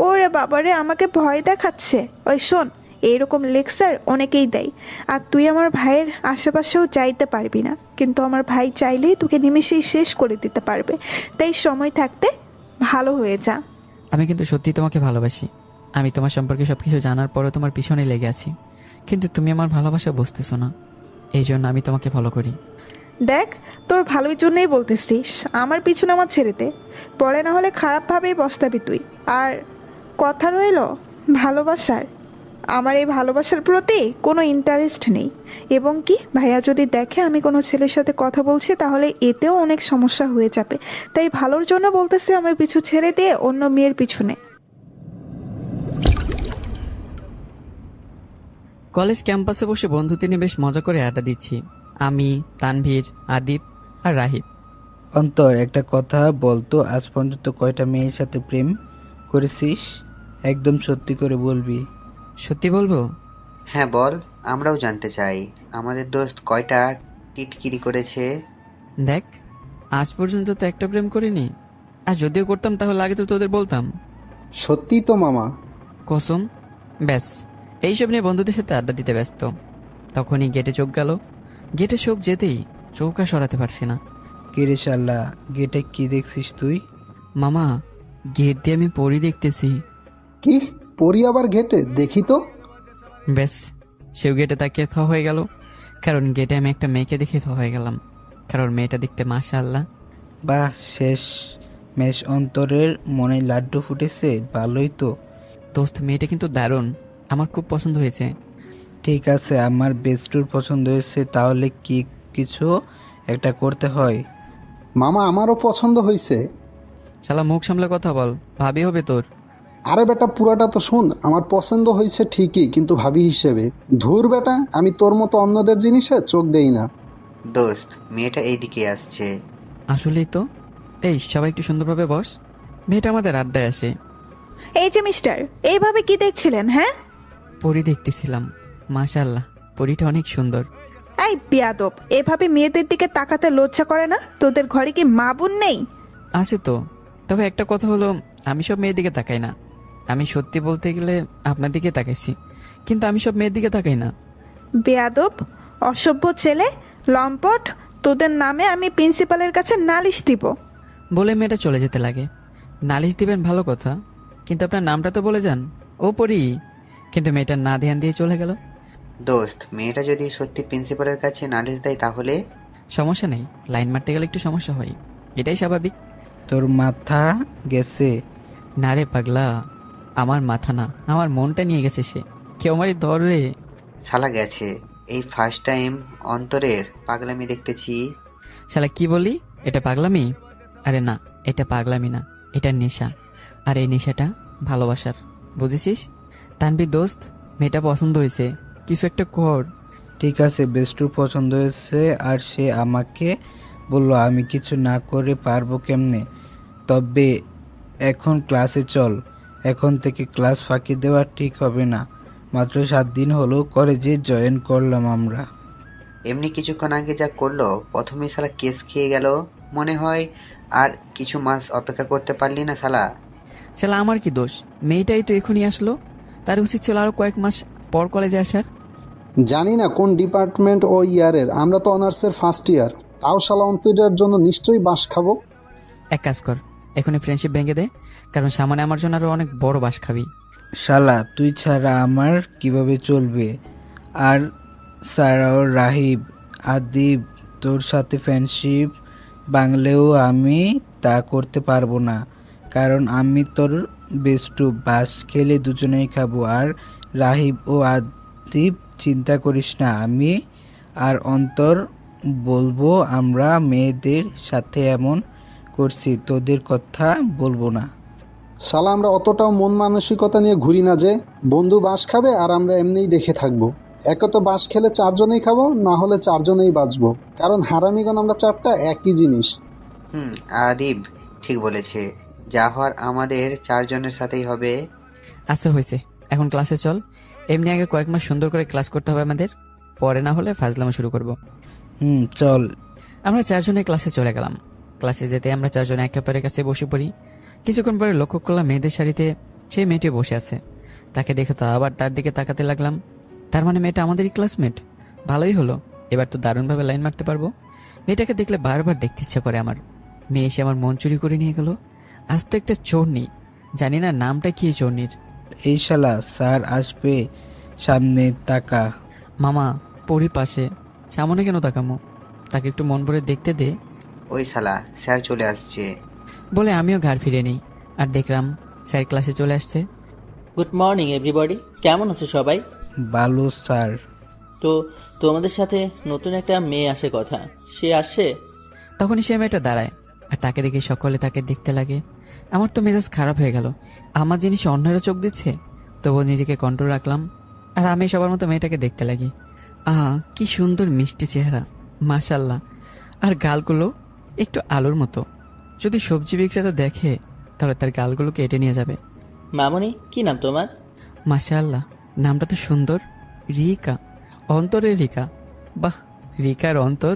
ওরে বাবারে, আমাকে ভয় দেখাচ্ছে। ওই শোন, এইরকম লেকচার অনেকেই দেয়, আর তুই আমার ভাইয়ের আশেপাশেও যাইতে পারবি না, কিন্তু আমার ভাই চাইলেই তোকে নিমেষেই শেষ করে দিতে পারবে। তাই সময় থাকতে ভালো হয়ে যা। আমি কিন্তু সত্যি তোমাকে ভালোবাসি। আমি তোমার সম্পর্কে সব কিছু জানার পরও তোমার পিছনে লেগে আছি, কিন্তু তুমি আমার ভালোবাসা বুঝতেছো না। এই জন্য আমি তোমাকে ফলো করি। দেখ, তোর ভালোর জন্যই বলতেছিস, আমার পিছনে আমার ছেড়ে দে, পরে না হলে খারাপভাবেই পস্তাবি তুই। আর কথা রইল ভালোবাসার, আমার এই ভালোবাসার প্রতি কোনো ইন্টারেস্ট নেই, এবং কি ভাইয়া যদি দেখে আমি কোনো ছেলের সাথে কথা বলছি তাহলে এতেও অনেক সমস্যা হয়ে যাবে। তাই ভালোর জন্য বলতেছি, আমার পিছু ছেড়ে দিয়ে অন্য মেয়ের পিছনে। কলেজ ক্যাম্পাসে বসে বন্ধুদের নিয়ে বেশ মজা করে আড্ডা দিচ্ছি। আমি, তানভীর, আদিব আর রাহিব। অন্তর, একটা কথা বলতো, আজ পর্যন্ত কয়টা মেয়ের সাথে প্রেম করেছিস? একদম সত্যি করে বলবি। সত্যি বলবো? হ্যাঁ বল, আমরাও জানতে চাই আমাদের দোস্ত কয়টা টিটকিরি করেছে। দেখ, আজ পর্যন্ত তো একটা প্রেম করিনি, আর যদিও করতাম তাহলে আগে তো তোদের বলতাম। সত্যি তো মামা। কসম। ব্যাস, এইসব নিয়ে বন্ধুদের সাথে আড্ডা দিতে ব্যস্ত। তখনই গেটে চোখ গেল। গেটে চোখ যেতেই চোখ আর সরাতে পারছি না। কিরে শালা, গেটে কি দেখছিস তুই? মামা, গেট দিয়ে আমি পরি দেখতেছি। কি? পরি আবার ঘেটে? দেখি তো। ব্যাস, সেও গেটে তাকিয়ে থ হয়ে গেল। কারণ গেটে আমি একটা মেয়েকে দেখে থ হয়ে গেলাম, কারণ মেয়েটা দেখতে মাশাআল্লাহ। বাহ, শেষ মেশ, অন্তরের মনে লাড্ডু ফুটেছে, ভালোই তো। দোস্ত, মেয়েটা কিন্তু দারুণ, আমার খুব পছন্দ হয়েছে। ঠিক আছে, আমার বেস্টুর পছন্দ হয়েছে, তাহলে কি কিছু একটা করতে হয়? মামা, আমারও পছন্দ হয়েছে। শালা মুখ সামলে কথা বল, ভাবি হবে তোর। আরে বেটা, পুরাটা তো শুন। আমার পছন্দ হয়েছে ঠিকই, কিন্তু ভাবি হিসেবে। ধুর বেটা, আমি তোর মতো অন্যদের জিনিসে চোখ দেই না। দোস্ত, মেয়েটা এইদিকে আসছে। আসলেই তো। এই সবাই একটু সুন্দরভাবে বস, মেয়েটা আমাদের আড্ডায় আসে। এই যে মিস্টার, এইভাবে কি দেখছিলেন? হ্যাঁ, পরি দেখতেছিলাম। মাশাআল্লাহ, পরিটা অনেক সুন্দর। এই বিয়াদব, এভাবে মেয়েদের দিকে তাকাতে লজ্জা করে না? তোদের ঘরে কি মা বোন নেই? আছে তো, তবে একটা কথা হলো, আমি সব মেয়ের দিকে তাকাই না। আমি সত্যি বলতে গেলে আপনার দিকে তাকাইছি, কিন্তু আমি সব মেয়ের দিকে তাকাই না। বেয়াদব, অসভ্য ছেলে, লম্পট, তোদের নামে আমি প্রিন্সিপালের কাছে নালিশ দিব। বলে মেয়েটা চলে যেতে লাগে। নালিশ দিবেন ভালো কথা, কিন্তু আপনার নামটা তো বলে যান। ও পরি। কিন্তু মেয়েটার না ধ্যান দিয়ে চলে গেল। দোস্ত, মেয়েটা যদি সত্যি প্রিন্সিপালের কাছে নালিশ দেয় তাহলে? সমস্যা নেই, লাইন মারতে গেলে একটু সমস্যা হয়, এটাই স্বাভাবিক। তোর মাথা গেছে? না রে পাগলা, আমার মাথা না, আমার মনটা নিয়ে গেছে সে। কেউ আমারই ধরে। শালা গেছে। এই ফার্স্ট টাইম অন্তরের পাগলামি দেখতেছি। শালা কি বলি? এটা পাগলামি? আরে না, এটা পাগলামি না, এটা নেশা। আর এই নেশাটা ভালোবাসার, বুঝেছিস? তানবীর দোস্ত, মেয়েটা পছন্দ হয়েছে, কিছু একটা কর। ঠিক আছে, বেস্টুর পছন্দ হয়েছে, আর সে আমাকে বলল, আমি কিছু না করে পারবো কেমনে? তবে এখন ক্লাসে চল। এখন থেকে ক্লাস ফাঁকি দেওয়া ঠিক হবে না। মাত্র 7 দিন হলো কলেজে জয়েন করলাম আমরা। এমনি কিছুক্ষণ আগে যা করলো, প্রথমেই শালা কেস খেয়ে গেল মনে হয়। আর কিছু মাস অপেক্ষা করতে পারলি না শালা? শালা আমার কি দোষ? মেয়েটাই তো এখনই আসলো, তার উচিত ছিল আরো কয়েক মাস পর কলেজে আসার। জানি না কোন ডিপার্টমেন্ট ও ইয়ারের, আমরা তো অনার্সের ফার্স্ট ইয়ার। তাও শালা অন্তরের জন্য নিশ্চয়ই বাস খাবো। এক কাজ কর, এখনই ফ্রেন্ডশিপ ভেঙে দে, কারণ সামনে আমার জন্য আরো অনেক বড় বাস খাবি। শালা, তুই ছাড়া আমার কিভাবে চলবে? আর ছাড়াও রাহিব, আদিব, তোর সাথে ফ্রেন্ডশিপ ভাঙলেও আমি তা করতে পারবো না, কারণ আমি তোর বেস্টু। বাস খেলে দুজনেই খাবো। আর রাহিব ও আদিব, চিন্তা করিস না, আমি আর অন্তর বলবো আমরা মেয়েদের সাথে এমন করছি, তোদের কথা বলবো না। শালা, আমরা অতটাও মন মানসিকতা নিয়ে ঘুরি না যে বন্ধু বাস খাবে আর আমরা এমনিই দেখে থাকবো। একে তো বাস খেলে 4 জনেই খাবো, না হলে 4 জনেই বাঁচবো, কারণ হারামিগণ আমরা 4টা একই জিনিস। আদিব ঠিক বলেছে, যা হওয়ার আমাদের 4 জনের সাথেই হবে। আচ্ছা হয়েছে, এখন ক্লাসে চল। এমনি আগে কয়েক মাস সুন্দর করে ক্লাস করতে হবে আমাদের, পরে না হলে ফাজলামো শুরু করব। চল। আমরা 4 জনে ক্লাসে চলে গেলাম। ক্লাসে যেতে আমরা 4 জনে একে অপরের কাছে বসে পড়ি। কিছুক্ষণ পরে লক্ষ্য করলাম মেয়েদের সারিতে সেই মেয়েটি বসে আছে। তাকে দেখে তো আবার তার দিকে তাকাতে লাগলাম। তার মানে মেয়েটা আমাদেরই ক্লাসমেট। ভালোই হলো, এবার তো দারুণভাবে লাইন মারতে পারবো। মেয়েটাকে দেখলে বারবার দেখতে ইচ্ছা করে আমার। মেয়ে এসে আমার মন চুরি করে নিয়ে গেল। আজ তো একটা চোরনি, জানি না নামটা কি এই চোরনির। এই শালা, স্যার আসবে, সামনে তাকা। মামা পরি পাশে, সামনে কেন তাকামো? তাকে একটু মন ভরে দেখতে দে। ওই শালা, স্যার চলে আসছে। বলে আমিও ঘাড় ফিরে নিই, আর দেখলাম স্যার ক্লাসে চলে আসছে। গুড মর্নিং এভরিবডি, কেমন আছো সবাই? ভালো স্যার। তো তোমাদের সাথে নতুন একটা মেয়ে আসে কথা, সে আসছে? তখনই সে মেয়েটা দাঁড়ায়, আর তাকে দেখে সকলে তাকে দেখতে লাগে। আমার তো মেজাজ খারাপ হয়ে গেল। আমার জিনিসে অন্যরা চোখ দিচ্ছে, তবুও নিজেকে কন্ট্রোল রাখলাম। আর আমি সবার মতো মেয়েটাকে দেখতে লাগি। আহা, কি সুন্দর মিষ্টি চেহারা, মাশাল্লাহ। আর গালগুলো একটু আলুর মতো। যদি সবজি বিক্রেতা দেখে তাহলে তার গালগুলোকে এঁটে নিয়ে যাবে। মামনি, কি নাম তোমার? মাশাআল্লাহ, নামটা তো সুন্দর। রিকা, অন্তরের রিকা। বাহ, রিকার অন্তর।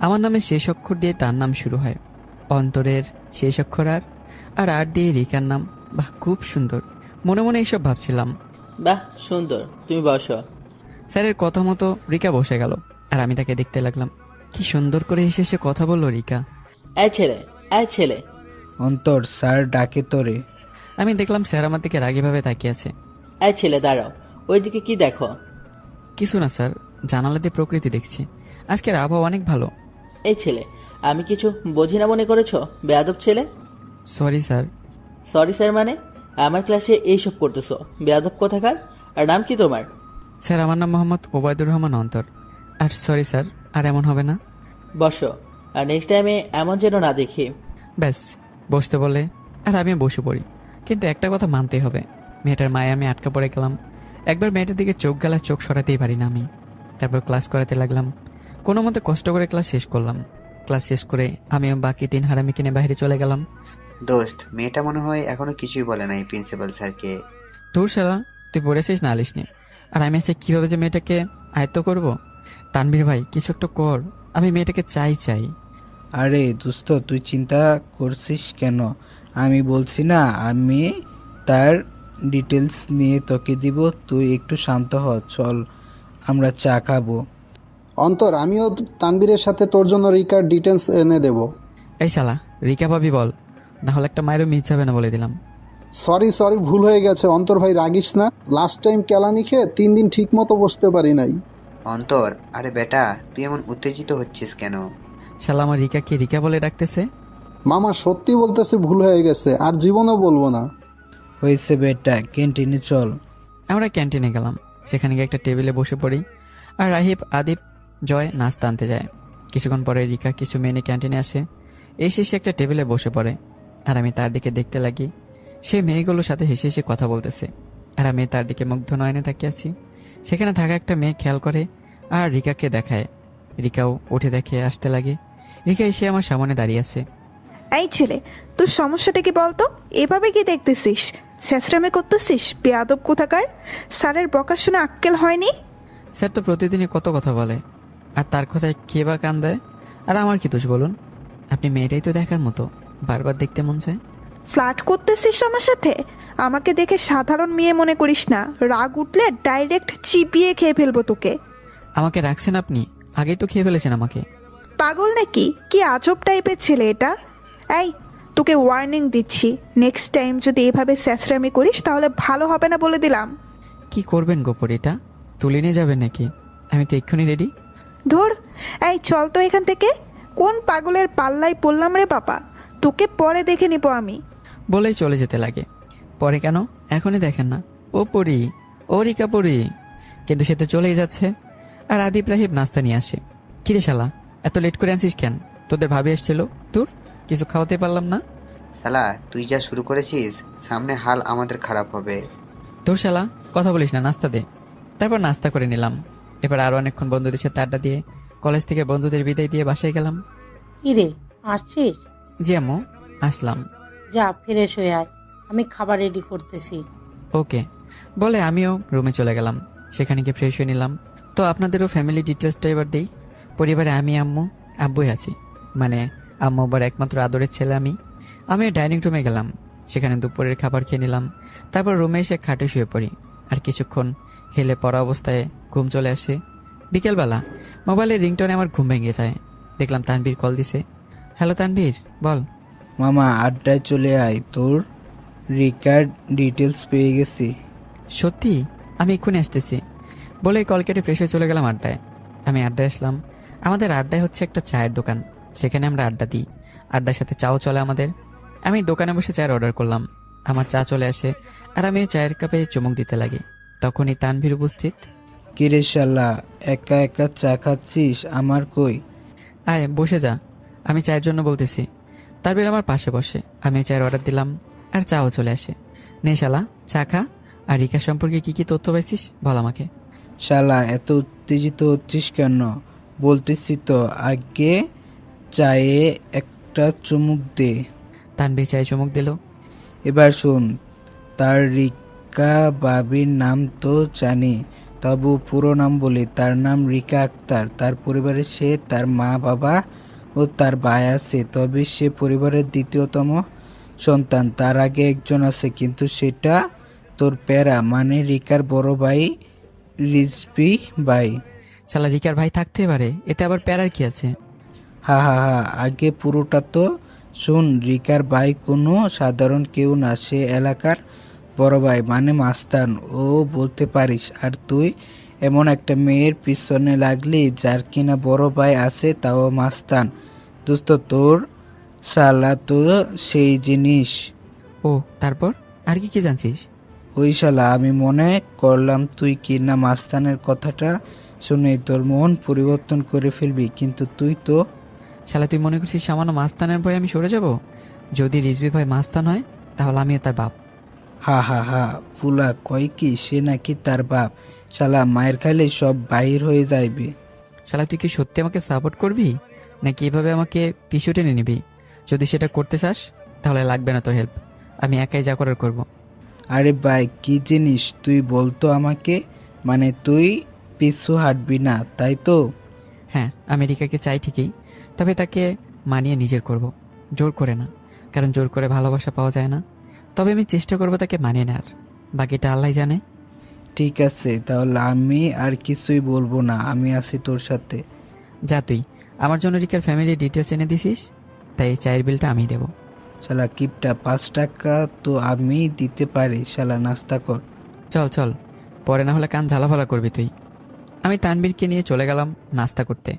আমার নামে শেষ অক্ষর দিয়ে তার নাম শুরু হয়। অন্তরের শেষ অক্ষর আর আর আর দিয়ে রিকার নাম। বাহ, খুব সুন্দর। মনে মনে এইসব ভাবছিলাম। বাহ সুন্দর, তুমি বসো। স্যারের কথা মতো রিকা বসে গেল, আর আমি তাকে দেখতে লাগলাম। কি সুন্দর করে হেসে হেসে কথা বললো রিকা। এই ছেলে, এই ছেলে। অন্তর, স্যার ডাকে তোরে। আমি দেখলাম স্যার আমার দিকে রাগীভাবে তাকিয়ে আছে। এই ছেলে দাঁড়াও, ওইদিকে কি দেখো? কিছু না স্যার, জানালা দিয়ে প্রকৃতি দেখছি। আজকের আবহাওয়া অনেক ভালো। এই ছেলে, আমি কিছু বুঝি না মনে করেছো? বেয়াদব ছেলে। Sorry sir. সরি স্যার মানে? আমার ক্লাসে এইসব করতেছো, বেয়াদব কোথাকার। আর নাম কি তোমার? স্যার, আমার নাম মোহাম্মদ ওবায়দুর রহমান অন্তর। আর সরি স্যার, আর এমন হবে না। বসো, আর নেক্সট টাইমে এমন যেন না দেখি। ব্যাস, বসতে বলে আর আমি বসে পড়ি। কিন্তু একটা কথা মানতেই হবে, মেয়েটার মায়ে আমি আটকা পড়ে গেলাম। একবার মেয়েটার দিকে চোখ গেলা চোখ সরাতেই পারি না আমি। তারপর ক্লাস করাতে লাগলাম। কোনো মতে কষ্ট করে ক্লাস শেষ করলাম। ক্লাস শেষ করে আমিও বাকি 3 হারামি কিনে বাইরে চলে গেলাম। দোস্ত, মেয়েটা মনে হয় এখনো কিছুই বলে নাই প্রিন্সিপাল স্যারকে। তোর শালা, তুই পড়েছিস না আলিস নি। আর আমি এসে কীভাবে যে মেয়েটাকে আয়ত্ত করব? তানভীর ভাই, কিছু একটা কর। আমি মেয়েটাকে চাই। আরে দোস্ত, তুই চিন্তা করছিস কেন? আমি বলছি না, আমি তার ডিটেলস নিয়ে তোকে দিব। তুই একটু শান্ত হ, চল আমরা চা খাবো। অন্তর, আমিও তানবীরের সাথে তোর জন্য রিকার ডিটেলস এনে দেব। এই শালা, রিকা ভাবি বল, না হলে একটা মায়েরও মিস যাবে না বলে দিলাম। সরি, ভুল হয়ে গেছে অন্তর ভাই, রাগিস না। লাস্ট টাইম কেলানি খেয়ে 3 দিন ঠিক মতো বসতে পারি নাই। অন্তর, আরে বেটা, তুই এমন উত্তেজিত হচ্ছিস কেন? শালা, আমার রিকাকে রিকা বলে ডাকতেছে। মামা সত্যি বলতেছে, ভুল হয়ে গেছে, আর জীবনও বলবো না। হয়েছে বেটা, ক্যান্টিনে চল। আমরা ক্যান্টিনে গেলাম। সেখানে গিয়ে একটা টেবিলে বসে পড়ি। আর রাহিব, আদিব, জয় নাস্তা আনতে যায়। কিছুক্ষণ পরে রিকা কিছু মেনে ক্যান্টিনে আসে। এসে সে একটা টেবিলে বসে পড়ে, আর আমি তার দিকে দেখতে লাগি। সে মেয়েগুলোর সাথে হেসে হেসে কথা বলতেছে, আর আমি তার দিকে মুগ্ধ নয়নে তাকিয়ে আছি। সেখানে থাকা একটা মেয়ে খেয়াল করে আর রিকাকে দেখায়। রিকাও উঠে দেখে আসতে লাগে। রিকা এসে আমার সামনে দাঁড়িয়ে আছে। এই ছেলে, তোর সমস্যাটা কি বলতো? এভাবে কি দেখতেছিস? স্যাঁচরামি করতেছিস, বেয়াদব কোথাকার। স্যারের বকা শুনে আক্কেল হয়নি? স্যার তো প্রতিদিনই কত কথা বলে, আর তার কথায় কে বা কান দেয়? আর আমার কি দোষ বলুন? আপনি মেয়েটাই তো দেখার মতো, বারবার দেখতে মন চায়। ফ্লার্ট করতেছিস আমার সাথে? আমাকে দেখে সাধারণ মেয়ে মনে করিস না। রাগ উঠলে ডাইরেক্ট চিপিয়ে খেয়ে ফেলবো তোকে। আমাকে রাখছেন আপনি? আগেই তো খেয়ে ফেলেছেন আমাকে। পাগল নাকি? কি আজব টাইপের ছেলে এটা। এই, তোকে ওয়ার্নিং দিচ্ছি, নেক্সট টাইম যদি এভাবে স্যাঁচরামি করিস তাহলে ভালো হবে না বলে দিলাম। কি করবেন গোপর? এটা তুলে নিয়ে যাবেন নাকি? আমি তো এক্ষুনি রেডি। ধুর, এই চল তো এখান থেকে। কোন পাগলের পাল্লাই পড়লাম রে বাবা, তোকে পরে দেখে নিব আমি। বলেই চলে যেতে লাগে। পরে কেন, এখনই দেখেন না। ও পড়ি, ও রিকা পড়ি। কিন্তু সে তো চলেই যাচ্ছে। আর আদিব রাহিব নাস্তা নিয়ে আসে। কিরে শালা, এত লেট করে আনছিস কেন? তোদের ভাবি এসছিল, তোর কিছু খাওয়াতে পারলাম না। শালা, তুই যা শুরু করেছিস, সামনে হাল আমাদের খারাপ হবে। তোর শালা, কথা বলিস না, নাস্তা দে। তারপর নাস্তা করে নিলাম। এবার আরো অনেকক্ষণ বন্ধুদের সাথে আড্ডা দিয়ে কলেজ থেকে বন্ধুদের বিদায় দিয়ে বাসায় গেলাম। কিরে, আসছিস? জি আম্মু, আসলাম। যা ফ্রেশ হয়ে আয়, আমি খাবার রেডি করতেছি। ওকে বলে আমিও রুমে চলে গেলাম। সেখানে গিয়ে ফ্রেশ হয়ে নিলাম। তো আপনাদেরও ফ্যামিলি ডিটেলসটা এবার দিই। পরিবারে আমি, আম্মু, আব্বুই আছি। মানে আম্মু আবার একমাত্র আদরের ছেলে আমি। ডাইনিং রুমে গেলাম। সেখানে দুপুরের খাবার খেয়ে নিলাম। তারপর রুমে এসে খাটে শুয়ে পড়ি। আর কিছুক্ষণ হেলে পড়া অবস্থায় ঘুম চলে আসে। বিকেলবেলা মোবাইলের রিংটোনে আমার ঘুম ভেঙে যায়। দেখলাম তানভীর কল দিছে। হ্যালো তানভীর, বল। মামা আড্ডায় চলে আয়, তোর রিকার ডিটেলস পেয়ে গেছি। সত্যি? আমি এক্ষুনি আসতেছি বলে কল কেটে ফ্রেশ হয়ে চলে গেলাম আড্ডায়। আমি আড্ডায় আসলাম। আমাদের আড্ডায় হচ্ছে একটা চায়ের দোকান, সেখানে আমরা আড্ডা দিই। আড্ডার সাথে চাও চলে আমাদের। আমি দোকানে বসে চায়ের অর্ডার করলাম। আমার চা চলে আসে আর আমি ওই চায়ের কাপে চুমুক দিতে লাগি। তখনই তানভীর উপস্থিত। কিরে শালা, একা একা চা খাচ্ছিস, আমার কই? আয় বসে যা, আমি চায়ের জন্য বলতেছি। তানভীর আমার পাশে বসে। আমি চায়ের অর্ডার দিলাম আর চাও চলে আসে। নে শালা, চা খা। আর রিকা সম্পর্কে কি কি তথ্য পাইছিস বল আমাকে। শালা এত উত্তেজিত হচ্ছিস কেন? বলতেছি তো, আগে চায়ে একটা চুমুক দে। তানভীর চায়ে চুমুক দিল। এবার শোন, তার রিকা বাবির নাম তো জানি, তবু পুরো নাম বলি। তার নাম রিকা আক্তার। তার পরিবারে সে, তার মা বাবা ও তার ভাই আছে, তবে সে পরিবারের দ্বিতীয়তম সন্তান। তার আগে একজন আছে, কিন্তু সেটা তোর প্যারা, মানে রিকার বড় ভাই রিজভি ভাই। শালা রিকার ভাই থাকতে পারে, এতে আবার প্যারার কি আছে? হা হা হা, আগে পুরোটা তো শুন। রিকার ভাই কোনো সাধারণ কেউ না, সে এলাকার বড় ভাই, মানে মাস্তান ও বলতে পারিস। আর তুই এমন একটা মেয়ের পিছনে লাগলি যার কিনা বড় ভাই আছে, তাও মাস্তান। দোস্ত, তোর শালা তো সেই জিনিস। ও তারপর আর কি কি জানছিস? ওই শালা, আমি মনে করলাম তুই কিনা মাস্তানের কথাটা শুনে তোর মন পরিবর্তন করে ফেলবি, কিন্তু তুই তো। শালা তুই মনে করছিস সামান্য মাস্তানের ভয় আমি সরে যাব? যদি রিজভি ভাই মাস্তান হয় তাহলে আমিও তার বাপ। হা হা হা, পুলা কয় কি সে নাকি তার বাপ? শালা মায়ের খাইলে সব বাহির হয়ে যাইবে। শালা তুই কি সত্যি আমাকে সাপোর্ট করবি নাকি এভাবে আমাকে পিছু টেনে নিবি? যদি সেটা করতে চাস তাহলে লাগবে না তোর হেল্প, আমি একাই যা করার করব। আরে ভাই, কি জিনিস তুই বলতো আমাকে? মানে তুই পিছু হাঁটবি না, তাই তো? হ্যাঁ, আমি রিকাকে চাই ঠিকই, তবে তাকে মানিয়ে নিজের করব, জোর করে না। কারণ জোর করে ভালোবাসা পাওয়া যায় না। তবে আমি চেষ্টা করব তাকে মানিয়ে নেওয়ার, বাকিটা আল্লাহ জানে। ঠিক আছে, তাহলে আমি আর কিছুই বলবো না, আমি আছি তোর সাথে। যা, তুই আমার জন্য রিকার ফ্যামিলি ডিটেলস এনে দিছিস, তাই এই চায়ের বিলটা আমি দেবো। শালা কিপটা, 5 টাকা তো আমি দিতে পারি, শালা নাস্তা কর। চল চল, পরে না হলে কান ঝালাফালা করবি তুই। আমি তানবীরকে নিয়ে চলে গেলাম নাস্তা করতে।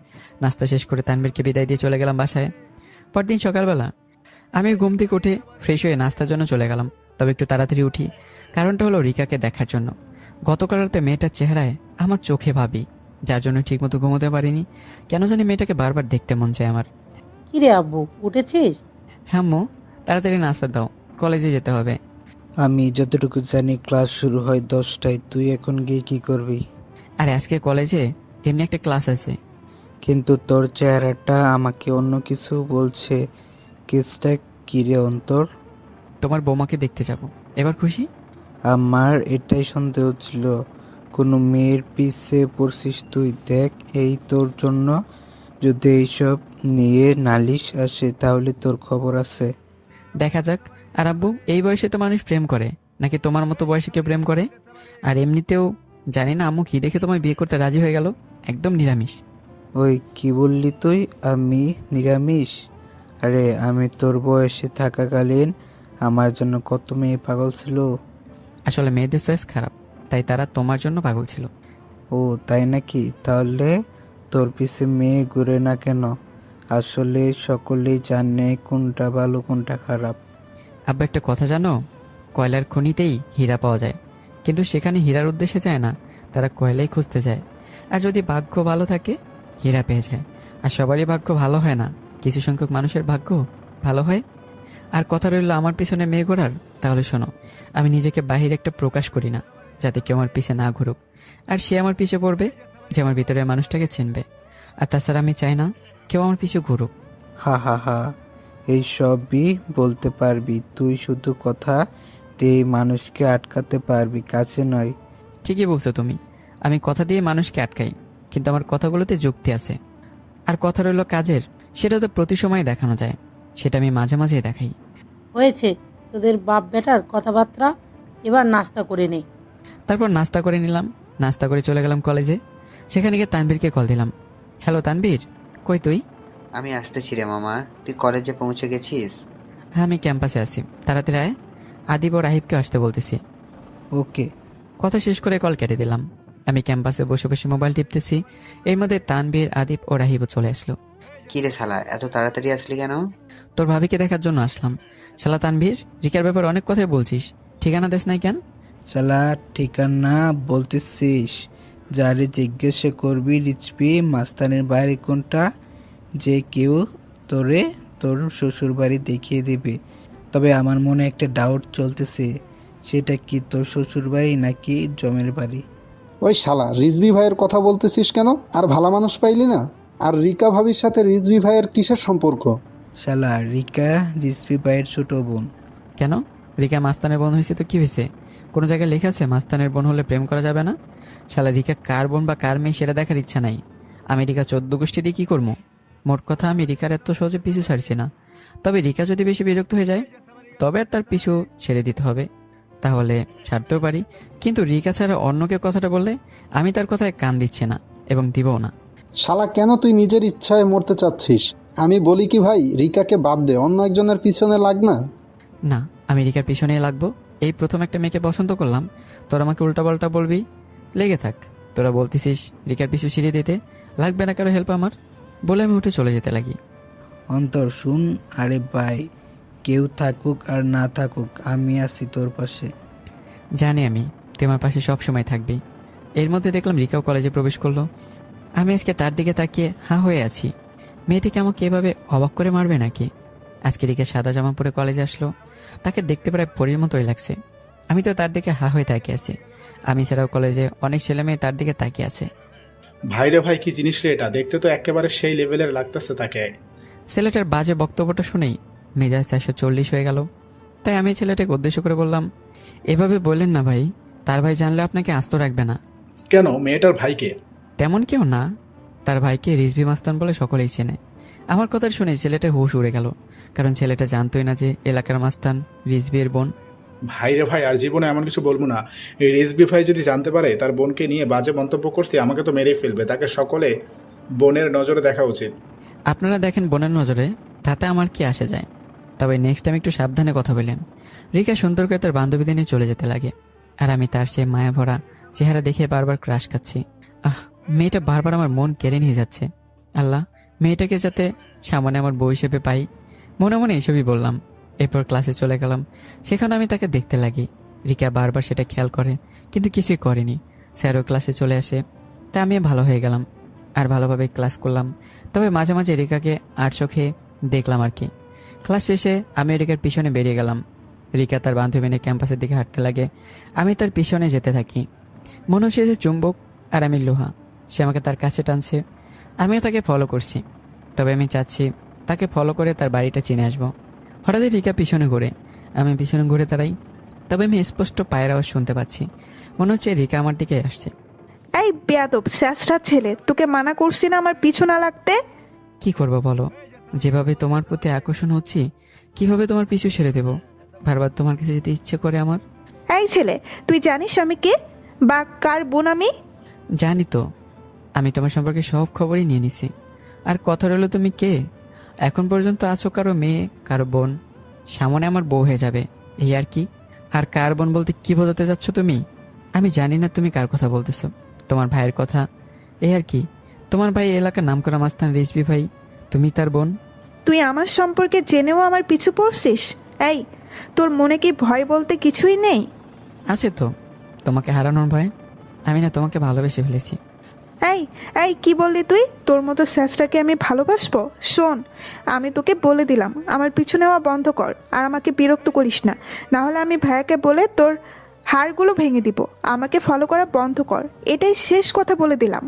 নাস্তা শেষ করে তানবীরকে বিদায় দিয়ে চলে গেলাম বাসায়। পরদিন সকালবেলা আমি ঘুম থেকে উঠে ফ্রেশ হয়ে নাস্তার জন্য চলে গেলাম। তবে একটু তাড়াতাড়ি উঠি, কারণটা হলো রিকাকে দেখার জন্য। গতকাল রাতে মেয়েটার চেহারায় আমার চোখে ভাবি, যার জন্য ঠিকমতো ঘুমোতে পারিনি। কেন জানি মেয়েটাকে বারবার দেখতে মন চায় আমার। কিরে আব্বু, উঠেছিস? হ্যাঁ আম্মু, তাড়াতাড়ি নাস্তা দাও, কলেজে যেতে হবে। আমি যতটুকু জানি ক্লাস শুরু হয় 10টায়, তুই এখন গিয়ে কি করবি? আরে আজকে কলেজে এমনি একটা ক্লাস আছে। কিন্তু তোর চেহারাটা আমাকে অন্য কিছু বলছে। কেসটা কিরে অন্তর? তোমার বৌমাকে দেখতে যাব, এবার খুশি? আমার এটাই সন্দেহ ছিল, কোনো মেয়ের পিছে পড়ছিস তুই। দেখ, এই তোর জন্য যদি এইসব নিয়ে নালিশ আসে তাহলে তোর খবর আছে। দেখা যাক। আর আব্বু, এই বয়সে তো মানুষ প্রেম করে নাকি তোমার মতো বয়সে কেউ প্রেম করে? আর এমনিতেও জানি না আম্মু কি দেখে তোমায় বিয়ে করতে রাজি হয়ে গেল, একদম নিরামিষ। ওই কি বললি তুই? আমি নিরামিষ? আরে আমি তোর বয়সে থাকাকালীন আমার জন্য কত মেয়ে পাগল ছিল। আসলে মেয়েদের চয়েস খারাপ, তাই তারা তোমার জন্য পাগল ছিল। ও তাই নাকি? তাহলে তোর পিছে মেয়ে ঘুরে না কেন? আসলে সকলেই জানে কোনটা ভালো কোনটা খারাপ। আব্বা একটা কথা জানো, কয়লার খনিতেই হীরা পাওয়া যায়, কিন্তু সেখানে হীরার উদ্দেশ্যে যায় না, তারা কয়লাই খুঁজতে যায়। আর যদি ভাগ্য ভালো থাকে হীরা পেয়ে যায়। আর সবারই ভাগ্য ভালো হয় না, কিছু সংখ্যক মানুষের ভাগ্য ভালো হয়। আর কথা রইল আমার পিছনে মেয়ে ঘোরার, তাহলে শোনো, আমি নিজেকে বাহিরে একটা প্রকাশ করি না, যাতে কেউ আমার পিছে না ঘুরুক। আর সে আমার পিছে পড়বে যে আমার ভিতরে মানুষটাকে চিনবে। আর তাছাড়া আমি চাই না কেউ আমার পিছে ঘুরুক। হা হা হা, এই সবই বলতে পারবি তুই, শুধু কথা দিয়ে মানুষকে আটকাতে পারবি, কাছে নয়। ঠিকই বলছো তুমি, আমি কথা দিয়ে মানুষকে আটকাই, কিন্তু আমার কথাগুলোতে যুক্তি আছে। আর কথা রইল কাজের, সেটা তো প্রতি সময় দেখানো যায়, সেটা আমি মাঝে মাঝে দেখাই। হয়েছে, তোদের বাপ বেটার কথাবার্তা, এবার নাস্তা করে নে। তারপর নাস্তা করে নিলাম, নাস্তা করে চলে গেলাম কলেজে। সেখানে গিয়ে তানবীরকে কল দিলাম। হ্যালো তানবীর, কই তুই? আমি আসতেছি রে মামা, তুই কলেজে পৌঁছে গেছিস? হ্যাঁ আমি ক্যাম্পাসে আছি, তাড়াতাড়ি আয়। আদিব ও রাহিবকে আসতে বলতেছি। ওকে। কথা শেষ করে কল কেটে দিলাম। আমি ক্যাম্পাসে বসে বসে মোবাইল টিপতেছি। এর মধ্যে তানবীর, আদিব ও রাহিবও চলে আসলো। কি রে শালা, এত তাড়াতাড়ি আসলি কেন? তোর ভাবিকে দেখার জন্য আসলাম। শালা তানভীর, রিকার ব্যাপারে অনেক কথাই বলছিস, ঠিকানা দেশ নাই কেন? শালা ঠিকানা বলতেছিস? যারে জিজ্ঞেস করবি রিচবি মাস্তানের বাড়ি কোনটা, যে কেউ তোরে তোর শ্বশুর বাড়ি দেখিয়ে দেবে। তবে আমার মনে একটা ডাউট চলতেছে, সেটা কি তোর শ্বশুর বাড়ি নাকি জমের বাড়ি? ওই শালা, রিজবি ভাইয়ের কথা বলতেছিস কেন? আর ভালো মানুষ পাইলি না? আর রিকা ভাবির সাথে রিজবি ভাইয়ের কিসের সম্পর্ক? শালা রিকা রিচবি ভাইয়ের ছোট বোন। কেন? রিকা মাস্তানের বোন হয়েছে তো কি হয়েছে? কোনো জায়গায় লেখা আছে মাস্তানের বোন হলে প্রেম করা যাবে না? শালা রিকা কার বোন বা কার মেয়ে সেটা দেখার ইচ্ছা নাই। আমি রিকা 14 গোষ্ঠী দিয়ে কী করবো? মোট কথা আমি রিকার এত সহজে পিছু ছাড়ছি না। তবে রিকা যদি বেশি বিরক্ত হয়ে যায় তবে আর তার পিছু ছেড়ে দিতে হবে, তাহলে ছাড়তেও পারি। কিন্তু রিকা ছাড়া অন্যকে কথাটা বললে আমি তার কথায় কান দিচ্ছি না এবং দিবও না। শালা, কেন তুই নিজের ইচ্ছায় মরতে চাচ্ছিস? আমি বলি কি ভাই, রিকাকে বাদ দে, অন্য একজনের পিছনে লাগ না। না, আমি রিকার পিছনেই লাগবো। এই প্রথম একটা মেয়েকে পছন্দ করলাম, তোরা আমাকে উল্টাপাল্টা বলবি? লেগে থাক। তোরা বলতেছিস রিকার পিছু ছিঁড়ে দিতে, লাগবে না কারো হেল্প আমার, বলে আমি উঠে চলে যেতে লাগি। অন্তর শুন, আরে ভাই, কেউ থাকুক আর না থাকুক আমি আছি তোর পাশে। জানি আমি তুই আমার পাশে সব সময় থাকবি। এর মধ্যে দেখলাম রিকাও কলেজে প্রবেশ করলো। আমি আজকে তার দিকে তাকিয়ে হাঁ হয়ে আছি। মেয়েটিকে আমাকে এভাবে অবাক করে মারবে নাকি? আজকে রিকা সাদা জামা পরে কলেজে আসলো, তাকে দেখতে প্রায় পরীর মতোই লাগছে। আমি তো তার দিকে হাঁ হয়ে তাকিয়ে আছি। আমি ছাড়াও কলেজে অনেক ছেলে মেয়ে তার দিকে তাকিয়ে আছে। ভাইরে ভাই, কি জিনিস রে এটা, দেখতে তো একেবারে সেই লেভেলের লাগতেছে তাকে। ছেলেটার বাজে বক্তব্যটা শুনেই মেজাজ 440 হয়ে গেল। তাই আমি ছেলেটাকে উদ্দেশ্য করে বললাম, এভাবে বললেন না ভাই, তার ভাই জানলে আপনাকে আস্ত রাখবে না। কেন, মেয়েটার ভাইকে? তেমন কেউ না, তার ভাইকে রিজভি মাস্তান বলে সকলেই চেনে। আমার কথা শুনে ছেলেটার হুঁশ উড়ে গেল, কারণ ছেলেটা জানতোই না যে এলাকার মাস্তান রিজভির বোন। ভাইরে ভাই, আর জীবনে এমন কিছু বলবো না। এই রেসবি ভাই যদি জানতে পারে তার বোনকে নিয়ে বাজে মন্তব্য করছি, আমাকে তো মেরেই ফেলবে। তাকে সকলে বোনের নজরে দেখা উচিত। আপনারা দেখেন বোনের নজরে, তাতে আমার কি আসে যায়। তবে নেক্সট টাইম একটু সাবধানে কথা বললেন। রিকা সুন্দর করে তার বান্ধবীদের নিয়ে চলে যেতে লাগে, আর আমি তার সে মায়া ভরা চেহারা দেখে বারবার ক্রাশ খাচ্ছি। মেয়েটা বারবার আমার মন কেড়ে নিয়ে যাচ্ছে। আল্লাহ, মেয়েটাকে যাতে সামনে আমার বউ হিসেবে পাই, মনে মনে এইসবই বললাম। এরপর ক্লাসে চলে গেলাম, সেখানে আমি তাকে দেখতে লাগি। রিকা বারবার সেটা খেয়াল করে, কিন্তু কিছুই করেনি। স্যারও ক্লাসে চলে আসে, তাই আমি ভালো হয়ে গেলাম আর ভালোভাবে ক্লাস করলাম। তবে মাঝে মাঝে রিকাকে আর চোখে দেখলাম আর কি। ক্লাস শেষে আমি রিকার পিছনে বেরিয়ে গেলাম। রিকা তার বান্ধবী নিয়ে ক্যাম্পাসের দিকে হাঁটতে লাগে, আমি তার পিছনে যেতে থাকি। মনে হচ্ছে যে চুম্বক আর আমি লোহা, সে আমাকে তার কাছে টানছে। আমিও তাকে ফলো করছি, তবে আমি চাচ্ছি তাকে ফলো করে তার বাড়িটা চিনে আসবো। হঠাৎই রিকা পিছনে ঘুরে, আমি পিছনে ঘুরে দাঁড়াই। তবে আমি স্পষ্ট পায়ের আওয়াজ শুনতে পাচ্ছি, মনে হচ্ছে রিকা আমার দিকে আসছে। এই বেয়াদব স্যাসরা ছেলে, তোকে মানা করছি না আমার পিছু না লাগতে? কি করবো বলো, যেভাবে তোমার প্রতি আকর্ষণ হচ্ছি, কিভাবে তোমার পিছু ছেড়ে দেবো? বারবার তোমার কাছে যেতে ইচ্ছে করে আমার। এই ছেলে, তুই জানিস আমি কে বা কার বোন আমি? জানি তো, আমি তোমার সম্পর্কে সব খবরই নিয়ে নিছি। আর কথা রইল তুমি কে? এখন পর্যন্ত আছো কারো মেয়ে, কারো বোন, সামনে আমার বউ হয়ে যাবে, এই আর কি। আর কার বোন বলতে কি বোঝাতে যাচ্ছ তুমি? আমি জানি না তুমি কার কথা বলতেছো, তোমার ভাইয়ের কথা, এই আর কি। তোমার ভাই এলাকার নামকরা মাস্তান রিজভি ভাই, তুমি তার বোন। তুই আমার সম্পর্কে জেনেও আমার পিছু পড়ছিস? এই, তোর মনে কি ভয় বলতে কিছুই নেই? আছে তো, তোমাকে হারানোর ভয়। আমি না তোমাকে ভালোবেসে ফেলেছি। এই এই কি বললি তুই? তোর মতো স্যাসটাকে আমি ভালোবাসবো? শোন, আমি তোকে বলে দিলাম, আমার পিছু নেওয়া বন্ধ কর আর আমাকে বিরক্ত করিস না, না হলে আমি ভাইয়াকে বলে তোর হাড়গুলো ভেঙে দিব। আমাকে ফলো করা বন্ধ কর, এটাই শেষ কথা বলে দিলাম।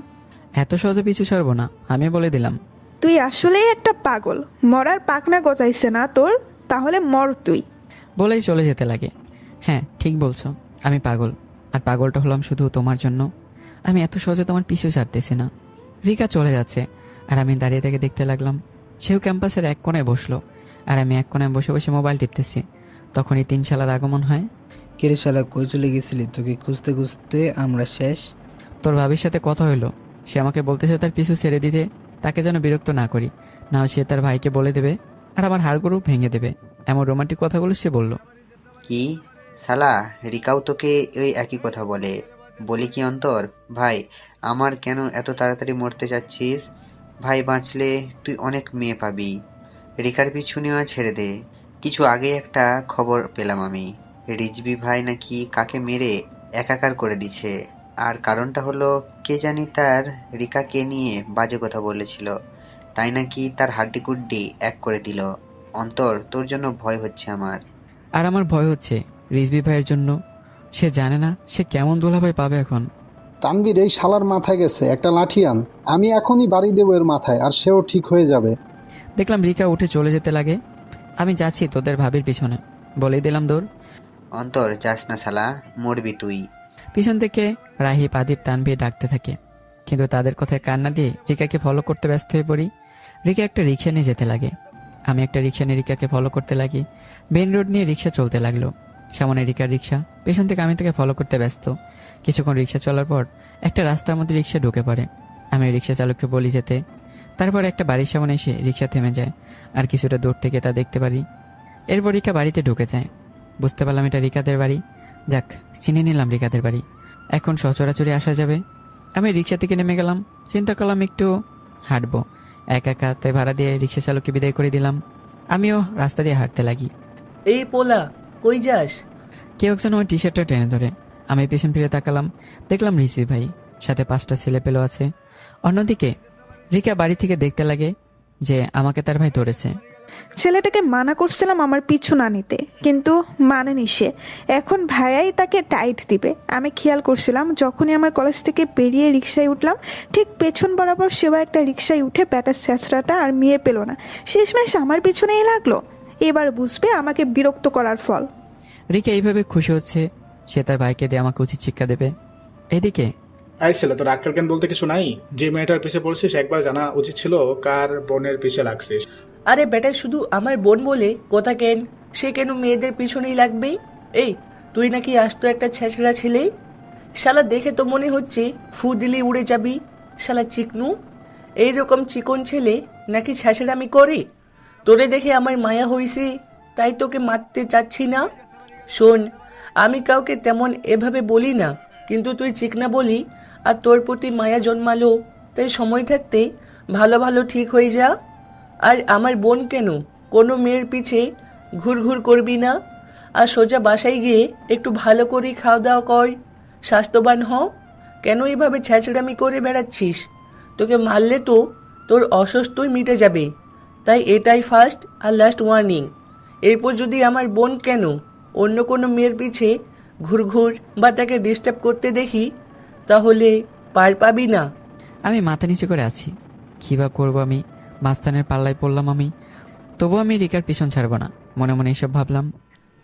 এত সহজে পিছু ছাড়বো না, আমি বলে দিলাম। তুই আসলেই একটা পাগল, মরার পাকনা গজাইছে না তোর? তাহলে মর তুই। বলেই চলে যেতে লাগে। হ্যাঁ ঠিক বলছো, আমি পাগল, আর পাগলটা হলাম শুধু তোমার জন্য। আমি এত সহজে তোমার পিছু ছাড়তেছি না। রিকা চলে যাচ্ছে আর আমি দাঁড়িয়ে থেকে দেখতে লাগলাম। সেও ক্যাম্পাসের এক কোণায় বসলো, আর আমি এক কোণায় বসে বসে মোবাইল টিপতেছি। তখনই 3 শালার আগমন হয়। কিরে শালা, কই চলে গেছিলি? তোকে খুঁজতে খুঁজতে আমরা শেষ। তোর ভাবির সাথে কথা হইলো, সে আমাকে বলতেছে তার পিছু ছেড়ে দিতে, তাকে যেন বিরক্ত না করি, না হয় সে তার ভাইকে বলে দেবে আর আমার হাড়গুলো ভেঙে দেবে। এমন রোমান্টিক কথাগুলো সে বলল। কি শালা, রিকাও তোকে ওই একই কথা বলে? বলি কি অন্তর ভাই, আমার কেন এত তাড়াতাড়ি মরতে যাচ্ছিস? ভাই বাঁচলে তুই অনেক মেয়ে পাবি। রিকার পিছু নেওয়া ছেড়ে দে। কিছু আগে একটা খবর পেলাম আমি, রিজবি ভাই নাকি কাকে মেরে একাকার করে দিছে। আর কারণটা হলো কে জানি তার রিকাকে নিয়ে বাজে কথা বলেছিল, তাই নাকি তার হাড্ডিকুড্ডি এক করে দিল। অন্তর, তোর জন্য ভয় হচ্ছে আমার। আর আমার ভয় হচ্ছে রিজবি ভাইয়ের জন্য। সে জানে না সে কেমন দুলাভাই পাবে এখন। তানভীর, এই শালার মাথায় গেছে, একটা লাঠি আন, আমি এখনই বাড়ি দেবো এর মাথায়, আর সেও ঠিক হয়ে যাবে। দেখলাম রিকা উঠে চলে যেতে লাগে। আমি যাচ্ছি তোদের ভাবির পিছনে, বলেই দিলাম দৌড়। অন্তর, যাস না শালা, মরবি তুই। পিছন থেকে রাহিব, আদিব, তানভীর ডাকতে থাকে, কিন্তু তাদের কথায় কান্না দিয়ে রিকাকে ফলো করতে ব্যস্ত হয়ে পড়ি। রিকা একটা রিক্সা নিয়ে যেতে লাগে, আমি একটা রিক্সা নিয়ে রিকাকে ফলো করতে লাগি। মেন রোড নিয়ে রিক্সা চলতে লাগলো, সামনে রিকার রিক্সা, পেছন থেকে আমি তাকে ফলো করতে ব্যস্ত। কিছুক্ষণ রিক্সা চলার পর একটা রাস্তার মধ্যে রিক্সা ঢুকে পড়ে। আমি রিক্সা চালককে বলি যেতে। তারপর একটা বাড়ির সামনে এসে রিক্সা থেমে যায়, আর কিছুটা দূর থেকে তা দেখতে পারি। এরপর রিকা বাড়িতে ঢুকে যায়, বুঝতে পারলাম এটা রিকাদের বাড়ি। যাক, চিনে নিলাম রিকাদের বাড়ি, এখন সচরাচরে আসা যাবে। আমি রিক্সা থেকে নেমে গেলাম, চিন্তা করলাম একটু হাঁটবো। একা একা তাই ভাড়া দিয়ে রিক্সা চালককে বিদায় করে দিলাম। আমিও রাস্তা দিয়ে হাঁটতে লাগি। এই পোলা, কই যাস? কেউ একজন ওই টি শার্টটা টেনে ধরে। আমি পেছন ফিরে তাকালাম, দেখলাম রিজভি ভাই, সাথে 5টা ছেলে পেলো আছে। অন্যদিকে রিকা বাড়ি থেকে দেখতে লাগে যে আমাকে তার ভাই ধরেছে। ছেলেটাকে মানা করছিলাম আমার পিছু না নিতে, কিন্তু মানেনি সে। এখন ভাইয়াই তাকে টাইট দিবে। আমি খেয়াল করছিলাম যখনই আমার কলেজ থেকে বেরিয়ে রিক্সায় উঠলাম, ঠিক পেছন বরাবর সেবা একটা রিক্সায় উঠে ব্যাটার স্যাঁচড়াটা আর মেয়ে পেল না, শেষমেশ আমার পিছনেই লাগলো। এবার বুঝবে আমাকে বিরক্ত করার ফল। রিকা এইভাবে খুশি হচ্ছে, সে তার ভাইকে দিয়ে আমাকে উচিত শিক্ষা দেবে। এদিকে এই ছেলে, তোর আক্কেল জ্ঞান বলতে কিছু নাই? যে মেয়েটার পিছে পড়ছিস একবার জানা উচিত ছিল কার বোনের পিছে লাগছিস। আরে বেটা, শুধু আমার বোন বলে কথা কেন? সে কেন মেয়েদের পিছনেই লাগবে? এই, তুই নাকি আসতো একটা ছেঁচড়া ছেলে। শালা দেখে তো মনে হচ্ছে ফু দিলে উড়ে যাবি। শালা চিকনু, এইরকম চিকন ছেলে নাকি ছেঁচড়ামি করে? তোরে দেখে আমার মায়া হইছে, তাই তোকে মারতে চাচ্ছি না। শোন, আমি কাউকে তেমন এভাবে বলি না, কিন্তু তুই চিকনা বলি আর তোর প্রতি মায়া জন্মালো, তাই সময় থাকতে ভালো ভালো ঠিক হয়ে যা। আর আমার বোন কেন, কোনো মেয়ের পিছে ঘুরঘুর করবি না, আর সোজা বাসায় গিয়ে একটু ভালো করে খাওয়া দাওয়া কর, স্বাস্থ্যবান হ। কেন এইভাবে ছ্যাঁচড়ামি করে বেড়াচ্ছিস? তোকে মারলে তো তোর অসুস্থই মিটে যাবে, তাই এটাই ফার্স্ট আর লাস্ট ওয়ার্নিং। এরপর যদি আমার বোন কেন অন্য কোনো মেয়ের পিছে ঘুরঘুর বা তাকে ডিস্টার্ব করতে দেখি, তাহলে পার পাবি না। আমি মাথা নিচে করে আছি, কী বা করবো আমি, মাস্তানের পাল্লায় পড়লাম আমি। তবু আমি রিকার পিছন ছাড়বো না, মনে মনে এসব ভাবলাম।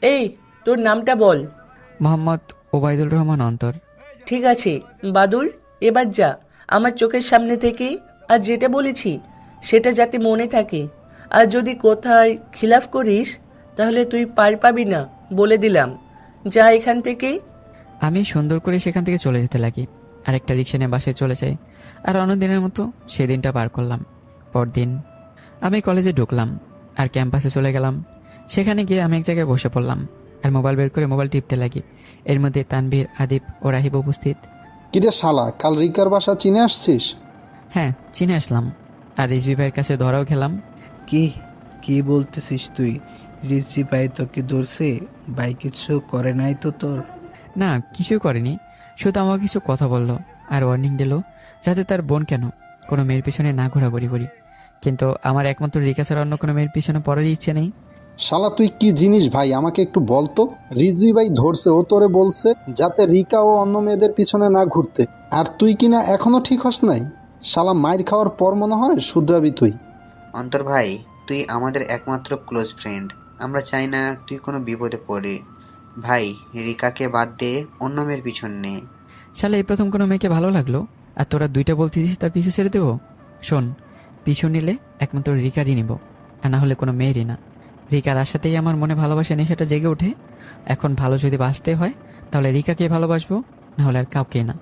এই, তোর নামটা বল। মোহাম্মদ ওবায়দুল রহমান অন্তর। ঠিক আছে বাদুর, এবার যা আমার চোখের সামনে থেকে। আর যেটা বলেছি সেটা যাতে মনে থাকে, আর যদি কোথায় খিলাফ করিস তাহলে তুই পার পাবি না, বলে দিলাম। যা এখান থেকে। আমি সুন্দর করে সেখান থেকে চলে যেতে লাগি, আর একটা রিক্সা নিয়ে বাসায় চলে যাই। আর অন্যদিনের মতো সেদিনটা পার করলাম। পরদিন আমি কলেজে ঢুকলাম আর ক্যাম্পাসে চলে গেলাম। সেখানে গিয়ে আমি এক জায়গায় বসে পড়লাম আর মোবাইল বের করে মোবাইল টিপতে লাগি। এর মধ্যে তানভীর, আদিব ও রাহিব উপস্থিত। কিরে শালা, কাল রিকার বাসা চিনে আসছিস? হ্যাঁ, চিনে আসলাম, আর রিজভি ভাইয়ের কাছে ধরাও খেলাম। কি কি বলতেছিস তুই? রিজভি ভাই তোকে ধরছে? ভাই কিছু করে নাই তো তোর? না, কিছুই করেনি, শুধু আমাকে কিছু কথা বললো আর ওয়ার্নিং দিল যাতে তার বোন কেন কোনো মেয়ের পিছনে না ঘোরাঘুরি করি। কিন্তু আমার একমাত্র রিকা ছাড়া অন্য কোনো মেয়ের পিছনে পড়ারই ইচ্ছে নেই। শালা তুই কি জিনিস ভাই, আমাকে একটু বলতো। রিজভি ভাই ধরছে, ও তোরে বলছে যাতে রিকা ও অন্য মেয়েদের পিছনে না ঘুরতে, আর তুই কিনা এখনো ঠিক হস নাই। শালা মাইর খাওয়ার পর মনে হয় শুধরাবি তুই। অন্তর ভাই, তুই আমাদের একমাত্র ক্লোজ ফ্রেন্ড, আমরা চাই না তুই কোনো বিপদে পড়ে। ভাই, রিকাকে বাদ দে, অন্য মেয়ের পিছন নে। শালা এই প্রথম কোনো মেয়েকে ভালো লাগলো আর তোরা দুইটা বলতেছিস তার পিছু ছেড়ে দেবো? শোন, পিছু নিলে একমাত্র রিকারই নিব, আর না হলে কোনো মেয়েরই না। রিকার আশাতেই আমার মনে ভালোবাসা নেশাটা জেগে ওঠে। এখন ভালো যদি বাসতে হয় তাহলে রিকাকে ভালোবাসবো, নাহলে আর কাউকে না।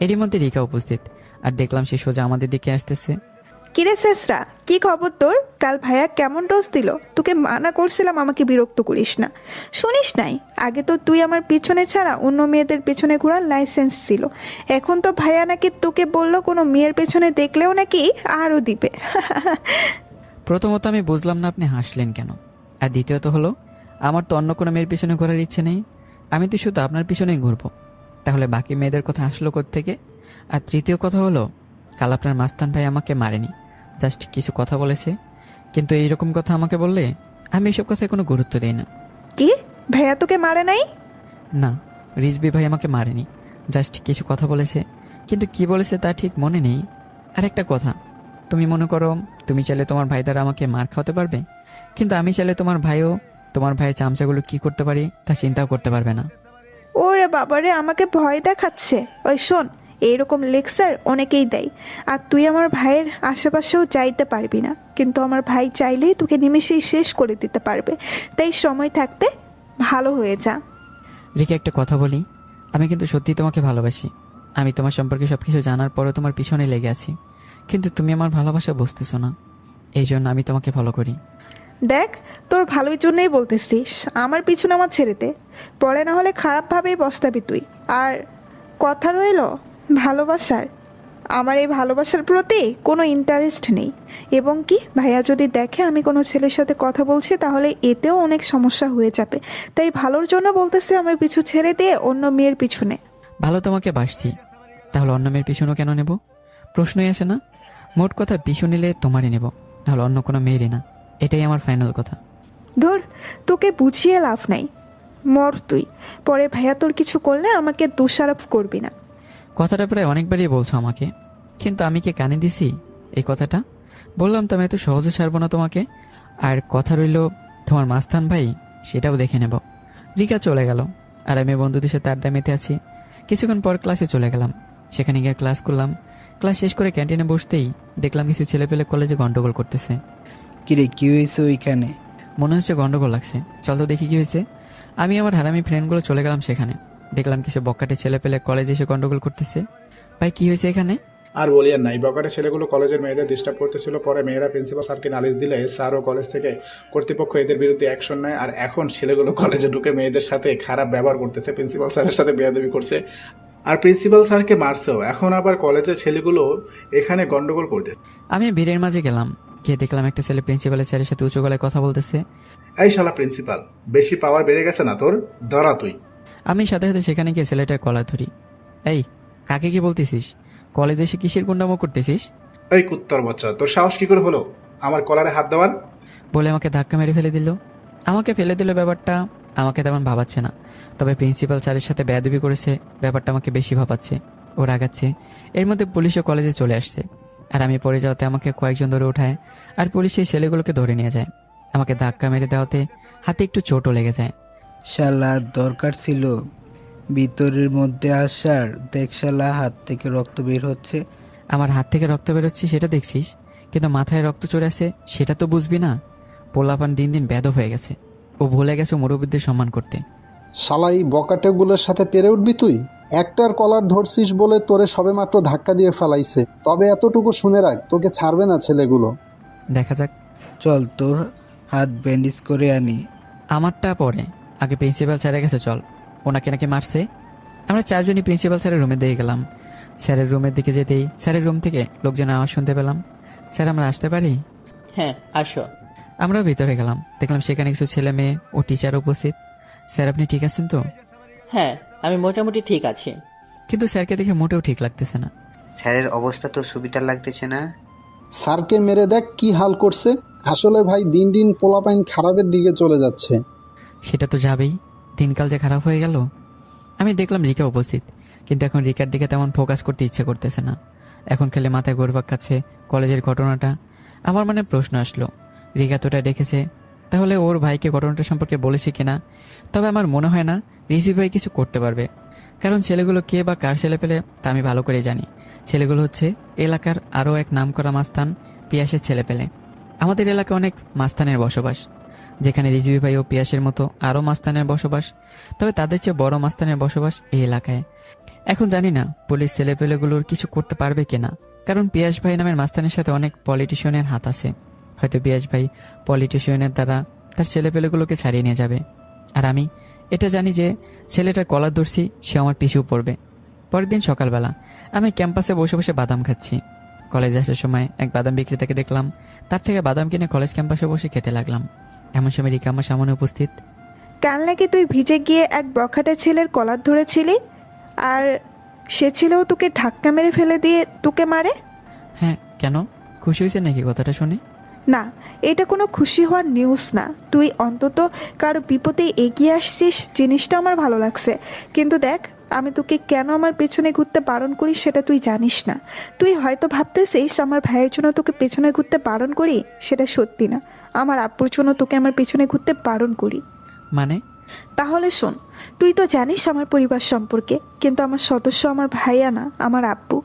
এরই মধ্যে রিকা উপস্থিত, আর দেখলাম সে সোজা আমাদের দিকে আসতেছে। কিরে শেষরা, কি খবর তোর? কাল ভাইয়া কেমন ডোজ দিল? তোকে মানা করছিলাম আমাকে বিরক্ত করিস না, শুনিস নাই? আগে তো তুই আমার পিছনে ছাড়া অন্য মেয়েদের পেছনে ঘোরার লাইসেন্স ছিল, এখন তো ভাইয়া নাকি তোকে বললো কোনো মেয়ের পেছনে দেখলেও নাকি আরও দিবে। প্রথমত আমি বুঝলাম না আপনি হাসলেন কেন, আর দ্বিতীয়ত হলো আমার তো অন্য কোনো মেয়ের পিছনে ঘোরার ইচ্ছে নেই, আমি তো শুধু আপনার পিছনেই ঘুরবো, তাহলে বাকি মেয়েদের কথা আসলো কোত্থেকে? আর তৃতীয় কথা হলো, কাল আপনার মাস্তান ভাই আমাকে মারেনি, জাস্ট কিছু কথা বলেছে, কিন্তু এইরকম কথা আমাকে বললে আমি এসব কথায় কোনো গুরুত্ব দিই না। কি, ভাইয়া তোকে মারে নাই? না, রিজবি ভাই আমাকে মারেনি, জাস্ট কিছু কথা বলেছে, কিন্তু কি বলেছে তা ঠিক মনে নেই। আর একটা কথা, তুমি মনে করো তুমি চাইলে তোমার ভাই দ্বারা আমাকে মার খাওয়াতে পারবে, কিন্তু আমি চাইলে তোমার ভাইয়ের চামচাগুলো কি করতে পারি তা চিন্তাও করতে পারবে না। ওরে বাবারে, আমাকে ভয় দেখাচ্ছে। ওই শোন, এইরকম লেকচার অনেকেই দেয়, আর তুই আমার ভাইয়ের আশেপাশেও যাইতে পারবি না, কিন্তু আমার ভাই চাইলেই তোকে নিমেষেই শেষ করে দিতে পারবে, তাই সময় থাকতে ভালো হয়ে যা। রিকা, একটা কথা বলি, আমি কিন্তু সত্যি তোমাকে ভালোবাসি। আমি তোমার সম্পর্কে সব কিছু জানার পরও তোমার পিছনে লেগে আছি, কিন্তু তুমি আমার ভালোবাসা বুঝতেছো না, এই জন্য আমি তোমাকে ফলো করি। দেখ, তোর ভালোর জন্যই বলতেছিস, আমার পিছনে আমার ছেড়ে দে, পরে না হলে খারাপভাবেই বস্তাবি তুই। আর কথা রইল ভালোবাসার, আমার এই ভালোবাসার প্রতি কোনো ইন্টারেস্ট নেই, এবং কি ভাইয়া যদি দেখে আমি কোনো ছেলের সাথে কথা বলছি তাহলে এতেও অনেক সমস্যা হয়ে যাবে, তাই ভালোর জন্য বলতেছি আমার পিছু ছেড়ে দিয়ে অন্য মেয়ের পিছনে। ভালো তোমাকে বাসছি, তাহলে অন্য মেয়ের পিছনও কেন নেব? প্রশ্নই আসে না। মোট কথা, পিছু নিলে তোমারই নেব, নাহলে অন্য কোনো মেয়েরই না, এটাই আমার ফাইনাল কথা। ধর, তোকে বুঝিয়ে লাভ নাই, মর তুই, পরে ভাইয়া তোর কিছু করলে আমাকে দোষারোপ করবি না। কথাটা প্রায় অনেকবারই বলছো আমাকে, কিন্তু আমি কি কানে দিছি এই কথাটা? বললাম তো আমি এত সহজে ছাড়বো না তোমাকে। আর কথা রইল তোমার মাস্তান ভাই, সেটাও দেখে নেব। রিকা চলে গেল, আর আমি বন্ধুদের সাথে আড্ডা মেতে আছি। কিছুক্ষণ পর ক্লাসে চলে গেলাম, সেখানে গিয়ে ক্লাস করলাম। ক্লাস শেষ করে ক্যান্টিনে বসতেই দেখলাম কিছু ছেলেপেলে কলেজে গন্ডগোল করতেছে। কিরে, কি হয়েছে ওইখানে? মনে হচ্ছে গন্ডগোল লাগছে, চল তো দেখি কি হয়েছে। আমি আমার হারামি ফ্রেন্ডগুলো চলে গেলাম সেখানে, দেখলাম কিছু বক্কাটে ছেলেপেলে কলেজে এসে গন্ডগোল করতেছে। ভাই, কি হয়েছে এখানে? আর বলিয়েন নাই, বকাটে ছেলেগুলো কলেজের মেয়েদের ডিস্টার্ব করতেছিল। পরে মেয়েরা প্রিন্সিপাল স্যারকে নালিশ দিলে স্যার ও কলেজ থেকে কর্তৃপক্ষ এদের বিরুদ্ধে অ্যাকশন নেয়। আর এখন ছেলেগুলো কলেজে ঢুকে মেয়েদের সাথে খারাপ ব্যবহার করতেছে, প্রিন্সিপাল স্যারের সাথে বেয়াদবি করছে, আর প্রিন্সিপাল স্যারকে মারছেও। এখন আবার কলেজের ছেলেগুলো এখানে গন্ডগোল করতেছে। আমি ভিড়ের মাঝে গেলাম, গিয়ে দেখলাম একটা ছেলে প্রিন্সিপালের স্যারের সাথে উঁচু গলায় কথা বলতেছে। এই শালা প্রিন্সিপাল, বেশি পাওয়ার বেড়ে গেছে না তোর? ধরা তুই। আমি সাথে সাথে সেখানে গিয়ে ছেলেটার কলার ধরি। এই, কাকে কি বলতেছিস? কলেজে এসে কিসের গুন্ডামো করতেছিস? এই কুত্তর বাচ্চা, তোর সাহস কি করে হলো আমার কলারে হাত দেওয়ার? বলে আমাকে ধাক্কা মেরে ফেলে দিল। আমাকে ফেলে দিল ব্যাপারটা আমাকে তেমন ভাবাচ্ছে না, তবে প্রিন্সিপাল স্যারের সাথে বেয়াদবি করেছে ব্যাপারটা আমাকে বেশি ভাবাচ্ছে, ও রাগাচ্ছে। এর মধ্যে পুলিশও কলেজে চলে আসছে, আর আমি পড়ে যাওয়াতে আমাকে কয়েকজন ধরে ওঠায়, আর পুলিশ সেই ছেলেগুলোকে ধরে নিয়ে যায়। আমাকে ধাক্কা মেরে দেওয়াতে হাতে একটু চোটও লেগে যায়। শালা, দরকার ছিল ভিতরের মধ্যে আসার। দেখ শালা, হাত থেকে রক্ত বের হচ্ছে। আমার হাত থেকে রক্ত বেরোচ্ছে সেটা দেখছিস, কিন্তু মাথায় রক্ত চড়ে আসে সেটা তো বুঝবি না। পোলাপান দিন দিন বেদব হয়ে গেছে, ও ভুলে গেছে মুরব্বিদের সম্মান করতে। শালা, এই বকাটেগুলোর সাথে পেরে উঠবি তুই? একটার কলার ধরছিস বলে তোরে সবেমাত্র ধাক্কা দিয়ে ফেলাইছে, তবে এতটুকু শুনে রাখ, তোকে ছাড়বে না ছেলেগুলো। দেখা যাক। চল, তোর হাত ব্যান্ডেজ করে আনি। আমারটা পরে, আগে প্রিন্সিপাল স্যারের কাছে চল, ওনাকে নাকি মারছে। আমরা চারজনই প্রিন্সিপাল স্যারের রুমে দিয়ে গেলাম। স্যারের রুমের দিকে যেতেই স্যারের রুম থেকে লোকজন আওয়াজ শুনতে পেলাম। স্যার, আমরা আসতে পারি? হ্যাঁ, আসো। আমরাও ভিতরে গেলাম, দেখলাম সেখানে কিছু ছেলে মেয়ে ও টিচার উপস্থিত। স্যার, আপনি ঠিক আছেন তো? হ্যাঁ, আমি মোটামুটি ঠিক আছি। কিন্তু স্যারকে দেখে মোটেও ঠিক লাগতেছে না। স্যারের অবস্থা তো সুবিধার লাগতেছে না। স্যারকে মেরে দেখ কি হাল করছে। আসলে ভাই, দিন দিন পোলাপাইন খারাপের দিকে চলে যাচ্ছে। সেটা তো যাবেই, দিনকাল যে খারাপ হয়ে গেল। আমি দেখলাম রিকা উপস্থিত, কিন্তু এখন রিকার দিকে তেমন ফোকাস করতে ইচ্ছে করতেছে না। এখন খেলে মাথায় ঘুরপাক খাচ্ছে কলেজের ঘটনাটা। আমার মনে প্রশ্ন আসলো, রিকা তোটা দেখেছে, তাহলে ওর ভাইকে ঘটনাটা সম্পর্কে বলেছে কিনা। তবে আমার মনে হয় না রিসি ভাই কিছু করতে পারবে, কারণ ছেলেগুলো কে বা কার ছেলে পেলে তা আমি ভালো করে জানি। ছেলেগুলো হচ্ছে এলাকার আরও এক নাম করা মাস্তান পিয়াসের ছেলে পেলে। আমাদের এলাকায় অনেক মাস্তানের বসবাস। যেখানে রিজভি ভাই ও পিয়াসের মতো আরও মাস্তানের বসবাস, তবে তাদের চেয়ে বড় মাস্তানের বসবাস এই এলাকায়। এখন জানি না পুলিশ ছেলেপেলেগুলোর কিছু করতে পারবে কিনা, কারণ পিয়াস ভাই নামের মাস্তানের সাথে অনেক পলিটিশিয়ানের হাত আছে। হয়তো পিয়াস ভাই পলিটিশিয়ানের দ্বারা তার ছেলেপেলেগুলোকে ছাড়িয়ে নিয়ে যাবে। আর আমি এটা জানি যে ছেলেটার কলার ধরছি, সে আমার পিছু পড়বে। পরের দিন সকালবেলা আমি ক্যাম্পাসে বসে বসে বাদাম খাচ্ছি। কলেজে আসার সময় এক বাদাম বিক্রেতাকে দেখলাম, তার থেকে বাদাম কিনে কলেজ ক্যাম্পাসে বসে খেতে লাগলাম। এমন সময় রিকা আমার সামনে উপস্থিত। কাল নাকি তুই ভিজে গিয়ে এক বখাটে ছেলের কলার ধরেছিলি, আর সে ছেলেও তোকে ধাক্কা মেরে ফেলে দিয়ে তোকে মারে? হ্যাঁ, কেন, খুশি হয়েছে নাকি কথাটা শুনে? না, এটা কোনো খুশি হওয়ার নিউজ না। তুই অন্তত কারো বিপদে এগিয়ে আসছিস, জিনিসটা আমার ভালো লাগছে। কিন্তু দেখ, আমি তোকে কেন আমার পেছনে ঘুরতে বারণ করি সেটা তুই জানিস না। তুই হয়তো ভাবতেছিস আমার ভাইয়ের জন্য তোকে পেছনে ঘুরতে বারণ করি, সেটা সত্যি না। আমার আব্বুর জন্য তোকে আমার পেছনে ঘুরতে বারণ করি। মানে? তাহলে শোন, তুই তো জানিস আমার পরিবার সম্পর্কে, কিন্তু আমার সদস্য আমার ভাইয়া না, আমার আব্বু।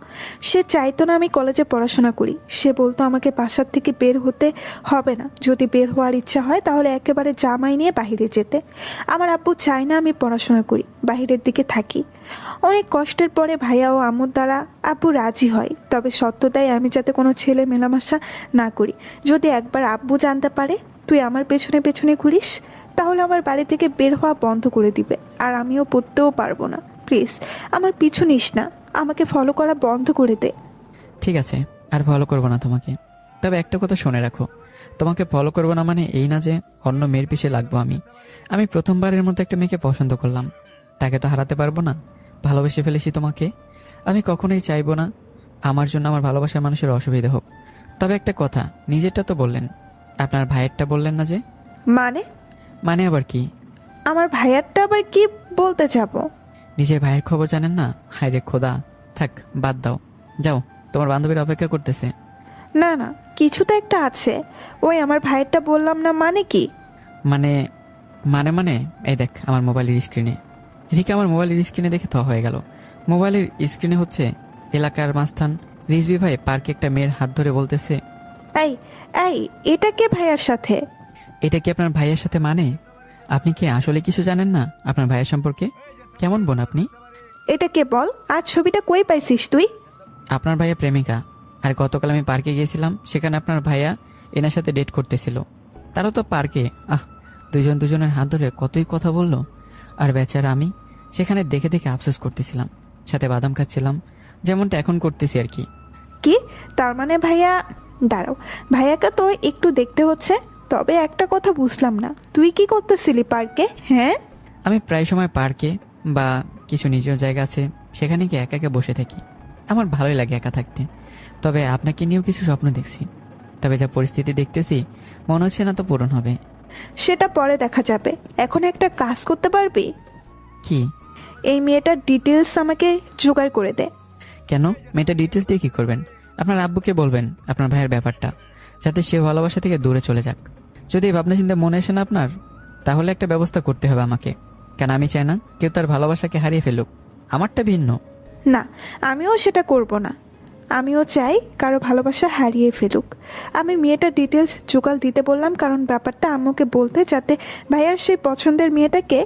সে চাইতো না আমি কলেজে পড়াশোনা করি। সে বলতো আমাকে বাসার থেকে বের হতে হবে না, যদি বের হওয়ার ইচ্ছা হয় তাহলে একেবারে জামাই নিয়ে বাইরে যেতে। আমার আব্বু চায় না আমি পড়াশোনা করি, বাইরের দিকে থাকি। অনেক কষ্টের পরে ভাইয়া ও আম্মুর দ্বারা আব্বু রাজি হয়, তবে সত্য দেয় আমি যাতে কোনো ছেলে মেলামেশা না করি। যদি একবার আব্বু জানতে পারে তুই আমার পেছনে পেছনে ঘুরিস, তাহলে আমার বাড়ি থেকে বের হওয়া বন্ধ করে দিবে, আর আমিও পড়তেও পারবো না। প্লিজ আমার পিছু নিস না, আমাকে ফলো করা বন্ধ করে দে। ঠিক আছে, আর ফলো করবো না তোমাকে। তবে একটা কথা শুনে রাখো, তোমাকে ফলো করবো না মানে এই না যে অন্য মেয়ের পিছে লাগবো। আমি প্রথমবারের মতো একটা মেয়েকে পছন্দ করলাম, তাকে তো হারাতে পারবো না। ভালোবেসে ফেলেছি তোমাকে। আমি কখনোই চাইবো না আমার জন্য আমার ভালোবাসার মানুষের অসুবিধা হোক। তবে একটা কথা, নিজেরটা তো বললেন, আপনার ভাইয়েরটা বললেন না যে? মানে আবার কি? আমার ভাইয়ারটা আবার কি বলতে যাব? নিজের ভাইয়ের খবর জানেন না? হায় রে খোদা, থাক বাদ দাও, যাও, তোমার বান্ধবীর অপেক্ষা করতেছে। না না, কিছু তো একটা আছে। ওই আমার ভাইয়েরটা বললাম না, মানে কি? মানে মানে মানে এই দেখ আমার মোবাইলের স্ক্রিনে। রিকা আমার মোবাইলের স্ক্রিনে দেখে থ হয়ে গেল। মোবাইলের স্ক্রিনে হচ্ছে এলাকার মাস্তান রিজভি ভাই পার্কে একটা মেয়ের হাত ধরে বলতেছে, এই এই এটা কে ভাইয়ার সাথে? এটা কি আপনার ভাইয়ের সাথে? মানে আপনি কি আসলে কিছু জানেন না আপনার ভাইয়ের সম্পর্কে? কেমন বোন আপনি? এটা কে বল, আর ছবিটা কই পাইছিস তুই? আপনার ভাইয়া প্রেমিকা। আর গতকাল আমি পার্কে গিয়েছিলাম, সেখানে আপনার ভাইয়া এনার সাথে ডেট করতেছিল। তারও তো পার্কে, দুজন দুজনের হাত ধরে কতই কথা বললো। আর বেচারা আমি সেখানে দেখে দেখে আফসোস করতেছিলাম, সাথে বাদাম খাচ্ছিলাম, যেমনটা এখন করতেছি আর কি। কি তার মানে ভাইয়া? দাঁড়াও, ভাইয়াকে তো একটু দেখতে হচ্ছে। তবে একটা কথা বুঝলাম না, তুই কি করতেছিলি পার্কে? হ্যাঁ, আমি প্রায় সময় পার্কে বা কিছু নিজের জায়গা আছে সেখানে গিয়ে একা একা বসে থাকি। আমার ভালোই লাগে একা থাকতে। তবে আপনাকে নিয়েও কিছু স্বপ্ন দেখছি, তবে যা পরিস্থিতি দেখতেছি মনে হচ্ছে না তো পূরণ হবে। সেটা পরে দেখা যাবে। এখন একটা কাজ করতে পারবি? কি? এই মেয়েটার ডিটেলস আমাকে জোগাড় করে দে। কেন? মেয়েটা ডিটেলস দিয়ে কি করবেন? আপনার আব্বুকে বলবেন আপনার ভাইয়ের ব্যাপারটা, যাতে সে ভালোবাসা থেকে দূরে চলে যাক। যদি এই ভাবনা চিন্তা মনে আসে না আপনার, তাহলে একটা ব্যবস্থা করতে হবে আমাকে। কেন আমি চাই না কেউ তার ভালোবাসাকে হারিয়ে ফেলুক, আমারটা ভিন্ন। না, আমিও সেটা করব না। আমিও চাই কারো ভালোবাসা হারিয়ে ফেলুক। আমি মেয়েটার ডিটেলস জোগাড় দিতে বললাম, কারণ ব্যাপারটা আম্মুকে বলতে, যাতে ভাইয়ার সেই পছন্দের মেয়েটাকে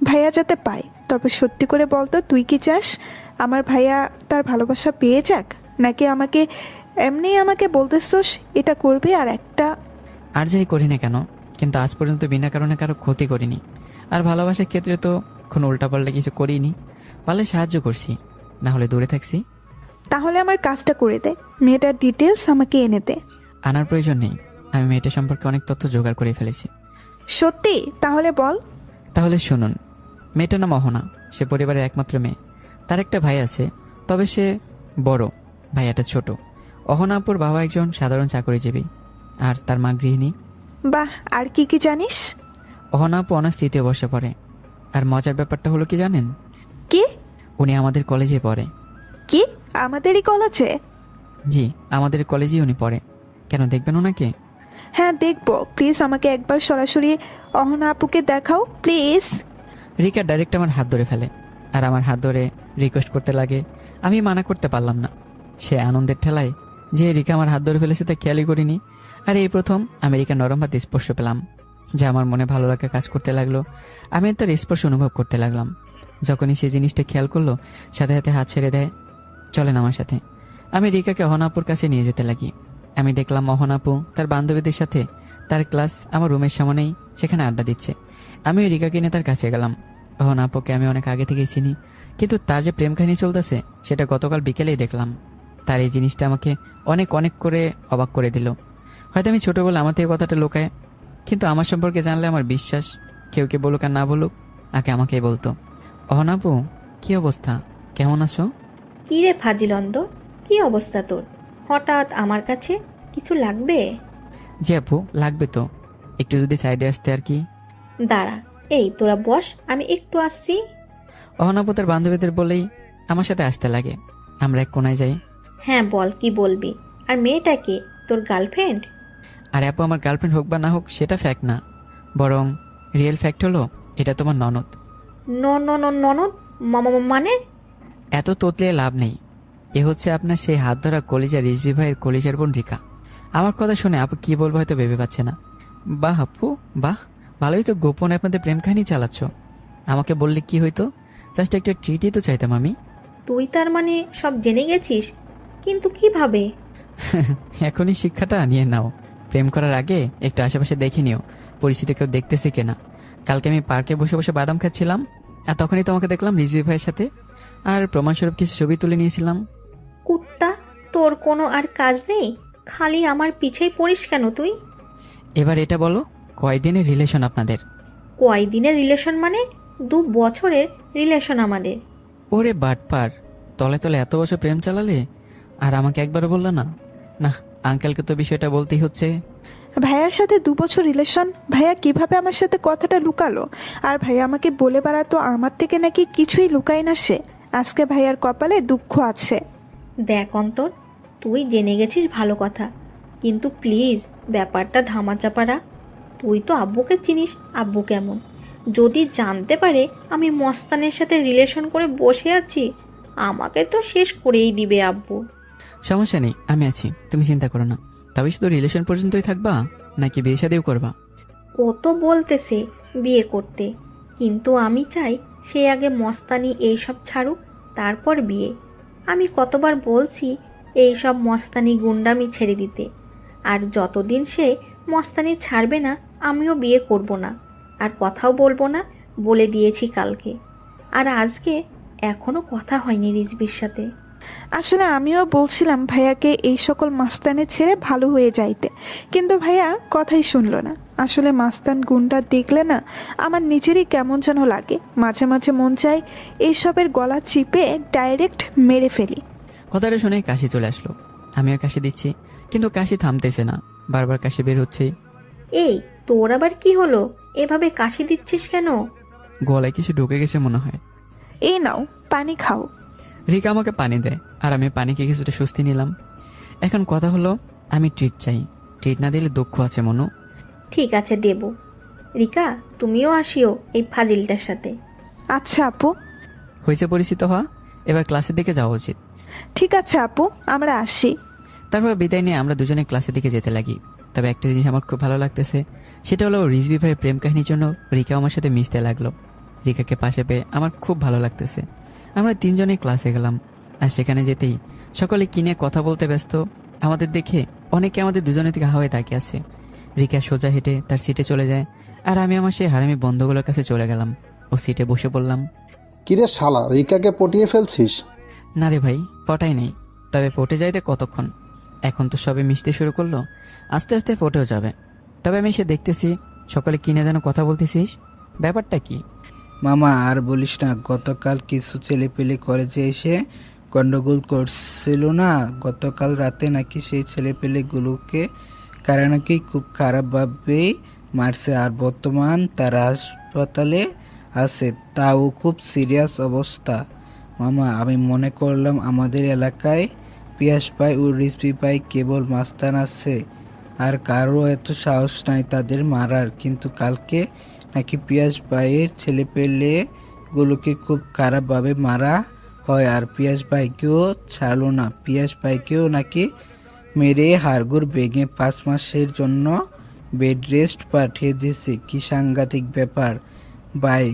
ভাইয়া যাতে পায়। তবে সত্যি করে বলতো, তুই কি চাস আমার ভাইয়া তার ভালোবাসা পেয়ে যাক, নাকি আমাকে এমনি আমাকে বলতেছস এটা করবি? আর একটা, আর যাই করি না কেন, কিন্তু আজ পর্যন্ত বিনা কারণে কারো ক্ষতি করিনি। আর ভালোবাসার ক্ষেত্রে তো কোনো উল্টাপাল্টা কিছু করিনি। পারলে সাহায্য করছি, না হলে দূরে থাকছি। তাহলে আমার কাজটা করে দে, মেয়েটার ডিটেলস আমাকে এনে দে। আনার প্রয়োজন নেই, আমি মেয়েটা সম্পর্কে অনেক তথ্য জোগাড় করে ফেলেছি। সত্যি? তাহলে বল। তাহলে শুনুন, মেয়েটার নাম অহনা। সে পরিবারের একমাত্র মেয়ে। তার একটা ভাই আছে, তবে সে বড়, ভাইয়াটা ছোট। অহনা আপুর বাবা একজন সাধারণ চাকরিজীবী, আর তার মা গৃহিণী। বাহ, আর কি কি জানিস? অহনা আপু অনার্স 3য় বর্ষে পড়ে। আর মজার ব্যাপারটা হলো কি জানেন? কি? উনি আমাদের কলেজে পড়ে। কি আমাদেরই কলেজে? জি, আমাদের কলেজেই উনি পড়ে। কেন, দেখবেন ওনাকে? হ্যাঁ দেখবো, প্লিজ আমাকে একবার সরাসরি অহনা আপুকে দেখাও প্লিজ। রিকা ডাইরেক্ট আমার হাত ধরে ফেলে, আর আমার হাত ধরে রিকোয়েস্ট করতে লাগে। আমি মানা করতে পারলাম না। সে আনন্দের ঠেলায় যে রিকা আমার হাত ধরে ফেলেছে তা খেয়ালই করিনি। আর এই প্রথম আমেরিকার নরম হাতে স্পর্শ পেলাম। যা আমার মনে ভালো লাগা কাজ করতে লাগলো। আমি তার স্পর্শ অনুভব করতে লাগলাম। যখনই সে জিনিসটা খেয়াল করলো, সাথে সাথে হাত ছেড়ে দেয়। চলেন আমার সাথে। আমি রিকাকে অহনাপুর কাছে নিয়ে যেতে লাগি। আমি দেখলাম অহনাপু তার বান্ধবীদের সাথে তার ক্লাস আমার রুমের সামনেই সেখানে আড্ডা দিচ্ছে। আমি রিকাকে নিয়ে তার কাছে গেলাম। অহনাপুকে আমি অনেক আগে থেকেই চিনি, কিন্তু তার যে প্রেম কাহিনী চলতেছে সেটা গতকাল বিকেলেই দেখলাম। তার এই জিনিসটা আমাকে অনেক অনেক করে অবাক করে দিল। হয়তো আমি ছোটোবেলা আমার থেকে কথাটা লুকায়, কিন্তু আমার সম্পর্কে জানলে আমার বিশ্বাস কেউ কে বলুক আর না বলুক আগে আমাকেই বলতো। অহনাপু, কি অবস্থা, কেমন আছো? কি রে ফাজিলন্দ, কি অবস্থা তোর? হঠাৎ আমার কাছে কিছু লাগবে? জি আপু, লাগবে তো। একটু যদি সাইডে আসতে আর কি। দাঁড়া, এই তোরা বস, আমি একটু আসছি। অহনাপু তার বান্ধবীদের বলেই আমার সাথে আসতে লাগে। আমরা এক কোনায় যাই। হ্যাঁ বল, কি বলবি? আর মেয়েটা কে, তোর গার্লফ্রেন্ড? আর আপু, আমার গার্লফ্রেন্ড হোক বা না হোক সেটা ফ্যাক্ট না, বরং রিয়েল ফ্যাক্ট হলো এটা তোমার ননদ। ননদ? মানে? এত তোতলিয়ে লাভ নেই। এ হচ্ছে আপনার সেই হাত ধরা কলিজা রিজভি ভাইয়ের কলিজার বোন রিকা। আমার কথা শুনে আপু কি বলবো হয়তো ভেবে পাচ্ছে না। বাহ আপু, বাহ, ভালোই তো গোপনে আপনাদের প্রেম কাহিনী চালাচ্ছ। আমাকে বললে কি হইতো, জাস্ট একটা ট্রিটই তো চাইতাম আমি। তুই তার মানে সব জেনে গেছিস, কিন্তু কিভাবে? এখনই শিক্ষাটা নিয়ে নাও। প্রেম করার আগে একটু আশেপাশে দেখে নিও পরিচিত কেউ দেখতেছি কিনা। কালকে আমি পার্কে বসে বসে বাদাম খাচ্ছিলাম, আর তখনই তোমাকে দেখলাম রিজভি ভাইয়ের সাথে, আর প্রমাণস্বরূপ কিছু ছবি তুলে নিয়েছিলাম। কুত্তা, তোর কোনো আর কাজ নেই, খালি আমার পিছেই পড়িস কেন তুই? এবার এটা বলো, কয়দিনের রিলেশন আপনাদের? কয়দিনের রিলেশন মানে 2 বছরের রিলেশন আমাদের। ওরে বাটপার, তলে তলে এত বছর প্রেম চালালে আর আমাকে একবারও বললো না? না, আঙ্কেলকে তো বিষয়টা বলতেই হচ্ছে। ভাইয়ার সাথে 2 বছর রিলেশন? ভাইয়া কিভাবে আমার সাথে কথাটা লুকালো? আর ভাইয়া আমাকে বলে বেড়াতো আমার থেকে নাকি কিছুই লুকায় না সে। আজকে ভাইয়ার কপালে দুঃখ আছে। দেখ অন্তর, তুই জেনে গেছিস ভালো কথা, কিন্তু প্লিজ ব্যাপারটা ধামাচাপা রাখ। তুই তো আব্বুকে চিনিস, আব্বু কেমন। যদি জানতে পারে আমি মস্তানের সাথে রিলেশন করে বসে আছি, আমাকে তো শেষ করেই দিবে আব্বু। সমস্যা নেই, আমি আছি, তুমি চিন্তা করো না। তবে শুধু রিলেশন পর্যন্তই থাকবা নাকি বিয়ে শাদিও করবা? ও তো বলতেছে বিয়ে করতে, কিন্তু আমি চাই সে আগে মস্তানি এইসব ছাড়ুক, তারপর বিয়ে। আমি কতবার বলছি এইসব মস্তানি গুন্ডামি ছেড়ে দিতে, আর যতদিন সে মস্তানি ছাড়বে না আমিও বিয়ে করব না, আর কথাও বলবো না, বলে দিয়েছি কালকে। আর আজকে এখনো কথা হয়নি রিজবির সাথে। আসলে আমিও বলছিলাম ভাইয়াকে এই সকল মাস্তানে ছেড়ে ভালো হয়ে যাইতে, কিন্তু ভাইয়া কথাই শুনলো না। আসলে মাস্তান গুন্ডা দেখলে না আমার নিজেরই কেমন যেন লাগে। মাঝে মাঝে মন চায় এইসবের গলা চিপে ডাইরেক্ট মেরে ফেলি। কথাটা শুনে কাশি চলে আসলো। আমিও কাশি দিচ্ছি, কিন্তু কাশি থামতেছে না, বারবার কাশি বের হচ্ছে। এই তোর আবার কি হলো, এভাবে কাশি দিচ্ছিস কেন? গলায় কিছু ঢুকে গেছে মনে হয়। এই নাও পানি খাও। রিকা আমাকে পানি দেয়, আর আমি পানিকে কিছুটা স্বস্তি নিলাম। এখন কথা হলো, আমি ট্রিট চাই। ট্রিট না দিলে দুঃখ আছে মনু। ঠিক আছে, দেব। রিকা, তুমিও আসিও এই ফাজিলটার সাথে। আচ্ছা আপু। হয়েছে পরিচিত হওয়া, এবার ক্লাসের দিকে যাওয়া উচিত। ঠিক আছে আপু, আমরা আসি। তারপর বিদায় নিয়ে আমরা দুজনে ক্লাসের দিকে যেতে লাগি। তবে একটা জিনিস আমার খুব ভালো লাগতেছে, সেটা হলো রিজভি ভাইয়ের প্রেম কাহিনীর জন্য রিকা আমার সাথে মিশতে লাগলো। রিকাকে পাশে পেয়ে আমার খুব ভালো লাগতেছে। আমরা 3 জনেই ক্লাসে গেলাম, আর সেখানে যেতেই সকলে কিনে কথা বলতে ব্যস্ত। আমাদের দেখে অনেকে আমাদের দুজনের দিকে হাওয়ায় তাকিয়ে আছে। রিকা সোজা হেঁটে তার সিটে চলে যায়, আর আমি আমার সেই হারামি বন্ধুগুলোর কাছে চলে গেলাম ও সিটে বসে পড়লাম। কিরে শালা, রিকাকে পটিয়ে ফেলছিস? না রে ভাই, পটাই নেই, তবে পটে যাইতে কতক্ষণ। এখন তো সবে মিশতে শুরু করলো, আস্তে আস্তে পটেও যাবে। তবে আমি সে দেখতেছি সকলে কিনে যেন কথা বলতেছিস, ব্যাপারটা কি? মামা আর বলিস না, গতকাল কিছু ছেলেপেলে কলেজে এসে গন্ডগোল করছিল না। গতকাল রাতে নাকি সেই ছেলেপেলেগুলোকে কারা নাকি খুব খারাপভাবেই মারছে, আর বর্তমান তারা হাসপাতালে আছে, তাও খুব সিরিয়াস অবস্থা। মামা, আমি মনে করলাম আমাদের এলাকায় পিয়াস ভাই ও রিজভি ভাই কেবল মাস্তান আছে, আর কারো এত সাহস নাই তাদের মারার, কিন্তু কালকে নাকি পিয়াস ভাইয়ের ছেলেপেলেগুলোকে খুব খারাপভাবে মারা হয়, আর পিয়াস ভাইকেও ছাড়লো না। পিয়াস ভাইকেও নাকি মেরে হাড়গোড় ভেঙে 5 মাসের জন্য বেড রেস্ট পাঠিয়ে দিছে। কি সাংঘাতিক ব্যাপার ভাই!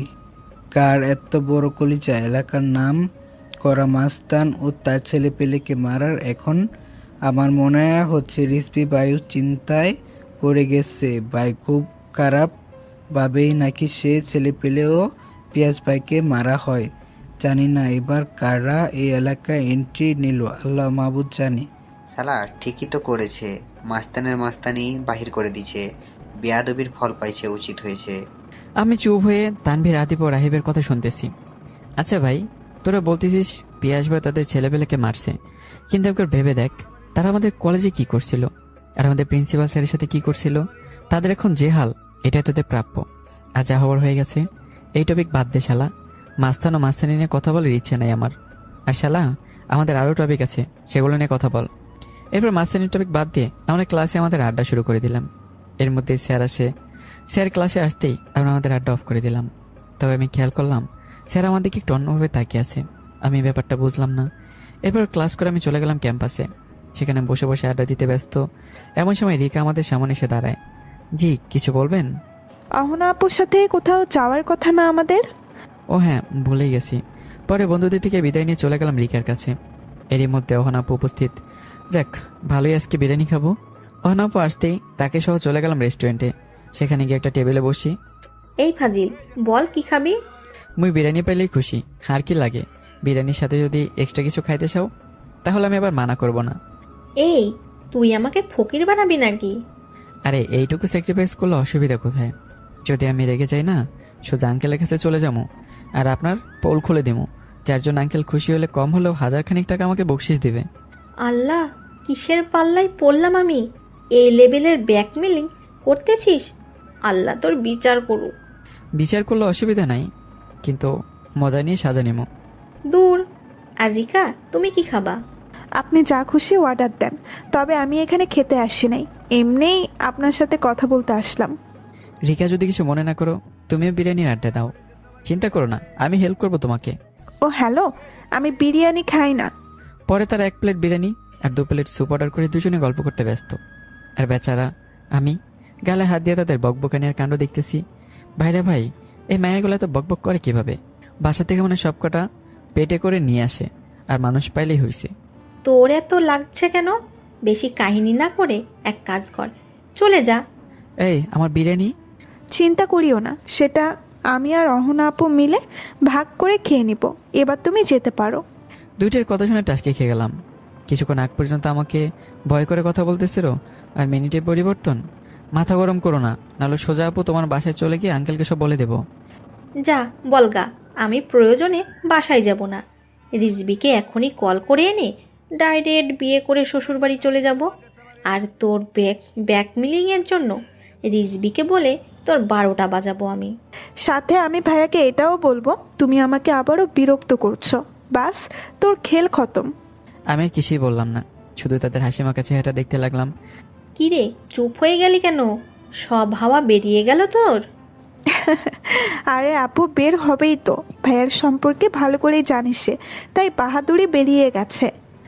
কার এত বড় কলিজা! এলাকার নাম করা মাস্তান ও তার ছেলে পেলেকে মারার। এখন আমার মনে হচ্ছে রিসপি বায়ু চিন্তায় পড়ে গেছে ভাই। খুব খারাপ ভাবেই নাকি সে ছেলে পেলেও পিয়াজ ভাইকে মারা হয়। জানি না এবার কারা এই এলাকায় এন্ট্রি নিল, আল্লাহ মাহবুদ জানে। শালা ঠিকই তো করেছে, মাস্তানের মাস্তানি বাহির করে দিছে, বেয়াদবির ফল পাইছে, উচিত হয়েছে। আমি চুপ হয়ে তানভীর, আদিপ ও রাহিবের কথা শুনতেছি। আচ্ছা ভাই, তোরা বলতেছিস পিয়াস ভাই তাদের ছেলেপেলেকে মারছে, কিন্তু একবার ভেবে দেখ তারা আমাদের কলেজে কি করছিল আর আমাদের প্রিন্সিপাল স্যারের সাথে কি করছিল। তাদের এখন যে হাল, এটাই তাদের প্রাপ্য। আর যা হওয়ার হয়ে গেছে, এই টপিক বাদ দে শালা। মাস্তান ও মাস্তানি নিয়ে কথা বলার ইচ্ছে নাই আমার। আর শালা, আমাদের আরও টপিক আছে, সেগুলো নিয়ে কথা বল। এরপর মাস্তানির টপিক বাদ দিয়ে আমরা ক্লাসে আমাদের আড্ডা শুরু করে দিলাম। এর মধ্যে স্যার আসে। স্যার ক্লাসে আসতেই আমরা আমাদের আড্ডা অফ করে দিলাম। তবে আমি খেয়াল করলাম স্যার আমাদেরকে একটু অন্যভাবে তাকিয়ে আছে। আমি ব্যাপারটা বুঝলাম না। এরপর ক্লাস করে আমি চলে গেলাম ক্যাম্পাসে। সেখানে বসে বসে আড্ডা দিতে ব্যস্ত। এমন সময় রিকা আমাদের সামনে এসে দাঁড়ায়। জি, কিছু বলবেন? অহনা আপুর সাথে কোথাও যাওয়ার কথা না আমাদের? ও হ্যাঁ, ভুলেই গেছি। পরে বন্ধুদের থেকে বিদায় নিয়ে চলে গেলাম রিকার কাছে। এরই মধ্যে অহনা আপু উপস্থিত। যাক, ভালোই আজকে বিরিয়ানি খাবো। অহনা আপু আসতেই তাকে সহ চলে গেলাম রেস্টুরেন্টে। সেখানে গিয়ে একটা টেবিলে বসি। এই ফাজিল, বল কি খাবি? মুই বিরিয়ানি পেলেই খুশি, আর কি লাগে। বিরিয়ানির সাথে যদি এক্সট্রা কিছু খাইতে চাও তাহলে আমি আবার মানা করব না। এই, তুই আমাকে ফকির বানাবি নাকি? আরে এইটুকু স্যাক্রিফাইস করলে অসুবিধা কোথায়? যদি আমি রেগে যাই না, সোজা আঙ্কেলের কাছে চলে যাবো আর আপনার পোল খুলে দেবো, যার জন্য আঙ্কেল খুশি হলে কম হলেও 1000 টাকা আমাকে বকশিস দিবে। আল্লাহ, কিসের পাল্লায় পড়লাম আমি? এই লেভেলের ব্ল্যাকমেলিং করতেছিস? আল্লাহ তোর বিচার করুক। বিচার করলে অসুবিধা নাই, কিন্তু মজা নিয়ে সাজা নেবো। দূর। আর রিকা, তুমি কি খাবা? আপনি যা খুশি অর্ডার দেন, তবে আমি এখানে খেতে আসি নাই, এমনিই আপনার সাথে কথা বলতে আসলাম। রিকা, যদি কিছু মনে না করো, তুমিও বিরিয়ানির আড্ডা দাও। চিন্তা করো না, আমি হেল্প করবো তোমাকে। ও হ্যালো, আমি বিরিয়ানি খাই না। পরে তারা 1 প্লেট বিরিয়ানি আর 2 প্লেট স্যুপ অর্ডার করে দুজনে গল্প করতে ব্যস্ত। আর বেচারা আমি গালে হাত দিয়ে তাদের বকবকানিয়ার কাণ্ড দেখতেছি। ভাইরা ভাই, এই মায়াগুলো তো বকবক করে কিভাবে? বাসা থেকে মনে সবকটা পেটে করে নিয়ে আসে, আর মানুষ পাইলেই হয়েছে। তোর এত লাগছে কেন? বেশি কাহিনী না করে এক কাজ কর, চলে যা। এই, আমার বিরিয়ানি। চিন্তা করিও না, সেটা আমি আর অহনা আপু মিলে ভাগ করে খেয়ে নিব। এবার তুমি যেতে পারো। দুইটার কথা শুনে টাসকে খেয়ে গেলাম। কিছুক্ষণ আগ পর্যন্ত আমাকে ভয় করে কথা বলতেছিল, আর মিনিটের পরিবর্তন। মাথা গরম করো না, নাহলে সোজা আপু তোমার বাসায় চলে গিয়ে আঙ্কেলকে সব বলে দেবো। যা বলগা, আমি প্রয়োজনে বাসায় যাব না। রিজবিকে এখনই কল করে এনে ডাইরেক্ট বিয়ে করে শ্বশুরবাড়ি চলে যাব। আর তোর ব্যাকমিলিংয়ের জন্য রিজবিকে বলে তোর 12টা বাজাবো আমি। সাথে আমি ভাইয়াকে এটাও বলবো তুমি আমাকে আবারও বিরক্ত করছো। বাস, তোর খেল খতম। আমি আর কিছুই বললাম না, শুধু তাদের হাসি মাখা চেহারা দেখতে লাগলাম। কিরে, চুপ হয়ে গেলি কেন? সব হাওয়া বেরিয়ে গেল তোর? আরে আপু, বের হবেই তো। ভাইয়ার সম্পর্কে ভালো করেই জানিস সে, তাই বাহাদুরি বেরিয়ে গেছে।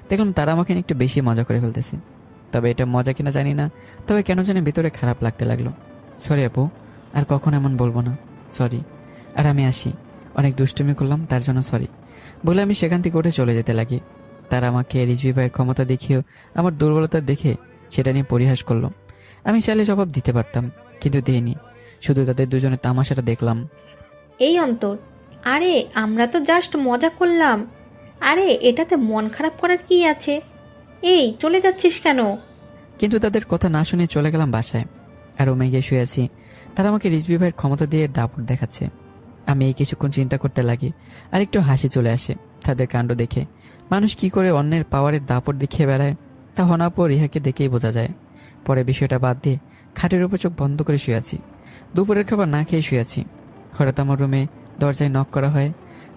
দেখলাম তারা আমাকে নিয়ে একটু বেশি মজা করে ফেলতেছে। তবে এটা মজা কিনা জানি না, তবে কেন জানি ভিতরে খারাপ লাগতে লাগলো। সরি আপু, আর কখন এমন বলবো না, সরি। আর আমি আসি, অনেক দুষ্টুমি করলাম, তার জন্য সরি বলে আমি সেখান থেকে উঠে চলে যেতে লাগি। তারা আমাকে রিজভি ভাইয়ের ক্ষমতা দেখিয়েও আমার দুর্বলতা দেখে সেটা নিয়ে পরিহাস করলো। আমি চাইলে জবাব দিতে পারতাম, কিন্তু দিইনি। শুধু তাদের দুজনের তামাশাটা দেখলাম। এই অন্তর, আরে আমরা তো জাস্ট মজা করলাম। আরে এটাতে মন খারাপ করার কি আছে? এই, চলে যাচ্ছিস কেন? কিন্তু তাদের কথা না শুনে চলে গেলাম বাসায়। আর রুমে গিয়ে শুয়ে আছি। তারা আমাকে রিজভি ভাইয়ের ক্ষমতা দিয়ে দাপট দেখাচ্ছে। আমি এই কিছুক্ষণ চিন্তা করতে লাগি, আর একটু হাসি চলে আসে তাদের কাণ্ড দেখে। মানুষ কি করে অন্যের পাওয়ারের দাপট দেখিয়ে বেড়ায়, তা হনাপ ও রিহাকে দেখেই বোঝা যায়। পরে বিষয়টা বাদ দিয়ে খাটের উপর চোখ বন্ধ করে শুয়ে আছি। দুপুরের খাবার না খেয়ে শুয়ে আছি। হঠাৎ আমার রুমে দরজায় নক করা হয়।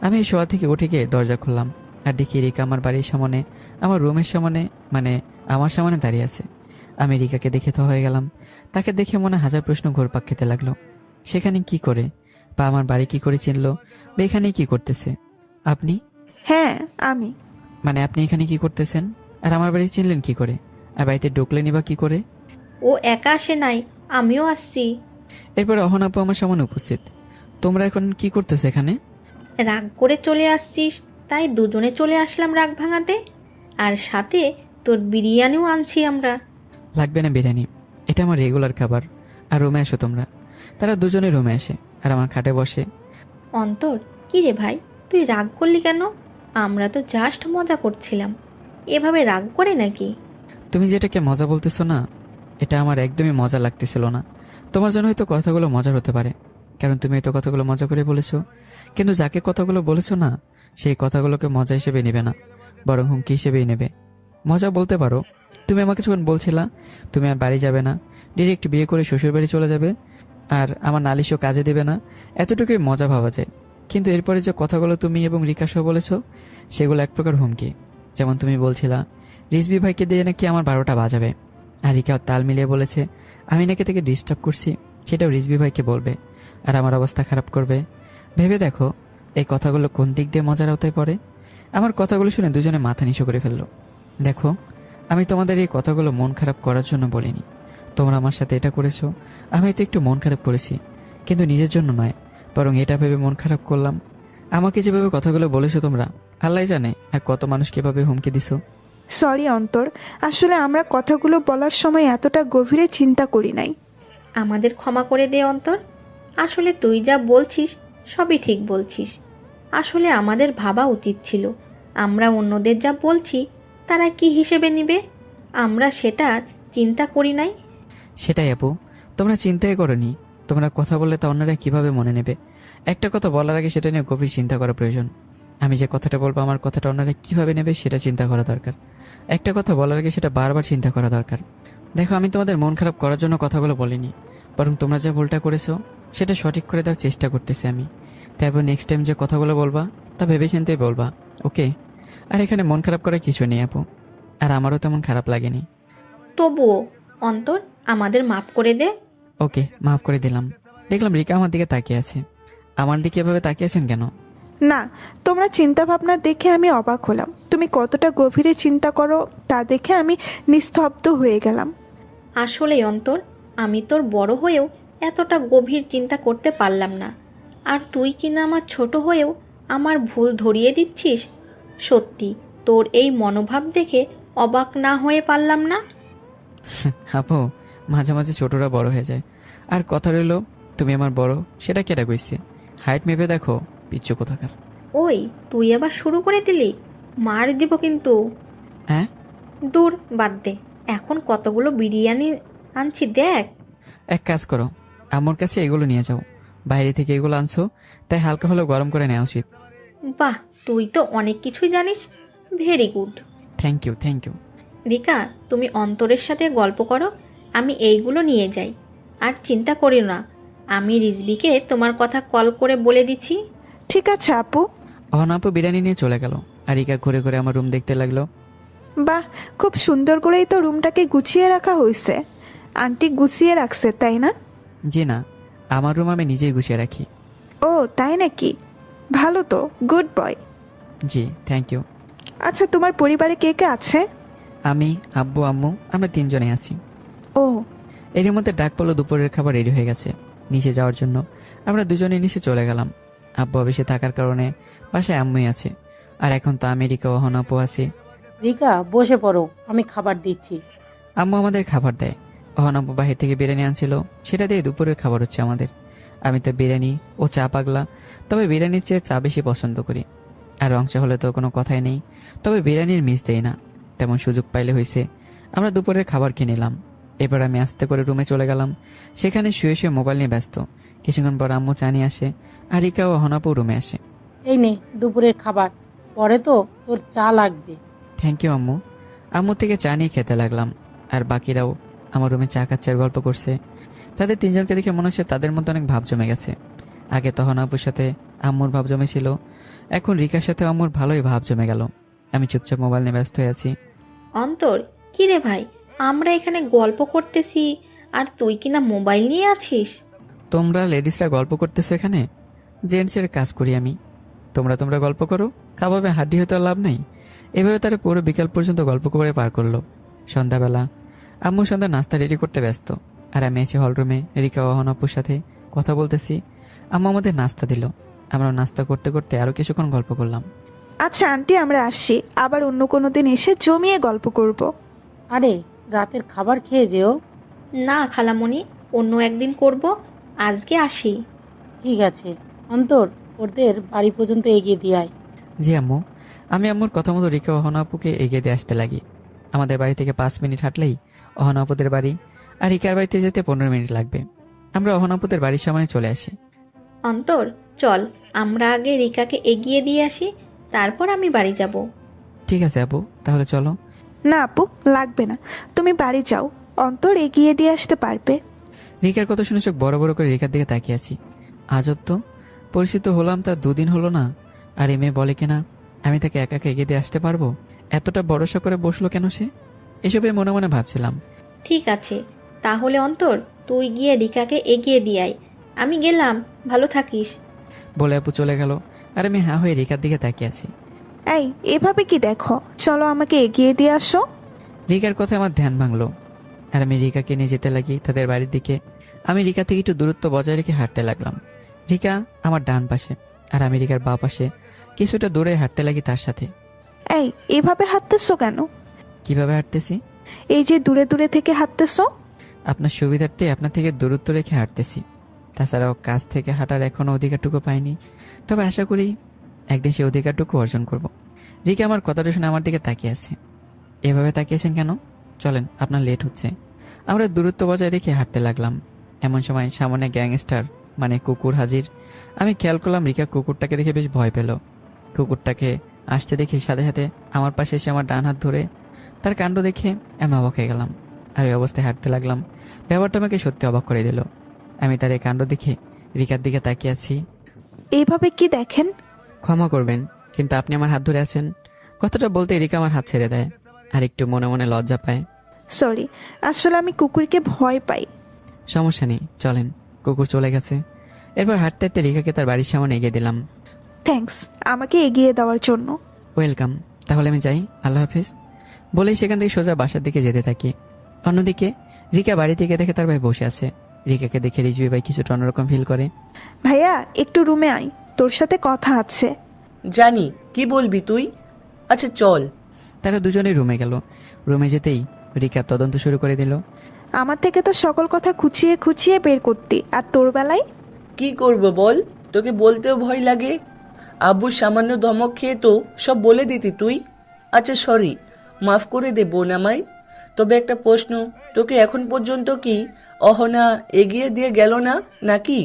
আমি শোয়া থেকে উঠে গিয়ে দরজা খুললাম, আর দেখি রিকা আমার বাড়ির সামনে, আমার রুমের সামনে, মানে আমার সামনে দাঁড়িয়ে আছে। আমি রিকাকে দেখে তো হয়ে গেলাম। তাকে দেখে মনে 1000 প্রশ্ন ঘুরপাক খেতে লাগলো। সেখানে কি করে, বা আমার বাড়ি কি করে চিনলো, বা এখানে কি করতেছে? আপনি? হ্যাঁ, আমি। মানে আপনি এখানে কি করতেছেন, আর আমার বাড়ি চিনলেন কি করে, আর বাড়িতে ঢুকলেনই বা কি করে? ও একা আসে নাই, আমিও আসছি। এরপর অহন আপু আমার সামনে উপস্থিত। তোমরা এখন কি করতেছো এখানে? রাগ করে চলে আসছিস, তাই দুজনে চলে আসলাম রাগ ভাঙাতে। আর সাথে তোর বিরিয়ানিও আনছি আমরা। লাগবে না বিরিয়ানি, এটা আমার রেগুলার খাবার। আর রুমে এসো তোমরা। তারা দুজনে রুমে আসে আর আমার খাটে বসে। অন্তর, কি রে ভাই, তুই রাগ করলি কেন? আমরা তো জাস্ট মজা করছিলাম, এভাবে রাগ করে নাকি? তুমি যেটাকে মজা বলতেছো না, এটা আমার একদমই মজা লাগতেছিল না। তোমার জন্য হয়তো কথাগুলো মজার হতে পারে, কারণ তুমি হয়তো কথাগুলো মজা করে বলেছো। কিন্তু যাকে কথাগুলো বলেছো না, সেই কথাগুলোকে মজা হিসেবে নেবে না, বরং হুমকি হিসেবেই নেবে। মজা বলতে পারো। তুমি আমাকে যখন বলছিলা তুমি আর বাড়ি যাবে না, ডিরেক্ট বিয়ে করে শ্বশুর বাড়ি চলে যাবে, আর আমার নালিশও কাজে দেবে না, এতটুকুই মজা ভাবা যায়। কিন্তু এরপরে যে কথাগুলো তুমি এবং রিকা সহ বলেছো, সেগুলো এক প্রকার হুমকি। যেমন তুমি বলছিলা রিজবি ভাইকে দিয়ে নাকি আমার 12টা বাজাবে, আর রিকাও তাল মিলিয়ে বলেছে আমি নাকি তাকে ডিস্টার্ব করছি, সেটাও রিজবি ভাইকে বলবে আর আমার অবস্থা খারাপ করবে। ভেবে দেখো এই কথাগুলো কোন দিক দিয়ে মজার আওতায় পড়ে। আমার কথাগুলো শুনে দুজনে মাথা নিচু করে ফেললো। দেখো, আমি তোমাদের এই কথাগুলো মন খারাপ করার জন্য বলিনি। তোমরা আমার সাথে এটা করেছো, আমি হয়তো একটু মন খারাপ করেছি, কিন্তু নিজের জন্য নয়, বরং এটা ভেবে মন খারাপ করলাম। আমাকে যেভাবে কথাগুলো বলেছো তোমরা, আল্লাহ জানে আর কত মানুষ কিভাবে হুমকি দিছো। সরি অন্তর, আসলে আমরা কথাগুলো বলার সময় এতটা গভীরে চিন্তা করি নাই। আমাদের ক্ষমা করে দে অন্তর। আসলে তুই যা বলছিস সবই ঠিক বলছিস। আসলে আমাদের ভাবা উচিত ছিল, আমরা অন্যদের যা বলছি তারা কি হিসেবে নিবে, আমরা সেটা চিন্তা করি নাই। সেটাই আপু, তোমরা চিন্তাই করোনি। তোমরা কথা বললে তা অন্যরা কিভাবে মনে নেবে, একটা কথা বলার আগে সেটা নিয়ে গভীর চিন্তা করা প্রয়োজন। আমি যে কথাটা বলবো আমার কথাটা অন্যরা কিভাবে নেবে সেটা চিন্তা করা দরকার। একটা কথা বলার আগে সেটা বারবার চিন্তা করা দরকার। দেখো, আমি তোমাদের মন খারাপ করার জন্য কথাগুলো বলিনি, বরং তোমরা যে ভুলটা করেছো সেটা সঠিক করে দেওয়ার চেষ্টা করতেছি আমি। তারপর নেক্সট টাইম যে কথাগুলো বলবা তা ভেবে চিন্তেই বলবা, ওকে? আর এখানে মন খারাপ করার কিছু নেই আপু, আর আমারও তেমন খারাপ লাগেনি। তবুও অন্তর, আমাদের মাফ করে দে। ওকে, মাফ করে দিলাম। দেখলাম রিকা আমার দিকে তাকিয়ে আছে। আমার দিকে এভাবে তাকিয়েছেন কেন? না, তোমরা চিন্তা ভাবনা দেখে আমি অবাক হলাম। তুমি কতটা গভীরে চিন্তা করো তা দেখে আমি নিস্তব্ধ হয়ে গেলাম। আসলে অন্তর, আমি তোর বড় হয়েও এতটা গভীর চিন্তা করতে পারলাম না। আর তুই কিনা আমার ছোট হয়েও আমার ভুল ধরিয়ে দিচ্ছিস। সত্যি তোর এই মনোভাব দেখে অবাক না হয়ে পারলাম না। আপু, মাঝে মাঝে ছোটরা বড় হয়ে যায়। আর কথা রইল, তুমি আমার বড় সেটা কেটা কইছে? হাইট মেপে দেখো, পিচ্ছু কোথাকার। ওই, তুই আবার শুরু করে দিলি, মার দিব কিন্তু। হ্যাঁ, দূর, বাদ দে। এখন কতগুলো বিরিয়ানি আনছি দেখ। এক কাজ করো, আমার কাছে এগুলো নিয়ে যাও। বাইরে থেকে এগুলো আনছো, তাই হালকা হলেও গরম করে নেওয়া উচিত। বাহ, তুই তো অনেক কিছুই জানিস। Very good. Thank you, thank you. Rika, তুমি অন্তরের সাথে গল্প করো, আমি এইগুলো নিয়ে যাই। আর চিন্তা করি না, আমি রিজবিকে তোমার কথা কল করে বলে দিচ্ছি। ঠিক আছে আপু। অহন আপু বিরিয়ানি নিয়ে চলে গেল, আর রিকা ঘুরে ঘুরে আমার রুম দেখতে লাগলো। বাহ, খুব সুন্দর করেই তো রুমটাকে গুছিয়ে রাখা হয়েছে। আন্টি গুছিয়ে রাখছে, তাই না? জি না, আমার রুম আমি নিজেই গুছিয়ে রাখি। ও তাই নাকি? ভালো তো, গুড বয়। জি, থ্যাংক ইউ। আচ্ছা, তোমার পরিবারে কে কে আছে? আমি, আব্বু, আম্মু, আমরা 3 জনে আছি। ও, এর মধ্যে ডাক পড়লো দুপুরের খাবার রেডি হয়ে গেছে নিচে যাওয়ার জন্য। আমরা দুজনে নিচে চলে গেলাম। আব্বু অফিসে থাকার কারণে বাসায় আম্মুই আছে, আর এখন তো আমেরিকা অহন আপু আছে। রিকা, বসে পড়ো, আমি খাবার দিচ্ছি। আম্মু আমাদের খাবার দেয়। অহন আপু বাহির থেকে বিরিয়ানি আনছিল, সেটা দিয়ে দুপুরের খাবার হচ্ছে আমাদের। আমি তো বিরিয়ানি ও চা পাগলা, তবে বিরিয়ানির চেয়ে চা বেশি পছন্দ করি। আর অংশ হলে তো কোনো কথাই নেই, তবে বিরিয়ানির মিস দেই না। তেমন সুযোগ পাইলে হয়েছে। আমরা দুপুরের খাবার কিনে নিলাম। এবার আমি আস্তে করে রুমে চলে গেলাম। সেখানে শুয়ে শুয়ে মোবাইল নিয়ে ব্যস্ত। কিছুক্ষণ পর আম্মু চা নিয়ে আসে, আর রিকা ও অহন আপু রুমে আসে। এই নে দুপুরের খাবার, পরে তো তোর চা লাগবে। থ্যাংক ইউ আম্মু। আম্মু থেকে চা নিয়ে খেতে লাগলাম, আর বাকিরাও আমার রুমে চা খাচ্ছে আর গল্প করছে। তাদের 3 জনকে দেখে মনে হচ্ছে তাদের মধ্যে অনেক ভাব জমে গেছে। আগে তখন আপুর সাথে আম্মুর ভাব জমেছিল, এখন রিকার সাথে আম্মুর ভালোই ভাব জমে গেল। আমি চুপচাপ মোবাইল নিয়ে ব্যস্ত হয়ে আছি। অন্তর, কি রে ভাই, আমরা এখানে গল্প করতেছি আর তুই কিনা মোবাইল নিয়ে আছিস? তোমরা লেডিসরা গল্প করতেছো এখানে? জেন্টসের কাজ করি আমি। তোমরা গল্প করো, কাবাবে হাড্ডি হতে লাভ নেই। এভাবে তারা পুরো বিকাল পর্যন্ত গল্প করে পার করলো। সন্ধ্যাবেলা আম্মু সন্ধ্যা নাস্তা রেডি করতে ব্যস্ত, আর আমি এসে হলরুমে রিকা ও অহনা আপুর সাথে কথা বলতেছি। আম্মা আমাদের নাস্তা দিল। আমরা নাস্তা করতে করতে আরও কিছুক্ষণ গল্প করলাম। আচ্ছা আন্টি, আমরা আসছি, আবার অন্য কোনো দিন এসে জমিয়ে গল্প করব। আরে রাতের খাবার খেয়ে যেও। না খালামণি, অন্য একদিন করব, আজকে আসি। ঠিক আছে অন্তর, ওদের বাড়ি পর্যন্ত এগিয়ে দিয়ে আয়। জি আম্মু। আমি আম্মুর কথা মতো রিকা ও অহনা আপুকে এগিয়ে দিয়ে আসতে লাগি। আমাদের বাড়ি থেকে 5 মিনিট হাঁটলেই অহনা আপুদের বাড়ি, আর রিকার বাড়িতে যেতে 15 মিনিট লাগবে। আমরা অহনা আপুদের বাড়ির সামনে চলে আসি। অন্তর চল, আমরা আগে রিকাকে এগিয়ে দিয়ে আসি, তারপর আমি বাড়ি যাব। ঠিক আছে আপু, তাহলে চলো। না আপু, লাগবে না, তুমি বাড়ি যাও, অন্তর এগিয়ে দিয়ে আসতে পারবে। রিকার কথা শুনে চোখ বড় বড় করে রিকার দিকে তাকিয়ে আছি। আজব তো, পরিচিত হলাম তার 2 দিন হলো না, আর এই মেয়ে বলে কিনা আমি তাকে একা একা এগিয়ে দিয়ে আসতে পারবো। এতটা ভরসা করে বসলো কেন সে? এসবে মনে মনে ভাবছিলাম। ঠিক আছে, তাহলে অন্তর তুই গিয়ে রিকাকে এগিয়ে দিয়ে আয়, আমি গেলাম, ভালো থাকিস। বলে আপু চলে গেল, আর আমি হ্যাঁ হয়ে রিকার দিকে তাকিয়ে আছি। এই এভাবে কি দেখো, চলো আমাকে এগিয়ে দিয়ে আসো। রিকার কথা আমার ধ্যান ভাঙলো, আর আমি রিকাকে নিয়ে যেতে লাগি তাদের বাড়ির দিকে। আমি রিকা থেকে একটু দূরত্ব বজায় রেখে হাঁটতে লাগলাম। রিকা আমার ডান পাশে, আর আমি রিকার বাঁ পাশে কিছুটা দূরে হাঁটতে লাগি তার সাথে। এই এভাবে হাঁটতেছো কেন? কিভাবে হাঁটতেছি? এই যে দূরে দূরে থেকে হাঁটতেছো। আপনার সুবিধার্থে আপনার থেকে দূরত্ব রেখে হাঁটতেছি। তাছাড়াও কাছ থেকে হাঁটার এখনো অধিকারটুকু পাইনি, তবে আশা করি একদিন সে অধিকারটুকু অর্জন করব। রিকা আমার কথাটা শুনে আমার দিকে তাকিয়ে আছে। এভাবে তাকিয়েছেন কেন? চলেন, আপনার লেট হচ্ছে। আমরা দূরত্ব বজায় রেখে হাঁটতে লাগলাম। এমন সময় সামনে গ্যাংস্টার মানে কুকুর হাজির। আমি খেয়াল করলাম রিকা কুকুরটাকে দেখে বেশ ভয় পেল। কুকুরটাকে আসতে দেখে সাথে সাথে আমার পাশে এসে আমার ডান হাত ধরে, তার কাণ্ড দেখে আমি অবাক হয়ে গেলাম, আর এই অবস্থায় হাঁটতে লাগলাম। ব্যাপারটা আমাকে সত্যি অবাক করে দিল। আমি তার এই কাণ্ড দেখে রিকার দিকে তাকিয়ে আছি। এইভাবে কি দেখেন? ক্ষমা করবেন, কিন্তু আপনি আমার হাত ধরে আছেন। কথাটা বলতে রিকা আমার হাত ছেড়ে দেয়, আর একটু মনে মনে লজ্জা পায়। সরি, আসলে আমি কুকুরকে ভয় পাই। সমস্যা নেই, চলেন। কুকুর চলে গেছে। এরপর হাঁটতে হাঁটতে রিকাকে তার বাড়ির সামনে এগিয়ে দিলাম। থ্যাঙ্কস আমাকে এগিয়ে দেওয়ার জন্য। ওয়েলকাম, তাহলে আমি যাই, আল্লাহ হাফিজ। বলেই সেখান থেকে সোজা বাসার দিকে যেতে থাকি। অন্যদিকে রিকা বাড়ি থেকে দেখে তার ভাই বসে আছে। রিকাকে দেখে রিজভি ভাই কিছুটা অন্যরকম ফিল করে। ভাইয়া একটু রুমে আয়, তোর সাথে কথা আছে। জানি, কি বলবি তুই? আচ্ছা চল। তারা দুজনেই রুমে গেল। রুমে যেতেই রিকা তদন্ত শুরু করে দিল। আমার থেকে তো সকল কথা খুঁচিয়ে খুঁচিয়ে বের করতি, আর তোর বেলায় কি করব বল, তোকে বলতেও ভয় লাগে। আব্বুর সামান্য ধমক খেয়ে তো সব বলে দিতি তুই। আচ্ছা সরি, মাফ করে দে বোন আমায়। তবে একটা প্রশ্ন, তোকে এখন পর্যন্ত কি অহনা এগিয়ে দিয়ে গেল না নাকি?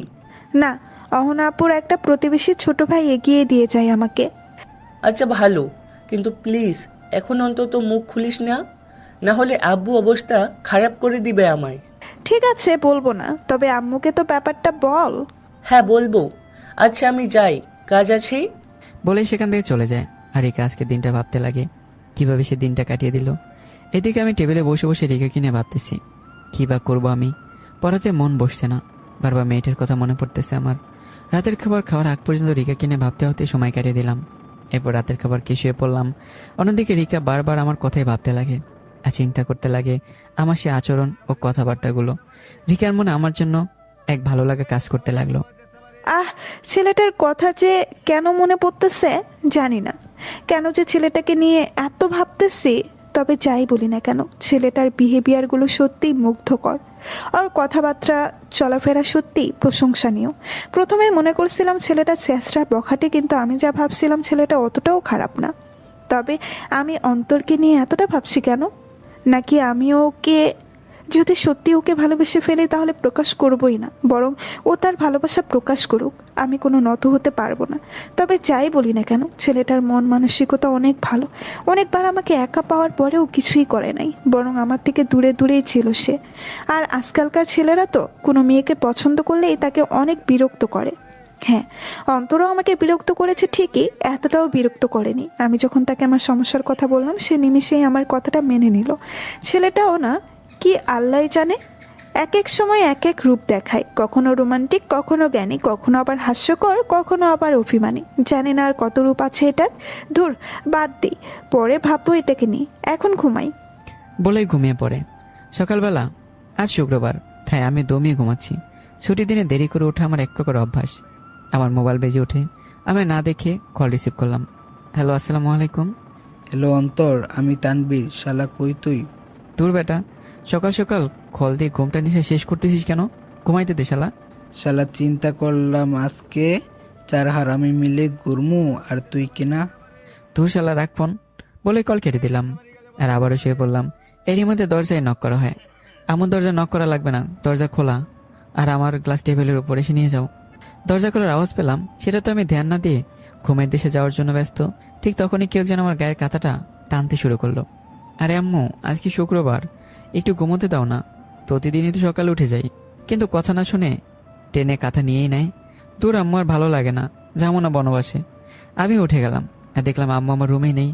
না, অহনা আপুর একটা প্রতিবেশী ছোট ভাই এগিয়ে দিয়ে যায় আমাকে। আচ্ছা ভালো, কিন্তু প্লিজ এখন অন্তত মুখ খুলিস না, না হলে আব্বু অবস্থা খারাপ করে দিবে আমায়। ঠিক আছে বলবো না, তবে আম্মুকে তো ব্যাপারটা বল। হ্যাঁ বলবো। আচ্ছা আমি যাই, কাজ আছে। বলেই সেখান থেকে চলে যায়। আর রিকা আজকে দিনটা ভাবতে লাগে কিভাবে সে দিনটা কাটিয়ে দিল। এদিকে আমি টেবিলে বসে বসে রিকাকে নিয়ে ভাবতেছি কী বা করবো আমি। পড়াতে মন বসছে না, বারবার মেয়েটার কথা মনে পড়তেছে আমার। রাতের খাবার খাওয়ার আগ পর্যন্ত রিকাকে নিয়ে ভাবতে ভাবতে সময় কাটিয়ে দিলাম। এরপর রাতের খাবার খেয়ে শুয়ে পড়লাম। অন্যদিকে রিকা বারবার আমার কথাই ভাবতে লাগে আর চিন্তা করতে লাগে আমার সে আচরণ ও কথাবার্তাগুলো। রিকার মনে আমার জন্য এক ভালো লাগা কাজ করতে লাগলো। আহ, ছেলেটার কথা যে কেন মনে পড়তেছে জানি না, কেন যে ছেলেটাকে নিয়ে এত ভাবতেছি। তবে যাই বলি না কেন, ছেলেটার বিহেভিয়ারগুলো সত্যিই মুগ্ধকর, আর কথাবার্তা চলাফেরা সত্যিই প্রশংসনীয়। প্রথমে মনে করছিলাম ছেলেটা চেষ্টা বখাটে, কিন্তু আমি যা ভাবছিলাম ছেলেটা অতটাও খারাপ না। তবে আমি অন্তরকে নিয়ে এতটা ভাবছি কেন? নাকি আমিও ওকে, যদি সত্যি ওকে ভালোবেসে ফেলি তাহলে প্রকাশ করবই না, বরং ও তার ভালোবাসা প্রকাশ করুক, আমি কোনো নত হতে পারবো না। তবে যাই বলি না কেন, ছেলেটার মন মানসিকতা অনেক ভালো। অনেকবার আমাকে একা পাওয়ার পরেও কিছুই করে নাই, বরং আমার থেকে দূরে দূরেই ছিল সে। আর আজকালকার ছেলেরা তো কোনো মেয়েকে পছন্দ করলেই তাকে অনেক বিরক্ত করে। হ্যাঁ, অন্তরও আমাকে বিরক্ত করেছে ঠিকই, এতটাও বিরক্ত করেনি। আমি যখন তাকে আমার সমস্যার কথা বললাম, সে নিমিষেই আমার কথাটা মেনে নিল। ছেলেটাও না কি আল্লাহ জানে, এক এক সময় এক এক রূপ দেখায়, কখনো রোমান্টিক, কখনো জ্ঞানী, কখনো আবার হাস্যকর, কখনো আবার অভিমানী। জানি না আর কত রূপ আছে এটার। ধুর, বাদ দিই, পরে ভাববো এটাকে নিয়ে, এখন ঘুমাই। বলেই ঘুমিয়ে পড়ে। সকালবেলা আজ শুক্রবার, তাই আমি দমিয়ে ঘুমাচ্ছি। ছুটির দিনে দেরি করে ওঠা আমার এক প্রকার অভ্যাস। আমার মোবাইল বেজে ওঠে, আমি না দেখে কল রিসিভ করলাম। হ্যালো, আসসালামু আলাইকুম। হ্যালো অন্তর, আমি তানবীর। শালা কই তুই? দূর বেটা, সকাল সকাল কল দিয়ে ঘুমটা নিশা শেষ করতেছিস কেন? ঘুমাইতে দে শালা। শালা চিন্তা করলাম আজকে 4 হারামি মিলে ঘুরমু, আর তুই কিনা। তুই শালা রাখ ফোন বলে কল কেটে দিলাম আর আবারও শুয়ে পড়লাম। এরই মধ্যে দরজায় নক করা হয়। আমার দরজা নক করা লাগবে না, দরজা খোলা, আর আমার গ্লাস টেবিলের উপর এসে নিয়ে যাও। দরজা খোলার আওয়াজ পেলাম, সেটা তো আমি ধ্যান না দিয়ে ঘুমের দেশে যাওয়ার জন্য ব্যস্ত। ঠিক তখনই কেউ যেন আমার গায়ের কাঁথাটা টানতে শুরু করলো। আরে আম্মু, আজকে শুক্রবার, একটু ঘুমোতে দাও না। প্রতিদিনই তো সকালে উঠে যাই, কিন্তু কথা না শুনে টেনে কাঁথা নিয়েই নেয়। দূর আম্মু, আর ভালো লাগে না, যাবো না বনবাসে। আমি উঠে গেলাম আর দেখলাম আম্মু আমার রুমেই নেই,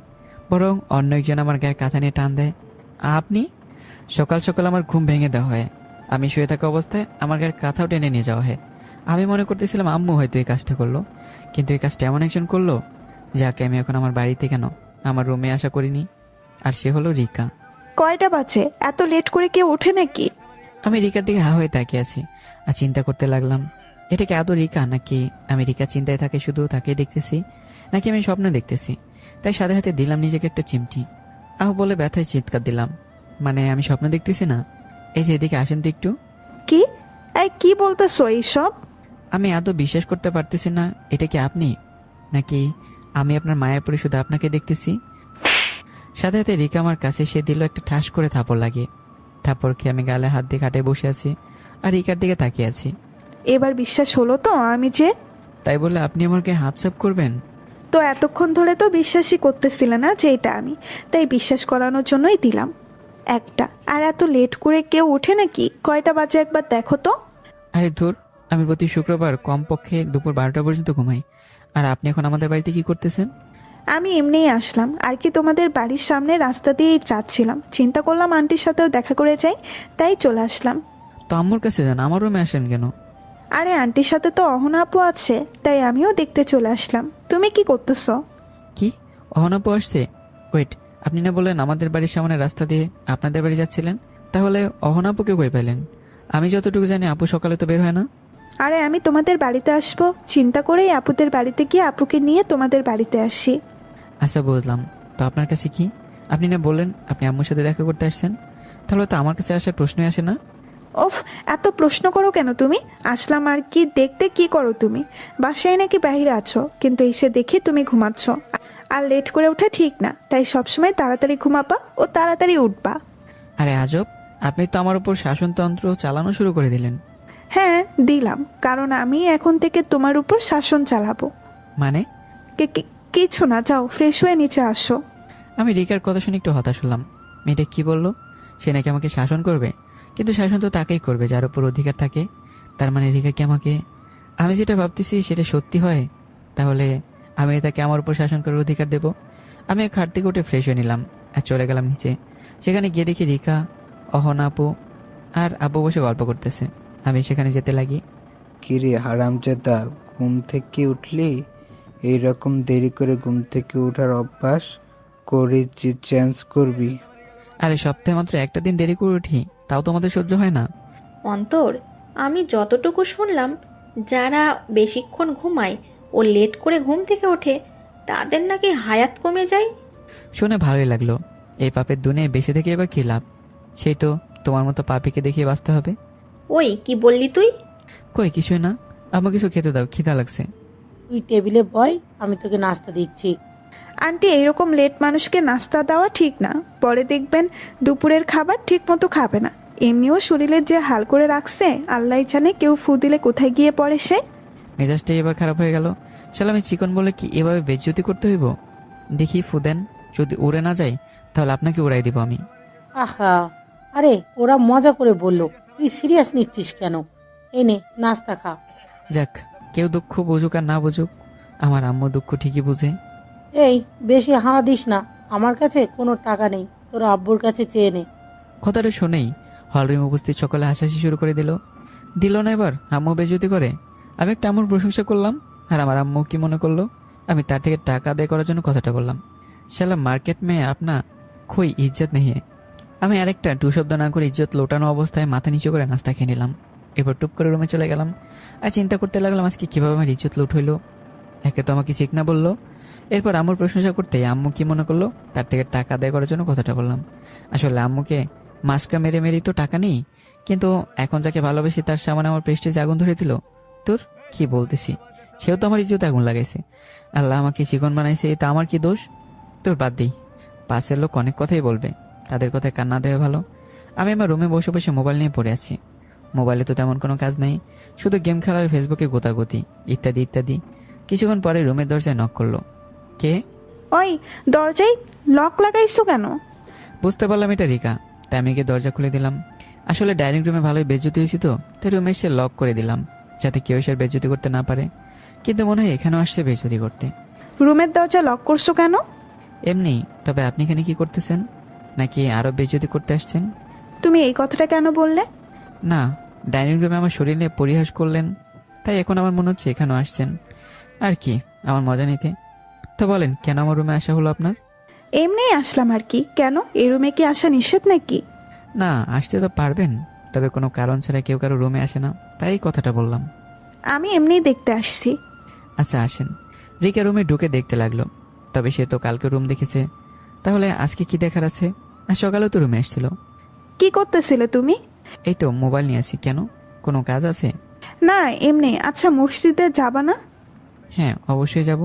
বরং অন্য একজন আমার গায়ের কাঁথা নিয়ে টান দেয়। আপনি? সকাল সকাল আমার ঘুম ভেঙে দেওয়া হয়। আমি শুয়ে থাকা অবস্থায় আমার গায়ের কাঁথাও টেনে নিয়ে যাওয়া হয়। আমি মনে করতেছিলাম আম্মু হয়তো এই কাজটা করলো, কিন্তু এই কাজটা এমন একজন করলো যাকে আমি এখন আমার বাড়িতে কেন আমার রুমে আশা করিনি। আর সে হলো রিকা। কয়টা বাজে? এত লেট করে কেউ ওঠে নাকি? আমি রিকার দিকে হা হয়ে তাকিয়ে আছি আর চিন্তা করতে লাগলাম, এটা কি আদৌ রিকা, নাকি আমি রিকা চিন্তায় থাকে শুধু তাকেই দেখতেছি, নাকি আমি স্বপ্ন দেখতেছি। তাই সাথে সাথে দিলাম নিজেকে একটা চিমটি। আহ বলে ব্যথায় চিৎকার দিলাম, মানে আমি স্বপ্ন দেখতেছি না। এই যে এদিকে আসেন তো একটু। কি? এই কি বলতেছো এইসব? আমি আদৌ বিশ্বাস করতে পারতেছি না, এটা কি আপনি, নাকি আমি আপনার মায়াপুরে শুধু আপনাকে দেখতেছি। সাথে সাথে রিকা আমার কাছে সে দিল একটা ঠাস করে থাপড় লাগিয়ে। থাপড় খেয়ে আমি গালে হাত দিয়ে কাটে বসে আছি আর রিকার দিকে তাকিয়ে আছি। এবার বিশ্বাস হলো তো আমি যে? তাই বলে আপনি আমাকে হাত সাফ করবেন? তো এতক্ষণ ধরে তো বিশ্বাসই করতেছিলে না যে এটা আমি, তাই বিশ্বাস করানোর জন্যই দিলাম একটা। আর এত লেট করে কেউ ওঠে নাকি? কয়টা বাজে একবার দেখো তো। আরে ধুর, আমি প্রতি শুক্রবার কমপক্ষে দুপুর 12টা পর্যন্ত ঘুমাই, আর আপনি এখন আমাদের বাড়িতে কি করতেছেন? আমি এমনিই আসলাম আর কি, তোমাদের বাড়ির সামনে রাস্তা দিয়েই যাচ্ছিলাম, চিন্তা করলাম আন্টির সাথেও দেখা করে যাই, তাই চলে আসলাম। তো আম্মুর কাছে যান, আমার রুমে আসেন কেন? আরে আন্টির সাথে তো অহনা আপু আছে, তাই আমিও দেখতে চলে আসলাম। তুমি কি করতেছো? কি, অহনাপু আসছে? ওয়েট, আপনি না বললেন আমাদের বাড়ির সামনে রাস্তা দিয়ে আপনাদের বাড়ি যাচ্ছিলেন? তাহলে অহনাপুকে কই পেলেন? আমি যতটুকু জানি আপু সকালে তো বের হয় না। আরে আমি তোমাদের বাড়িতে আসবো চিন্তা করেই আপুদের বাড়িতে গিয়ে আপুকে নিয়ে তোমাদের বাড়িতে আসি। আচ্ছা বুঝলাম, তো আপনার কাছে কি? আপনি না বললেন আপনি আম্মুর সাথে দেখা করতে আসছেন, তাহলে তো আমার কাছে আসার প্রশ্নই আসে না। ওফ, এত প্রশ্ন করো কেন তুমি? আসলাম আর কি, দেখতে কি করো তুমি? বাসায় নাকি বাইরে আছো, কিন্তু এসে দেখি তুমি ঘুমাচ্ছ। আর লেট করে ওঠা ঠিক না, তাই সবসময় তাড়াতাড়ি ঘুমাবা ও তাড়াতাড়ি উঠবা। আরে আজব, আপনি তো আমার উপর শাসনতন্ত্র চালানো শুরু করে দিলেন। হ্যাঁ দিলাম, কারণ আমি এখন থেকে তোমার উপর শাসন চালাবো। মানে? কিছু না, যাও ফ্রেশ হয়ে নিচে আসো। আমি রিকার কথা শুনে একটু হতাশ হলাম। মেয়েটা কি বললো? সে নাকি আমাকে শাসন করবে, কিন্তু শাসন তো তাকেই করবে যার উপর অধিকার থাকে। তার মানে রিকা কি আমাকে, আমি যেটা ভাবতেছি সেটা সত্যি হয়, তাহলে আমি তাকে আমার উপর শাসন করার অধিকার দেব। আমি খাট থেকে উঠে ফ্রেশ হয়ে নিলাম আর চলে গেলাম নিচে। সেখানে গিয়ে দেখি রিকা, অহনা আপু আর আব্বু বসে গল্প করতেছে। আমি সেখানে যেতে লাগি। কিরে হারামজাদা, ঘুম থেকে উঠলি? এইরকম দেরি করে ঘুম থেকে ওঠার অভ্যাস করেছি, চেঞ্জ করবি? আরে সপ্তাহে মাত্র একটা দিন দেরি করে উঠি, তাও তোমাদের সহ্য হয় না? অন্তর, আমি যতটুকু শুনলাম, যারা বেশিক্ষণ ঘুমায় ও লেট করে ঘুম থেকে ওঠে তাদের নাকি হায়াত কমে যায়। শুনে ভালোই লাগলো। এই পাপের দুনিয়ায় বেঁচে থেকে এবার কি লাভ? সেই তো তোমার মতো পাপিকে দেখিয়ে বাঁচতে হবে। ওই কি বললি তুই? কই কিছুই না, আমার কিছু খেতে দাও, খিদা লাগছে। তুই টেবিলে বয়, আমি তোকে নাস্তা দিচ্ছি। আন্টি, এইরকম লেট মানুষকে নাস্তা দেওয়া ঠিক না, পরে দেখবেন দুপুরের খাবার ঠিক মতো খাবে না। এমনিও শরীরের যে হাল করে রাখছে আল্লাহ জানে, কেউ ফু দিলে কোথায় গিয়ে পড়ে সে। মেজাজটাই এবার খারাপ হয়ে গেল। শালা আমি চিকন বলে কি এভাবে বেজ্জতি করতে হইব? দেখি ফু দেন, যদি উড়ে না যায় তাহলে আপনাকে উড়াই দিব আমি। আহা, আরে ওরা মজা করে বলল, তুই সিরিয়াস নিচ্ছিস কেন? এনে নাস্তা খা। যাক, কেউ দুঃখ বুঝুক আর না বুঝুক, আমার আম্মু দুঃখ ঠিকই বুঝে। এই বেশি হাওয়া দিস না, আমার কাছে কোনো টাকা নেই, তোর আব্বুর কাছে চেয়ে নে। কথাটা শুনেই হলরুমে উপস্থিত সকলে হাসাহাসি শুরু করে দিল না। এবার আম্মু বেজ্জতি করে। আমি একটা আম্মুর প্রশংসা করলাম, আর আমার আম্মু কি মনে করলো আমি তার থেকে টাকা আদায় করার জন্য কথাটা বললাম। শালা মার্কেট মেয়ে আপনা, কোই ইজ্জত নেই। আমি আরেকটা টু শব্দ না করে ইজ্জত লোটানো অবস্থায় মাথা নিচু করে নাস্তা খেয়ে নিলাম। এরপর টুপ করে রুমে চলে গেলাম আর চিন্তা করতে লাগলাম আজকে কীভাবে আমার ইজ্জত লুট হইলো। একে তো আমাকে ঠিক না বললো, এরপর আম্মুর প্রশংসা করতে আম্মু কি মনে করলো তার থেকে টাকা আদায় করার জন্য কথাটা বললাম। আসলে আম্মুকে মাস্কা মেরে মেরেই তো টাকা নেই, কিন্তু এখন যাকে ভালোবেসি তার সামনে আমার প্রেস্টিজে আগুন ধরে দিল। তোর কি বলতেছি, সেও তো আমার ইজ্জতে আগুন লাগাইছে। আল্লাহ আমাকে চিকন বানাইছে, এটা আমার কি দোষ? তোর বাদ দিই, পাশের লোক অনেক কথাই বলবে, তাদের কথায় কান্না দেওয়া ভালো। আমি আমার রুমে বসে বসে মোবাইল নিয়ে পড়ে আছি। মোবাইলে তো তেমন কোনো কাজ নেই, শুধু গেম খেলার, ফেসবুকে গোতাগতি ইত্যাদি ইত্যাদি। কিছুক্ষণ পরে রুমের দরজায় নক করলো। কে? ওই, দরজায় লক লাগাইছো কেন? বুঝতে পারলাম এটা রিকা, তাই আমি গিয়ে দরজা খুলে দিলাম। আসলে ডাইনিং রুমে ভালোই বেজ্জতি হয়েছি তো, তাই রুমে এসে লক করে দিলাম যাতে কেউ এসে বেজ্জতি করতে না পারে। কিন্তু মনে হয় এখানেও আসছে বেজ্জতি করতে। রুমের দরজা লক করছো কেন? এমনি। তবে আপনি এখানে কি করতেছেন? নাকি আরো বেজ্জতি করতে আসছেন? তুমি এই কথাটা কেন বললে? না, ডাইনিং রুমে আমার শরীর নিয়ে পরিহাস করলেন, তাই এখন আমার মনে হচ্ছে এখানেও আসছেন আর কি আমার মজা নিতে। তো বলেন, কেন আমার রুমে আসা হলো আপনার? এমনিই আসলাম আর কি। কেন, এই রুমে কি আসা নিষেধ নাকি? না, আসতে তো পারবেন, তবে কোনো কারণ ছাড়া কেউ কারো রুমে আসে না, তাই কথাটা বললাম। আমি এমনিই দেখতে আসছি। আচ্ছা আসেন। রিকা রুমে ঢুকে দেখতে লাগলো, তবে সে তো কালকে রুম দেখেছে, তাহলে আজকে কি দেখার আছে? আর সকালেও তো রুমে এসেছিল। কি করতেছিলে তুমি? এই তো মোবাইল নিয়ে আসি। কেন, কোনো কাজ আছে? না, এমনি। আচ্ছা, মসজিদে যাবা না? হ্যাঁ, অবশ্যই যাব।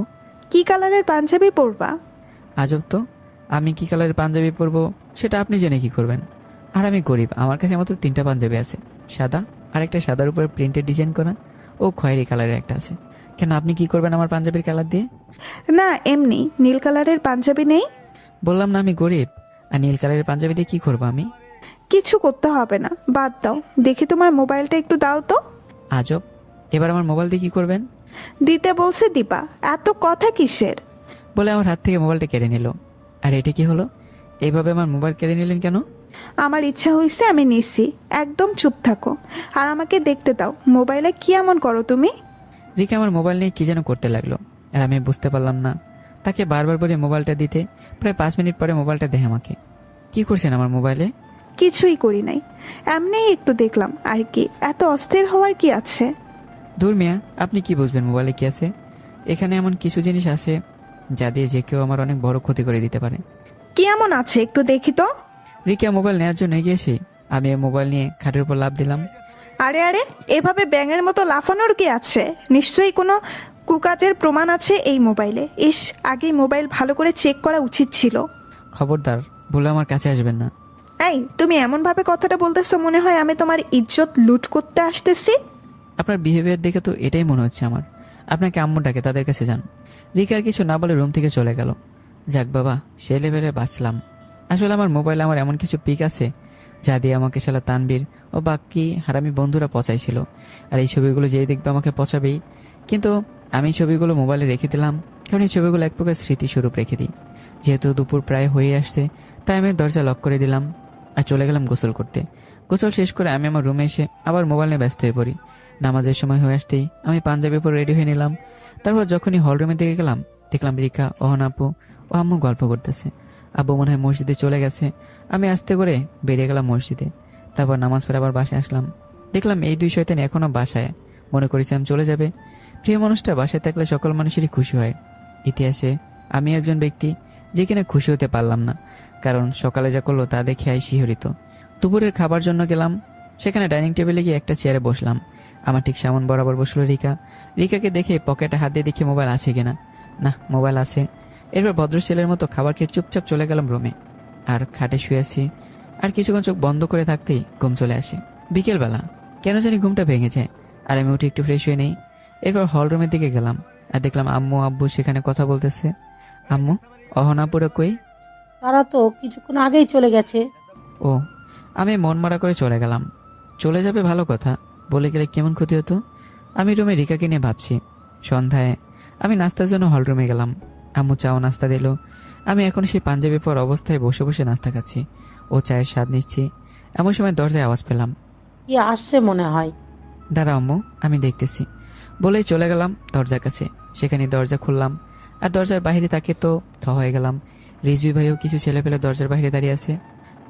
কি কালারের পাঞ্জাবি পরবা? আজব তো, আমি কি কালারের পাঞ্জাবি পরবো সেটা আপনি জেনে কি করবেন? আর আমি গরিব, আমার কাছে মাত্র 3টা পাঞ্জাবি আছে, সাদা, আর একটা সাদার উপরে প্রিন্টেড ডিজাইন করা, ও খয়েরি কালারের একটা আছে। কেন, আপনি কি করবেন আমার পাঞ্জাবির কালার দিয়ে? না, এমনি। নীল কালারের পাঞ্জাবি নেই? বললাম না আমি গরিব, আর নীল কালারের পাঞ্জাবি দিয়ে কি করবো আমি? কিছু করতে হবে না, বাদ দাও। দেখি তোমার মোবাইলটা একটু দাও তো। আজব, এবার আমার মোবাইল দিয়ে কি করবেন? দিতে বলছে দিবা, এত কথা কিসের? বলে আমার হাত থেকে মোবাইলটা কেড়ে নিল। আর এটা কি হলো? এইভাবে আমার মোবাইল কেড়ে নিলেন কেন? আমার ইচ্ছা হয়েছে, আমি নিছি। একদম চুপ থাকো আর আমাকে দেখতে দাও। মোবাইলে কি এমন করো তুমি? রিকা আমার মোবাইল নিয়ে কি যেন করতে লাগলো, আর আমি বুঝতে পারলাম না। তাকে বারবার বলে মোবাইলটা দিতে, প্রায় 5 মিনিট পরে মোবাইলটা দেখে আমাকে। কি করছেন আমার মোবাইলে? কিছুই করি নাই, এমনিই একটু দেখলাম আর কি। এত অস্থির হওয়ার কি আছে? দূর মিয়া, আপনি কি বুঝবেন মোবাইলে কি আছে? এখানে এমন কিছু জিনিস আছে যা দিয়ে যে কেউ আমার অনেক বড় ক্ষতি করে দিতে পারে। কি এমন আছে একটু দেখি তো। রিকা মোবাইল নেওয়ার জন্য এগিয়েছে, আমি মোবাইল নিয়ে খাটের উপর লাফ দিলাম। আরে আরে, এভাবে ব্যাঙের মতো লাফানোর কি আছে? নিশ্চয়ই কোনো কুকাজের প্রমাণ আছে এই মোবাইলে। ইস, আগে মোবাইল ভালো করে চেক করা উচিত ছিল। খবরদার, বলে আমার কাছে আসবেন না। এই, তুমি এমনভাবে কথাটা বলতেছো মনে হয় আমি তোমার ইজ্জত লুট করতে আসতেছি। আপনার বিহেভিয়ার দেখে তো এটাই মনে হচ্ছে আমার। আপনাকে আম্মু ডাকে, তাদের কাছে যান। রিকা আর কিছু না বলে রুম থেকে চলে গেল। যাক বাবা, সে লেভেলে বাঁচলাম। আসলে আমার মোবাইলে আমার এমন কিছু পিক আছে যা দিয়ে আমাকে শালা তানবীর ও বাকি হারামি বন্ধুরা পচাইছিল। আর এই ছবিগুলো যেই দেখবে আমাকে পচাবেই। কিন্তু আমি ছবিগুলো মোবাইলে রেখে দিলাম, কারণ এই ছবিগুলো এক প্রকার স্মৃতিস্বরূপ রেখে দিই। যেহেতু দুপুর প্রায় হয়ে আসছে, তাই আমি দরজা লক করে দিলাম আর চলে গেলাম গোসল করতে। গোসল শেষ করে আমি আমার রুমে এসে আবার মোবাইল নিয়ে ব্যস্ত হয়ে পড়ি। নামাজের সময় হয়ে আসতেই আমি পাঞ্জাবি পরে রেডি হয়ে নিলাম। তারপর যখনই হল রুমের দিকে গেলাম, দেখলাম রিকা, অহন আপু ও আম্মু গল্প করতেছে। আব্বু মনে হয় মসজিদে চলে গেছে। আমি আস্তে করে বেরিয়ে গেলাম মসজিদে। তারপর নামাজ পড়ে আবার বাসায় আসলাম। দেখলাম এই 2 শয়তান এখনও বাসায়। মনে করেছিলাম চলে যাবে। প্রিয় মানুষটা বাসায় থাকলে সকল মানুষেরই খুশি হয়। ইতিহাসে আমি একজন ব্যক্তি যে কিনা খুশি হতে পারলাম না, কারণ সকালে যা করলো তা দেখে শিহরিত। দুপুরের খাবার জন্য গেলাম, সেখানে ডাইনিং টেবিলে গিয়ে একটা চেয়ারে বসলাম। আমার ঠিক সামন বরাবর বসলো রিকা। রিকাকে দেখে পকেটে হাত দিয়ে দেখি মোবাইল আছে কিনা। না, মোবাইল আছে। এরপর ভদ্র ছেলের মতো খাবার খেয়ে চুপচাপ চলে গেলাম রুমে। আর খাটে শুয়েছি। আর কিছুক্ষণ চোখ বন্ধ করে থাকতেই ঘুম চলে আসে। বিকেলবেলা কেন জানি ঘুমটা ভেঙে যায়, আর আমি উঠে একটু ফ্রেশ হয়ে নেই। এরপর হল রুমের দিকে গেলাম আর দেখলাম আম্মু আব্বু সেখানে কথা বলতেছে। আম্মু, অহনাপুরা কই? তারা তো কিছুক্ষণ আগেই চলে গেছে। ও, আমি মন মারা করে চলে গেলাম। চলে যাবে ভালো কথা, বলে গেলে কেমন ক্ষতি হতো। আমি রুমে রিকাকে নিয়ে ভাবছি। সন্ধ্যায় আমি নাস্তার জন্য হল রুমে গেলাম। আম্মু চাও নাস্তা দিল। আমি এখন সেই পাঞ্জাবি পর অবস্থায় বসে বসে নাস্তা খাচ্ছি ও চায়ের স্বাদ নিচ্ছি। এমন সময় দরজায় আওয়াজ পেলাম। কি আসছে মনে হয়। দাঁড়া আম্মু, আমি দেখতেছি, বলেই চলে গেলাম দরজার কাছে। সেখানে দরজা খুললাম আর দরজার বাইরে তাকে তো থ হয়ে গেলাম। রিজভি ভাইও কিছু ছেলে পেলে দরজার বাইরে দাঁড়িয়ে আছে।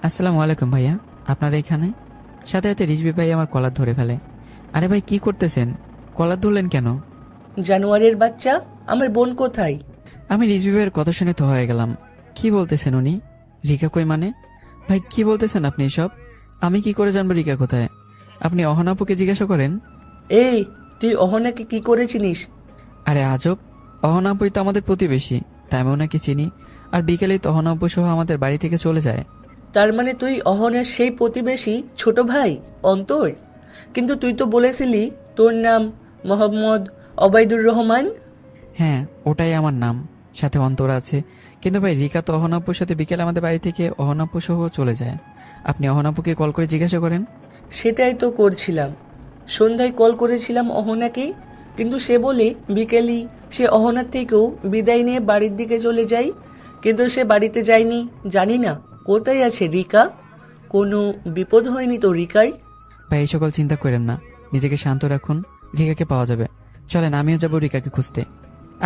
আসসালামু আলাইকুম ভাইয়া, আপনারা এখানে? সাথে সাথে রিজভি ভাই আমার কলার ধরে ফেলে। আরে ভাই কি করতেছেন, কলার ধরলেন কেন? জানুয়ারের বাচ্চা, আমার বোন কোথায়? আমি রিজভি ভাইয়ের কথা শুনে তো হয়ে গেলাম। কি বলতেছেন উনি? রিকা কই মানে? ভাই কি বলতেছেন আপনি এসব? আমি কি করে জানবো রিকা কোথায়? আপনি অহনাপুকে জিজ্ঞাসা করেন। এই, তুই অহনাকে কি করে চিনিস? আরে আজব, অহনাপুই তো আমাদের প্রতিবেশী, তাই আমি ওনাকে চিনি। আর বিকেলেই তো অহনাপু সহ আমাদের বাড়ি থেকে চলে যায়। তার মানে তুই অহনের সেই প্রতিবেশী ছোট ভাই অন্তর? কিন্তু তুই তো বলেছিলি তোর নাম মোহাম্মদ অবাইদুর রহমান। হ্যাঁ, ওটাই আমার নাম, সাথে অন্তর আছে। কিন্তু ভাই রিকা তো অহনাপুর সাথে বিকেলে আমাদের বাড়ি থেকে অহনাপু সহ চলে যায়। আপনি অহনাপুকে কল করে জিজ্ঞাসা করেন। সেটাই তো করছিলাম, সন্ধ্যায় কল করেছিলাম অহনাকে, কিন্তু সে বলে বিকেলই সে অহনার থেকেও বিদায় নিয়ে বাড়ির দিকে চলে যায়। কিন্তু সে বাড়িতে যায়নি, জানি না কোথায় আছে রিকা। কোনো বিপদ হয়নি তো রিকার? ভাই এই সকল চিন্তা করেন না, নিজেকে শান্ত রাখুন, রিকাকে পাওয়া যাবে। চলেন আমিও যাবো রিকাকে খুঁজতে।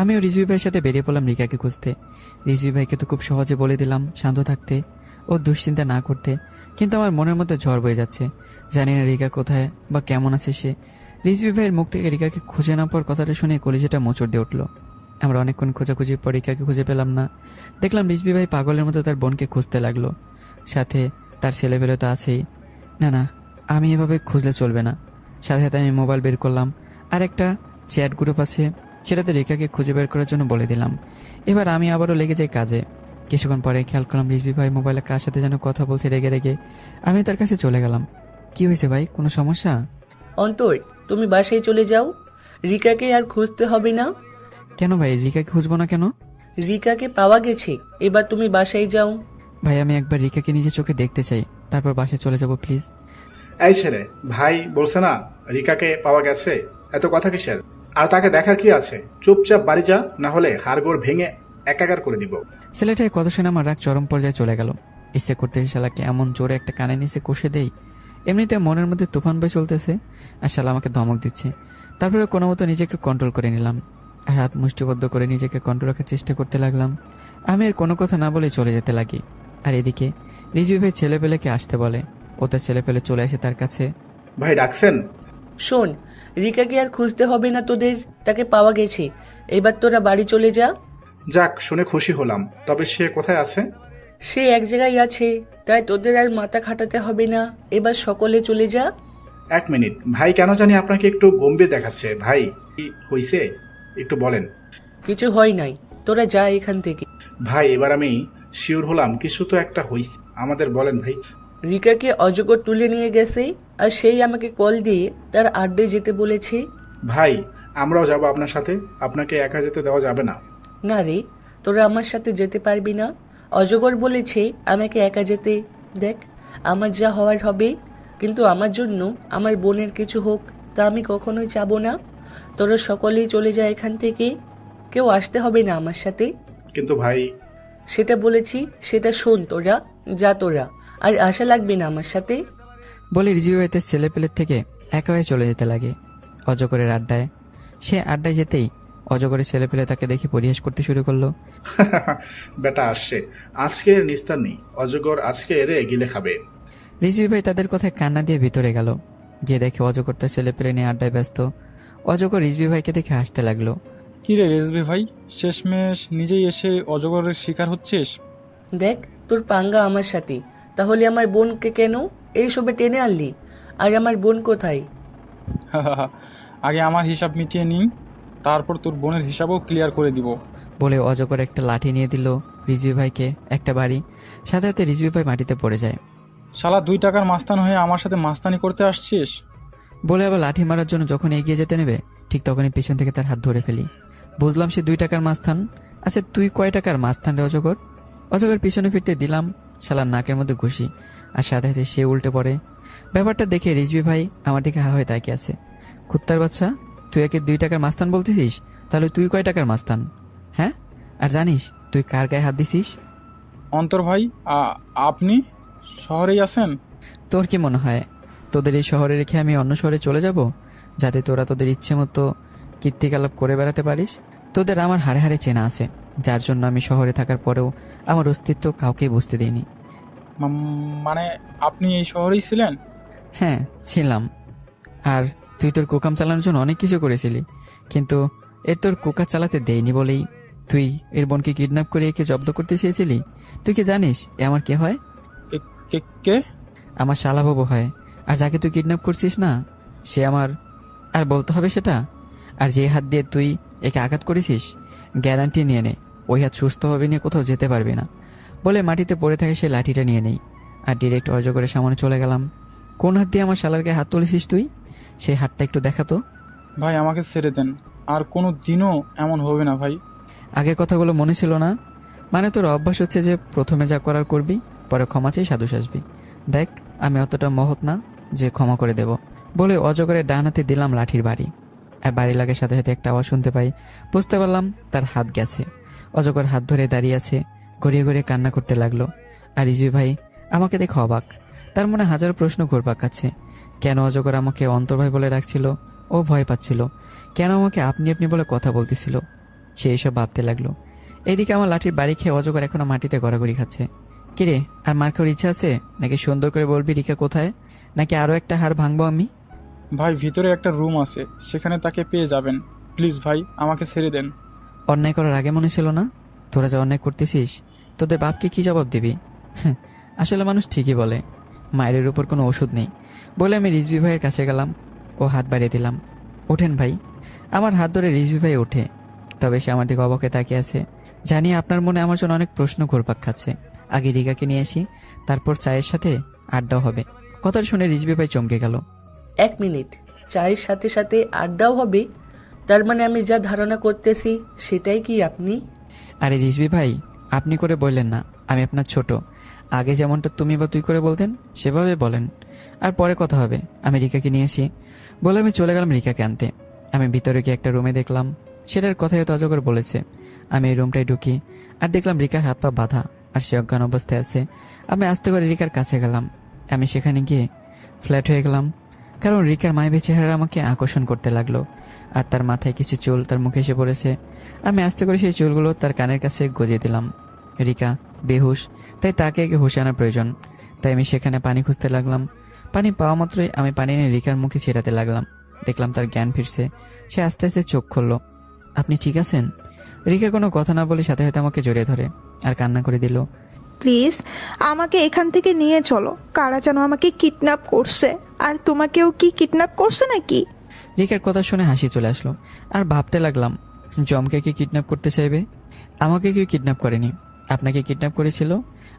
আমিও রিজভি ভাইয়ের সাথে বেরিয়ে পড়লাম রিকাকে খুঁজতে। রিজভি ভাইকে তো খুব সহজে বলে দিলাম শান্ত থাকতে ও দুশ্চিন্তা না করতে, কিন্তু আমার মনের মধ্যে ঝড় বয়ে যাচ্ছে। জানি না রিকা কোথায় বা কেমন আছে সে। রিজভি ভাইয়ের মুখ থেকে রিকাকে খুঁজে না পাওয়ার কথাটা শুনে কলিজাটা মোচড় দিয়ে উঠলো। আমরা অনেকক্ষণ খোঁজাখুঁজির পর রিকাকে খুঁজে পেলাম না। দেখলাম রিজভি ভাই পাগলের মতো তার বোনকে খুঁজতে লাগলো, সাথে তার ছেলেপেলে তো আছেই। না না, আমি এভাবে খুঁজলে চলবে না। সাথে সাথে আমি মোবাইল বের করলাম, আর একটা চ্যাট গ্রুপ আছে, সেটাতে রেখাকে খুঁজে বের করার জন্য বলে দিলাম। এবার আমি আবারও লেগে যাই কাজে। কিছুক্ষণ পরে খেয়াল করলাম রিজভি ভাই মোবাইলে কার সাথে যেন কথা বলছে রেগে রেগে। আমি তার কাছে চলে গেলাম। কি হয়েছে ভাই, কোনো সমস্যা? অন্তর, তুমি বাসায় চলে যাও, রিকাকে আর খুঁজতে হবে না। কেন ভাই, রিকাকে খুঁজবো না কেন? রিকাকে পাওয়া গেছে, এবার তুমি বাসায় যাও। ভাই আমি একবার রিকাকে নিজের চোখে দেখতে চাই, তারপর বাসায় চলে যাব প্লিজ। এই ছেলে, ভাই বলছে না রিকাকে পাওয়া গেছে, এত কথা কিসের? আর তাকে দেখার কি আছে? চুপচাপ বাড়ি যা, না হলে হাড়গোড় ভেঙে একাকার করে দিব। ছেলেটার কথা শুনে আমার রাগ চরম পর্যায়ে চলে গেল। ইচ্ছে করতে শালাকে এমন জোরে একটা কানে নিচে কষে দেই। এমনিতে মনের মধ্যে তুফান বয়ে চলতেছে, আর শালা আমাকে ধমক দিচ্ছে। তারপরে কোনো মতো নিজেকে কন্ট্রোল করে নিলাম, আর হাত মুষ্টিবদ্ধ করে নিজেকে কন্ট্রোল রাখার চেষ্টা করতে লাগলাম। আমি আর কোনো কথা না বলে চলে যেতে লাগি। আর এদিকে রিজভি ভাই ছেলেপেলেকে আসতে বলে, ও তার ছেলেপেলে চলে আসে তার কাছে। ভাই ডাকছেন? শোন, রিকাকে আর খুঁজতে হবে না তোদের, তাকে পাওয়া গেছে, এবার তোরা বাড়ি চলে যা। যাক, শুনে খুশি হলাম। তবে সে কোথায় আছে? সে এক জায়গায় আছে, তাই তোদের আর মাথা খাটাতে হবে না, এবার সকলে চলে যা। 1 মিনিট ভাই, কেন জানি আপনাকে একটু গম্ভীর দেখাচ্ছে। ভাই কি হয়েছে একটু বলেন। কিছু হয় নাই, তোরা যা এখান থেকে। ভাই এবার আমি শিওর হলাম কিছু তো একটা হয়েছে, আমাদের বলেন ভাই। রিকাকে অজগর তুলে নিয়ে গেছে, আর সেই আমাকে কল দিয়ে তার আড্ডায় যেতে বলেছে। ভাই আমরাও যাব আপনার সাথে, আপনাকে একা যেতে দেওয়া যাবে না। না রে, তোরা আমার সাথে যেতে পারবি না, অজগর বলেছে আমাকে একা যেতে। দেখ, আমার যা হওয়ার হবে, কিন্তু আমার জন্য আমার বোনের কিছু হোক তা আমি কখনোই চাবো না। তোরা সকলেই চলে যায় এখান থেকে, কেউ আসতে হবে না আমার সাথে। কিন্তু ভাই, সেটা বলেছি, সেটা শোন তোরা, যা তোরা, আর আশা লাগবে না আমার সাথে। বলে রিজভি ভাই তার ছেলেপেলের থেকে একা হয়ে চলে যেতে লাগে অজগরের আড্ডায়। সে আড্ডায় যেতেই অজগরের ছেলেপেলে তাকে দেখে পরিহাস করতে শুরু করলো। বেটা আসছে, আজকে নিস্তার নেই, অজগর আজকে এরে গিলে খাবে। রিজভি ভাই তাদের কথায় কান্না দিয়ে ভিতরে গেল, গিয়ে দেখে অজগর তার ছেলেপেলে নিয়ে আড্ডায় ব্যস্ত। অজগর রিজভি ভাইকে দেখে হাসতে লাগলো। কি রে রেজভি ভাই, শেষমেশ নিজেই এসে অজগরের শিকার হচ্ছিস? দেখ, তোর পাঙ্গা আমার সাথে, তাহলে আমার বোনকে কেন এইসবে টেনে আনলি? আর আমার বোন কোথায়? আগে আমার হিসাব মিটিয়ে নিই, তারপর তোর বোনের হিসাবও ক্লিয়ার করে দিব। বলে অজগর একটা লাঠি নিয়ে দিল রিজভি ভাইকে একটা বাড়ি। সাথে সাথে রিজভি ভাই মাটিতে পড়ে যায়। শালা 2 টাকার মাস্তান হয়ে আমার সাথে মাস্তানি করতে আসছিস? বলে আবার লাঠি মারার জন্য যখন এগিয়ে যেতে নেবে, ঠিক তখনই পিছন থেকে তার হাত ধরে ফেলি। বুঝলাম সে 2 টাকার মাস্তান। আচ্ছা তুই কয় টাকার মাস্তান রে অজগর? অজগর পিছনে ফিরতে দিলাম শালার নাকের মধ্যে ঘুষি, আর সাথে সাথে সে উল্টে পড়ে। ব্যাপারটা দেখে রিজভি ভাই আমার দিকে হা হয়ে তাকিয়ে আছে। কুত্তার বাচ্চা, তুই একে 2 টাকার মাস্তান বলতেছিস? তাহলে তুই কয় টাকার মাস্তান? হ্যাঁ, আর জানিস তুই কার গায়ে হাত দিছিস? অন্তর ভাই, আপনি শহরেই আছেন? তোর কি মনে হয় তোদের এই শহরে রেখে আমি অন্য শহরে চলে যাব, যাতে তোরা তোদের ইচ্ছে মতো কীর্তিকলাপ করে বেড়াতে পারিস? তোদের আমার হাড়ে হাড়ে চেনা আছে, যার জন্য আমি শহরে থাকার পরেও আমার অস্তিত্ব কাউকেই বুঝতে দিইনি। মানে আপনি এই শহরেই ছিলেন? হ্যাঁ ছিলাম। আর তুই তোর কোকাম চালানোর জন্য অনেক কিছু করেছিলি, কিন্তু এ তোর কোকা চালাতে দেয়নি বলেই তুই এর বোনকে কিডন্যাপ করে একে জব্দ করতে চেয়েছিলি। তুই কি জানিস এ আমার কে হয়? কে? আমার শালাবাবু হয়। আর যাকে তুই কিডন্যাপ করছিস না, সে আমার। আর বলতে হবে সেটা? আর যে হাত দিয়ে তুই একে আঘাত করেছিস, গ্যারান্টি নিয়ে নে ওই হাত সুস্থভাবে নিয়ে কোথাও যেতে পারবি না। বলে মাটিতে পড়ে থাকে সে লাঠিটা নিয়ে নেই আর ডিরেক্ট অজগরের সামনে চলে গেলাম। কোন হাত দিয়ে আমার শালার গায়ে হাত তুলেছিস তুই? সেই হাতটা একটু দেখাতো। ভাই আমাকে ছেড়ে দেন, আর কোনো দিনও এমন হবে না ভাই। আগে কথাগুলো মনে ছিল না? মানে তোর অভ্যাস হচ্ছে যে প্রথমে যা করার করবি, পরে ক্ষমা চেয়ে সাধু সাজবি। দেখ আমি অতটা মহৎ না যে ক্ষমা করে দেব। বলে অজগরের ডান হাতে দিলাম লাঠির বাড়ি। আর বাড়ি লাগার সাথে সাথে একটা আওয়াজ শুনতে পাই। বুঝতে পারলাম তার হাত গেছে। অজগর হাত ধরে দাঁড়িয়ে আছে, গড়িয়ে গড়িয়ে কান্না করতে লাগলো। আর রিজভি ভাই আমাকে দেখে অবাক। তার মনে হাজারো প্রশ্ন ঘুরপাক খাচ্ছে। কেন অজগর আমাকে অন্তর্ভাই বলে রাখছিল? ও ভয় পাচ্ছিল। কেন আমাকে আপনি আপনি বলে কথা বলতেছিল? সে এইসব ভাবতে লাগলো। এইদিকে আমার লাঠির বাড়ি খেয়ে অজগর এখনো মাটিতে গড়াগড়ি খাচ্ছে। কিরে, আর মার খাওয়ার ইচ্ছা আছে নাকি? সুন্দর করে বলবি রিকা কোথায়, নাকি আরো একটা হাড় ভাঙবো আমি? ভাই ভিতরে একটা রুম আছে, সেখানে তাকে পেয়ে যাবেন। প্লিজ ভাই আমাকে ছেড়ে দেন। অন্যায় করার আগে মনে ছিল না? তোরা যে অন্যায় করতেছিস, তোদের বাপকে কি জবাব দিবি? আসলে মানুষ ঠিকই বলে, মায়ের উপর কোনো ওষুধ নেই। বলে আমি রিজভি ভাইয়ের কাছে গেলাম ও হাত বাড়িয়ে দিলাম। ওঠেন ভাই। আমার হাত ধরে রিজভি ভাই ওঠে। তবে সে আমার দিকে অবাকে তাকিয়ে আছে। জানি আপনার মনে আমার জন্য অনেক প্রশ্ন ঘুরপাক খাচ্ছে। আগে রিকাকে নিয়ে আসি, তারপর চায়ের সাথে আড্ডাও হবে। কথাটা শুনে রিজভি ভাই চমকে গেল। 1 মিনিট, চায়ের সাথে সাথে আড্ডাও হবে? তার মানে আমি যা ধারণা করতেছি সেটাই কি আপনি? আরে রিজভি ভাই, আপনি করে বললেন না, আমি আপনার ছোট। আগে যেমনটা তুমি বা তুই করে বলতেন সেভাবে বলেন, আর পরে কথা হবে। আমি রিকাকে নিয়ে আসি। বলে আমি চলে গেলাম রিকাকে আনতে। আমি ভিতরে গিয়ে একটা রুমে দেখলাম, সেটার কথাই হয়তো অজগর বলেছে। আমি এই রুমটায় ঢুকি আর দেখলাম রিকার হাত পা বাঁধা আর সে অজ্ঞান অবস্থায় আছে। আমি আস্তে করে রিকার কাছে গেলাম। আমি সেখানে গিয়ে ফ্ল্যাট হয়ে গেলাম, কারণ রিকার মায়াবী চেহারা আমাকে আকর্ষণ করতে লাগলো। আর তার মাথায় কিছু চুল তার মুখে এসে পড়েছে। আমি আস্তে করে সেই চুলগুলো তার কানের কাছে গজিয়ে দিলাম। রিকা বেহুশ, তাই তাকে আগে হুঁশে আনার প্রয়োজন। তাই আমি সেখানে পানি খুঁজতে লাগলাম। পানি পাওয়া মাত্রই আমি পানি নিয়ে রিকার মুখে ছেড়াতে লাগলাম। দেখলাম তার জ্ঞান ফিরছে। সে আস্তে আস্তে চোখ খুলল। আপনি ঠিক আছেন? রিকা কোনো কথা না বলে সাথে সাথে আমাকে জড়িয়ে ধরে আর কান্না করে দিল। প্লিজ আমাকে এখান থেকে নিয়ে চলো। কারা যেন আমাকে কিডন্যাপ করছে। আর তোমাকেও কি কিডন্যাপ করছে নাকি? রিকার কথা শুনে হাসি চলে আসলো। আর ভাবতে লাগলাম, জমকে কি কিডন্যাপ করতে চাইবে? আমাকে কেউ কিডন্যাপ করেনি, আপনাকে কিডন্যাপ করেছিল।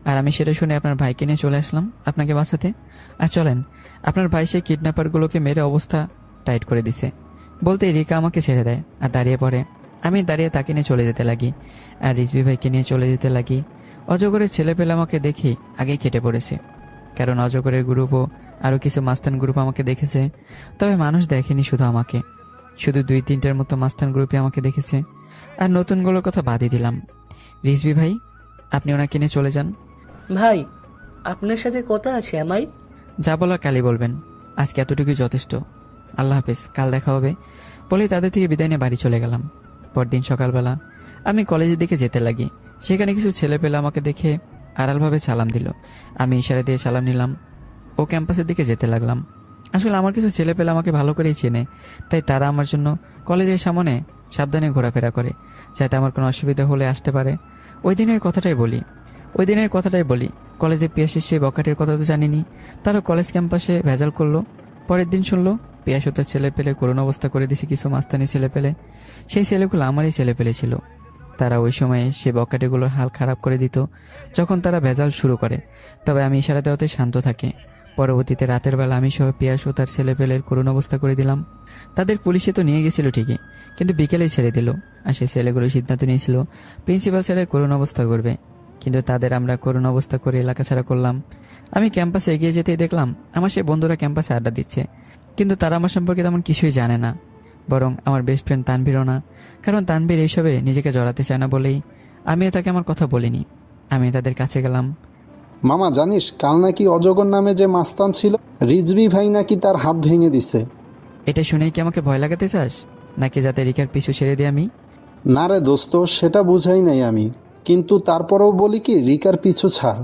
আর আমি সেটা শুনে আপনার ভাইকে নিয়ে চলে আসলাম আপনাকে বাঁচাতে। আর চলেন, আপনার ভাই সেই কিডন্যাপারগুলোকে মেরে অবস্থা টাইট করে দিছে। বলতেই রিকা আমাকে ছেড়ে দেয় আর দাঁড়িয়ে পড়ে। আমি দাঁড়িয়ে তাকে নিয়ে চলে যেতে লাগি আর রিজভি ভাইকে নিয়ে চলে যেতে লাগি। অজগরের ছেলে পেলে আমাকে দেখে আগেই কেটে পড়েছে, কারণ অজগরের গ্রুপও আরও কিছু মাস্তান গ্রুপ আমাকে দেখেছে। তবে মানুষ দেখেনি শুধু আমাকে, শুধু 2-3টার মতো মাস্তান গ্রুপে আমাকে দেখেছে। আর নতুনগুলোর কথা বাদই দিলাম। রিজভি ভাই, আপনি ওনাকে নিয়ে চলে যান। ভাই আপনার সাথে কথা আছে আমার। যা বলার কালই বলবেন, আজকে এতটুকুই যথেষ্ট। আল্লাহ হাফেজ, কাল দেখা হবে। বলেই তাদের থেকে বিদায় নিয়ে বাড়ি চলে গেলাম। পরদিন সকালবেলা আমি কলেজের দিকে যেতে লাগি। সেখানে কিছু ছেলে পেলে আমাকে দেখে আড়ালভাবে সালাম দিল। আমি ইশারা দিয়ে সালাম নিলাম ও ক্যাম্পাসের দিকে যেতে লাগলাম। আসলে আমার কিছু ছেলে পেলে আমাকে ভালো করেই চেনে, তাই তারা আমার জন্য কলেজের সামনে সাবধানে ঘোরাফেরা করে, যাতে আমার কোনো অসুবিধা হলে আসতে পারে। ওই দিনের কথাটাই বলি। কলেজে পিয়াসের সেই বকাটের কথা তো জানিনি, তারও কলেজ ক্যাম্পাসে ভেজাল করলো। পরের দিন শুনলো পিয়াসও তার ছেলে পেলে করুণ অবস্থা করে দিছে কিছু মাস্তানি ছেলে পেলে। সেই ছেলেগুলো আমারই ছেলে পেলে ছিল। তারা ওই সময়ে সে বকাটেগুলোর হাল খারাপ করে দিত যখন তারা ভেজাল শুরু করে। তবে আমি ইশারা দেওয়াতে শান্ত থাকে। পরবর্তীতে রাতের বেলা আমি সহ পিয়াস ও তার ছেলে পেলের করুণ অবস্থা করে দিলাম। তাদের পুলিশে তো নিয়ে গেছিল ঠিকই, কিন্তু বিকেলেই ছেড়ে দিল। আর সেই ছেলেগুলো সিদ্ধান্ত নিয়েছিল প্রিন্সিপাল স্যারের করুণ অবস্থা করবে, কিন্তু তাদের আমরা করুণ অবস্থা করে এলাকা ছাড়া করলাম। আমি ক্যাম্পাসে এগিয়ে যেতেই দেখলাম আমার সেই বন্ধুরা ক্যাম্পাসে আড্ডা দিচ্ছে, কিন্তু তারা আমার সম্পর্কে তেমন কিছুই জানে না। বরং আমার বেস্ট ফ্রেন্ড তানভীরও না, কারণ তানভীর এইসবে নিজেকে জড়াতে চায় না বলেই আমিও তাকে আমার কথা বলিনি। আমি তাদের কাছে গেলাম। মামা জানিস, কাল নাকি অজগর নামে যে মাস্তান ছিল, রিজভি ভাই নাকি তার হাত ভেঙে দিছে। এটা শুনেই কি আমাকে ভয় লাগাতে চাস, নাকি যাতে রিকার পিছু ছেড়ে দিই আমি? না রে দোস্ত, সেটা বুঝাই নাই আমি, কিন্তু তারপরেও বলি কি রিকার পিছু ছাড়।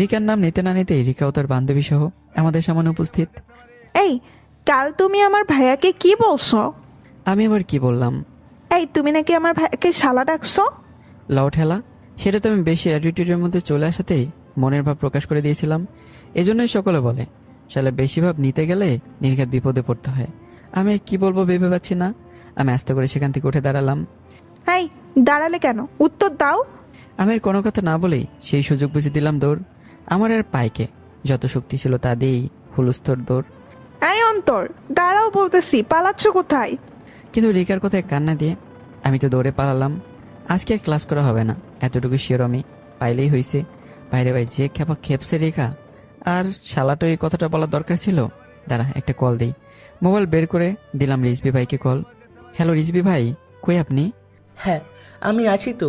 রিকার নাম নিতে না নিতেই রিকা ও তার বান্ধবী সহ আমাদের সামনে উপস্থিত। এই, কাল তুমি আমার ভাইয়াকে কি বলছো? আমি আবার কি বললাম? এই, তুমি নাকি আমার ভাইয়াকে শালা ডাকছো? লাউ ঠেলা, সেটা তো আমি বেশি অ্যাটিটিউডের মধ্যে চলে আসাতেই মনের ভাব প্রকাশ করে দিয়েছিলাম। এজন্যই সকলে বলে শালা বেশি ভাব নিতে গেলে নির্ঘাত বিপদে পড়তে হয়। আমি আর কি বলবো ভেবে পাচ্ছি না। আমি আস্তে করে সেখান থেকে উঠে দাঁড়ালাম। এই, দাঁড়ালে কেন? উত্তর দাও। আমি আর কোনো কথা না বলেই সেই সুযোগ বুঝে দিলাম দৌড়। আমার আর পাইকে যত শক্তি ছিল তা দিয়েই হুলস্থর দৌড়। এই অন্তর, দাঁড়াও বলতেছি, পালাচ্ছ কোথায়? কিন্তু রিকার কথায় কান্না দিয়ে আমি তো দৌড়ে পালালাম। আজকে আর ক্লাস করা হবে না, এতটুকু শিওর আমি। পাইলেই হয়েছে। বাইরে ভাই যে খেপছে রেখা। আর শালাটো এই কথাটা বলার দরকার ছিল। দাঁড়া, একটা কল দিই। মোবাইল বের করে দিলাম রিজবি ভাইকে কল। হ্যালো রিজবি ভাই, কই আপনি? হ্যাঁ, আমি আছি তো।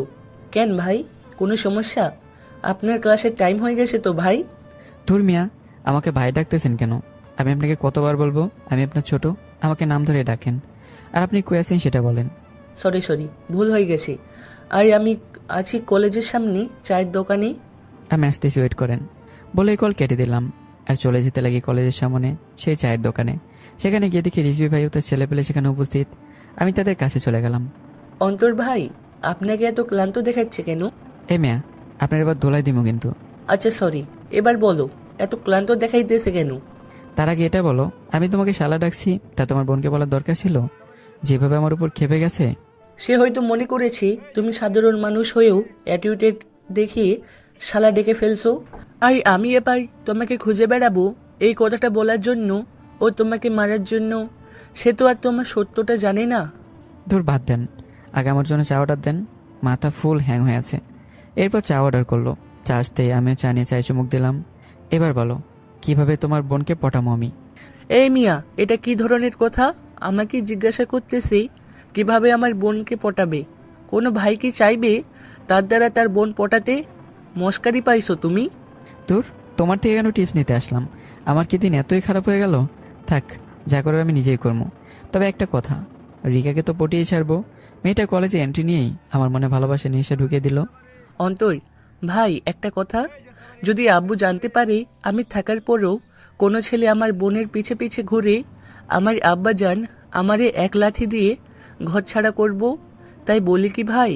কেন ভাই, কোনো সমস্যা? আপনার ক্লাসের টাইম হয়ে গেছে তো ভাই। ধুর মিয়া, আমাকে ভাই ডাকতেছেন কেন? আমি আপনাকে কতবার বলবো আমি আপনার ছোট, আমাকে নাম ধরে ডাকেন। আর আপনি কই আছেন সেটা বলেন। সরি, ভুল হয়ে গেছে। আর আমি আছি কলেজের সামনে চায়ের দোকানে। আমি আসতেছি, ওয়েট করেন। বলে কল কেটে দিলাম আর চলে যেতে লাগি কলেজের সামনে সেই চায়ের দোকানে। সেখানে গিয়ে দেখি রিজবি ভাই ও তার ছেলেপেলে সেখানে উপস্থিত। আমি তাদের কাছে চলে গেলাম। অন্তর ভাই, আপনাকে এত ক্লান্ত দেখাচ্ছে কেন? এ মিয়া, আপনার এবার দোলাই দিমু কিন্তু। আচ্ছা সরি, এবার বলো, এত ক্লান্ত দেখাইতেছে কেন? তার আগে এটা বলো, আমি তোমাকে শালা ডাকছি তা তোমার বোনকে বলার দরকার ছিল? যেভাবে আমার উপর খেপে গেছে। সে হয়তো মনে করেছে তুমি সাধারণ মানুষ হয়েও অ্যাটিটিউড দেখিয়ে শালা ডেকে ফেলছো। আর আমি এবার তোমাকে খুঁজে বেড়াবো এই কথাটা বলার জন্য ও তোমাকে মারার জন্য। সে তো আর তোমার সত্যটা জানে না। দূর বাদ দেন, আগে আমার জন্য চা অর্ডার দেন। মাথা ফুল হ্যাং হয়ে আছে। এরপর চা অর্ডার করলো। চা আসতেই আমিও চা নিয়ে চায়ে চুমুক দিলাম। এবার বলো, কিভাবে তোমার বোনকে পটামো আমি? এই মিয়া, এটা কি ধরনের কথা? আমাকে জিজ্ঞাসা করতেছি কিভাবে আমার বোনকে পটাবে? কোনো ভাই কি চাইবে তার দ্বারা তার বোন পটাতে? মস্কারি পাইছো তুমি? দূর, তোমার থেকে কেন টিপস নিতে আসলাম? আমার কি দিন এতই খারাপ হয়ে গেল? থাক, যা করার আমি নিজেই করবো। তবে একটা কথা, রিকাকে তো পটিয়েই ছাড়বো। মেয়েটা কলেজে এন্ট্রি নিয়েই আমার মনে ভালোবাসা নিয়ে এসে ঢুকিয়ে দিল। অন্তর ভাই, একটা কথা, যদি আব্বু জানতে পারে আমি থাকার পরও কোনো ছেলে আমার বোনের পিছে পিছে ঘুরে, আমার আব্বা জান আমারে এক লাথি দিয়ে ঘর ছাড়া করবো। তাই বলি কি ভাই?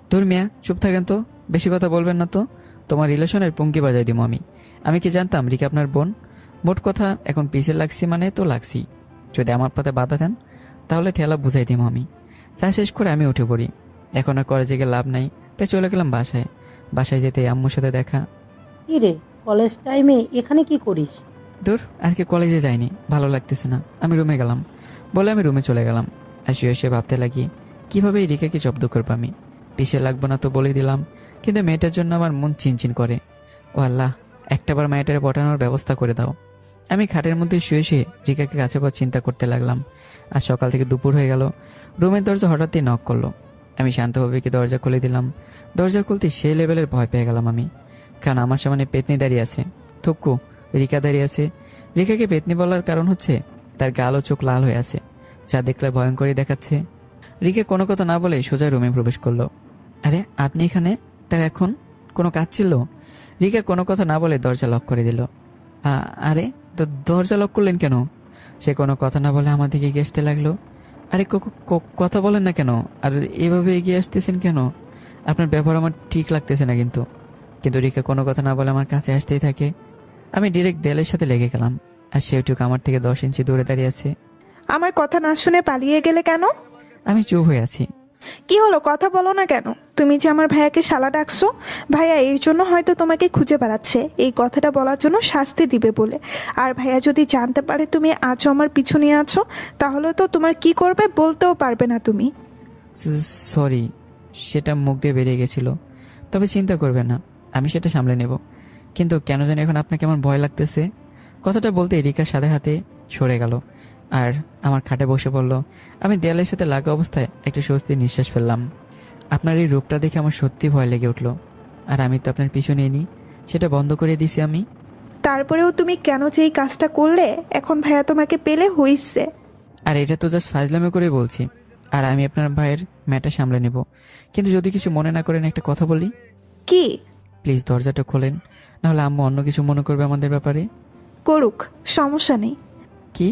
দূর মিয়া, চুপ থাকেন তো, বেশি কথা বলবেন না তো। তোমার রিলেশনের পঙ্কি বাজাই দিব আমি। আমি কি জানতাম রিকা আপনার বোন? মোট কথা, এখন পিছে লাগছি মানে তো লাগছি। যদি আমার পথে বাধা দেন তাহলে ঠেলা বুঝাই দিব আমি। চা শেষ করে আমি উঠে পড়ি। এখন আর কলেজে গিয়ে লাভ নাই, তাই চলে গেলাম বাসায়। বাসায় যেতে আম্মুর সাথে দেখা। কি রে, কলেজ টাইমে এখানে কি করিস? দূর, আজকে কলেজে যাইনি, ভালো লাগতেছে না, আমি রুমে গেলাম। বলে আমি রুমে চলে গেলাম। আর শুয়ে শুয়ে ভাবতে লাগি কীভাবে এই রিকাকে জব্দ করবো আমি। পিছিয়ে লাগবো না তো বলে দিলাম, কিন্তু মেয়েটার জন্য আমার মন চিনচিন করে। ও আল্লাহ, একটাবার মেয়েটারে পটানোর ব্যবস্থা করে দাও। আমি খাটের মধ্যে শুয়ে শুয়ে রিকাকে কাছে পর চিন্তা করতে লাগলাম। আর সকাল থেকে দুপুর হয়ে গেল। রুমের দরজা হঠাৎই নক করলো। আমি শান্তভাবে কি দরজা খুলে দিলাম। দরজা খুলতে সেই লেভেলের ভয় পেয়ে গেলাম আমি, কারণ আমার সামনে পেতনি দাঁড়িয়ে আছে। থুক্কু, রিকা দাঁড়িয়ে আছে। রিকাকে পেতনি বলার কারণ হচ্ছে তার গাল ও চোখ লাল হয়ে আছে, যা দেখলে ভয়ঙ্করই দেখাচ্ছে। রিকা কোনো কথা না বলে সোজা রুমে প্রবেশ করলো। আরে আপনি এখানে? তার এখন কোনো কাজ ছিল? রিকা কোনো কথা না বলে দরজা লক করে দিল। আরে দরজা লক করলেন কেন? সে কোনো কথা না বলে আমার দিকে এগিয়ে আসতে লাগলো। আরে কথা বলেন না কেন? আর এভাবে এগিয়ে আসতেছেন কেন? আপনার ব্যবহার আমার ঠিক লাগতেছে না কিন্তু। রিকা কোনো কথা না বলে আমার কাছে আসতেই থাকে। আমি ডিরেক্ট দেয়ালের সাথে লেগে গেলাম। আর সেটুকু আমার থেকে 10 ইঞ্চি দূরে দাঁড়িয়ে আছে। আমার কথা না শুনে পালিয়ে গেলে কেন? আমি চুপ হয়ে আছি। কি হলো, কথা বলো না কেন? তুমি যে আমার ভাইয়াকে শালা ডাকছো, ভাইয়া এর জন্য হয়তো তোমাকে খুঁজে বেড়াচ্ছে, এই কথাটা বলার জন্য শাস্তি দিবে বলে। আর ভাইয়া যদি জানতে পারে তুমি আজও আমার পিছু নিয়ে আছো, তাহলে তো তোমার কি করবে বলতেও পারবে না তুমি। সরি, সেটা মুখ দিয়ে বেরিয়ে গেছিল। তবে চিন্তা করবেন না, আমি সেটা সামলে নেব। কিন্তু কেন জানি এখন আপনাকে আমার ভয় লাগতেছে। কথাটা বলতে রিকার সাথে হাতে সরে গেল আর আমার খাটে বসে পড়ল। আমি দেয়ালের সাথে লাগা অবস্থায় একটা স্বস্তির নিঃশ্বাস ফেললাম। আপনার এই রূপটা দেখে আমার সত্যি ভয় লেগে উঠলো। আর আমি তো আপনার পিছু নিইনি, সেটা বন্ধ করে দিছি আমি। তারপরেও তুমি কেন যে এই কাজটা করলে? এখন ভাইয়া তোমাকে পেলে হইছে। আর এটা তো জাস্ট ফাজলামি করে বলছি। আর আমি আপনার ভাইয়ের ম্যাটার সামলে নেব। কিন্তু যদি কিছু মনে না করেন একটা কথা বলি। কি? প্লিজ দরজাটা খোলেন, নাহলে আম্মু অন্য কিছু মনে করবে আমাদের ব্যাপারে। করুক, সমস্যা নেই। কি?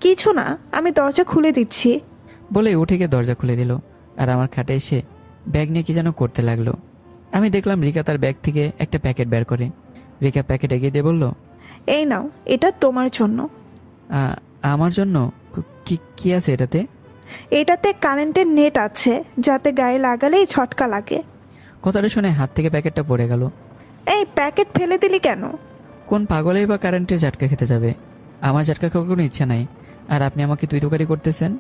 কিছু না, আমি দরজা খুলে দিচ্ছি। বলে উঠে গিয়ে দরজা খুলে দিল আর আমার খাটে এসে ব্যাগ নিয়ে কি যেন করতে লাগলো। আমি দেখলাম রিকা তার ব্যাগ থেকে একটা প্যাকেট বের করে। রিকা প্যাকেট এগিয়ে দিয়ে বলল, এই নাও, এটা তোমার জন্য। আমার জন্য? কি আছে এটাতে? এটাতে কারেন্টের নেট আছে, যাতে গায়ে লাগালেই ঝটকা লাগে। কথাটা শুনে হাত থেকে প্যাকেটটা পড়ে গেল। এই প্যাকেট ফেলে দিলি কেন? কোন পাগলেই বা কারেন্টের ঝাটকা খেতে যাবে? আমার ঝাটকা খাওয়ার কোনো ইচ্ছা নাই, আর আপনি আমাকে তুই তোকারি করতেছেন।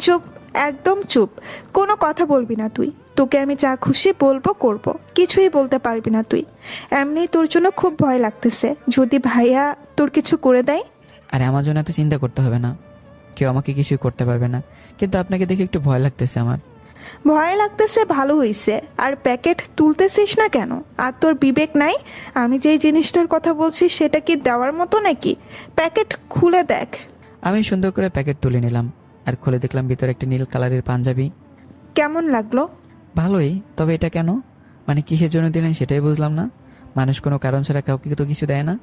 চুপ, একদম চুপ। কোনো কথা বলবি না তুই। তোকে আমি যা খুশি বলবো করব, কিছুই বলতে পারবি না তুই। এমনি তোর জন্য খুব ভয় লাগতেছে, যদি ভাইয়া তোর কিছু করে দেয়। আরে আমার জন্য এত চিন্তা করতে হবে না, কেউ আমাকে কিছুই করতে পারবে না, কিন্তু আপনাকে দেখে একটু ভয় লাগতেছে আমার। ভয় লাগতেছে ভালো হইছে, আর প্যাকেট তুলতেছিস না কেন? আর তোর বিবেক নাই? আমি যেই জিনিসটার কথা বলছি সেটা কি দেওয়ার মতো নাকি? প্যাকেট খুলে দেখ। আমি সুন্দর করে প্যাকেট তুলে নিলাম আর খুলে দেখলাম ভিতরে একটা নীল কালারের পাঞ্জাবি। কেমন লাগলো? ভালোই, তবে এটা কেন? মানে কিসের জন্য দিলেন সেটাই বুঝলাম না। মানুষ কোনো কারণ ছাড়া কাউকে তো কিছু দেয় না।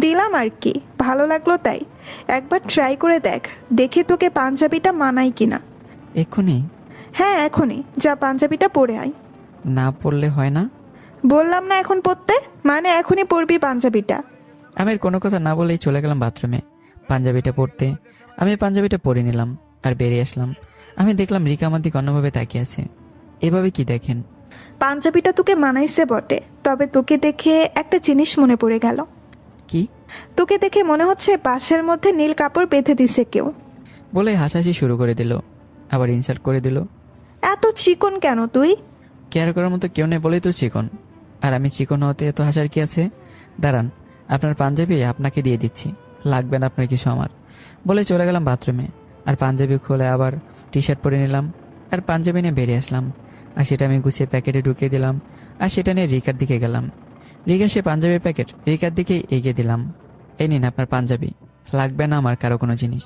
দিলাম আর কি, ভালো লাগলো তাই। একবার ট্রাই করে দেখ, দেখে তোকে পাঞ্জাবিটা মানায় কিনা। এক্ষুনি? হ্যাঁ এখনই যা, পাঞ্জাবিটা পরে আয়। না পড়লে হয় না? বললাম না এখন পরতে, মানে এখনই পরবি পাঞ্জাবিটা। আমি আর কোনো কথা না বলেই চলে গেলাম বাথরুমে পাঞ্জাবিটা পরতে। আমি পাঞ্জাবিটা পরে নিলাম আর বেরিয়ে আসলাম। আমি দেখলাম রিকা আমার দিকে অন্যভাবে তাকিয়ে আছে। এভাবে কি দেখেন? পাঞ্জাবিটা তোকে মানাইছে বটে, তবে তোকে দেখে একটা জিনিস মনে পড়ে গেল। কি? তোকে দেখে মনে হচ্ছে বাসের মধ্যে নীল কাপড় বেঁধে দিছে কেউ। বলে হাসাহাসি শুরু করে দিল, আবার ইনসাল্ট করে দিল। এত চিকন কেন তুই? কেয়ার করার মতো কেউ নেই বলেই তো চিকন। আর আমি চিকন হতে এত হাসার কি আছে? দাঁড়ান, আপনার পাঞ্জাবি আপনাকে দিয়ে দিচ্ছি, লাগবে না আপনার কিছু আমার। বলে চলে গেলাম বাথরুমে আর পাঞ্জাবি খুলে আবার টি শার্ট পরে নিলাম আর পাঞ্জাবি নিয়ে বেরিয়ে আসলাম। আর সেটা আমি গুছিয়ে প্যাকেটে ঢুকিয়ে দিলাম আর সেটা নিয়ে রিকার দিকে গেলাম। রিকা সে পাঞ্জাবির প্যাকেট রিকার দিকে এগিয়ে দিলাম। এই নিন আপনার পাঞ্জাবি, লাগবে না আমার কারো কোনো জিনিস।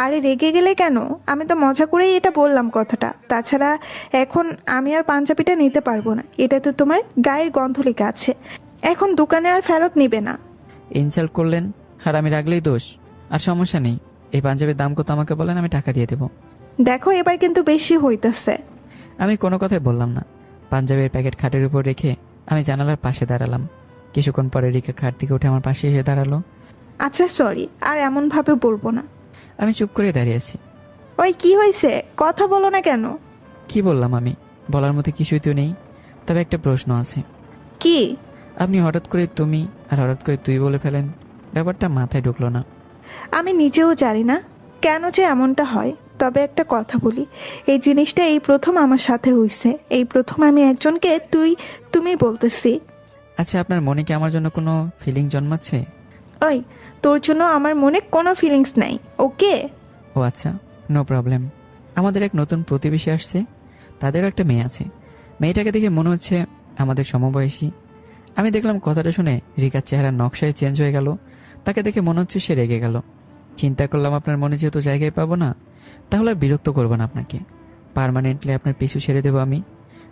আরে রেগে গেলে কেন? আমি তো মজা করেই এটা বললাম কথাটা। তাছাড়া এখন আমি আর পাঞ্জাবিটা নিতে পারবো না, এটাতে তোমার গায়ের গন্ধ লেগে আছে। এখন দোকানে আর ফেরত নিবে না। ইনসাল্ট করলেন আর আমি রাগলেই দোষ? আর সমস্যা নেই, এই পাঞ্জাবির দাম কত আমাকে বলেন, আমি টাকা দিয়ে দেবো। দেখো এবার কিন্তু বেশি হইতেছে। আমি কোনো কথাই বললাম না। পাঞ্জাবির প্যাকেট খাটের উপর রেখে আমি জানালার পাশে দাঁড়ালাম। কিছুক্ষণ পরে রিকা খাট থেকে উঠে আমার পাশে এসে দাঁড়ালো। আচ্ছা সরি, আর এমনভাবে বলবো না। আমি চুপ করে দাঁড়িয়ে আছি। ওই কি হয়েছে, কথা বলো না কেন? কি বললাম আমি? বলার মতো কিছুই তো নেই, তবে একটা প্রশ্ন আছে। কি? আপনি হঠাৎ করে তুমি আর হঠাৎ করে তুই বলে ফেলেন, ব্যাপারটা মাথায় ঢুকলো না। আমি নিজেও জানি না কেন যে এমনটা হয়। তবে একটা কথা বলি, এই জিনিসটা এই প্রথম আমার সাথে হইছে। এই প্রথম আমি একজনকে তুমি বলতেছি। আচ্ছা, আপনার মনে কি আমার জন্য কোনো ফিলিং জন্মাচ্ছে? ওই, তোর জন্য আমার মনে কোনো ফিলিংস নাই, ওকে? ও আচ্ছা, নো প্রবলেম। আমাদের এক নতুন প্রতিবেশী আসছে, তাদেরও একটা মেয়ে আছে। মেয়েটাকে দেখে মনে হচ্ছে আমাদের সমবয়সী। আমি দেখলাম কথাটা শুনে রিকার চেহারা নকশায় চেঞ্জ হয়ে গেল। তাকে দেখে মনে হচ্ছে সে রেগে গেল। চিন্তা করলাম আপনার মনে যেহেতু জায়গায় পাবো না, তাহলে আর বিরক্ত করবো না আপনাকে, পার্মানেন্টলি আপনার পিছু ছেড়ে দেবো আমি।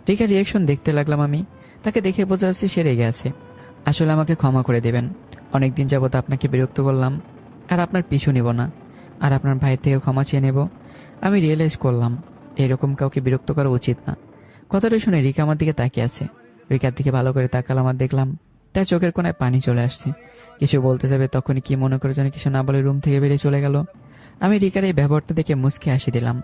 রিকার রিয়াকশন দেখতে লাগলাম আমি। তাকে দেখে বোঝা যাচ্ছে সে রেগে আছে। আসলে আমাকে ক্ষমা করে দেবেন, অনেকদিন যাবত আপনাকে বিরক্ত করলাম, আর আপনার পিছু নেব না, আর আপনার ভাইয়ের থেকে ক্ষমা চেয়ে নেব। আমি রিয়েলাইজ করলাম এরকম কাউকে বিরক্ত করা উচিত না। কথাটা শুনে রিকা আমার দিকে তাকিয়ে আছে। রিকার দিকে ভালো করে তাকালাম আর দেখলাম তার চোখের কোনায় পানি চলে আসছে। কিছু বলতে যাবে তখনই কি মনে করে যেন কিছু না বলে রুম থেকে বেরিয়ে চলে গেল। আমি রিকার এই ব্যবহারটা দেখে মুচকি হাসি দিলাম,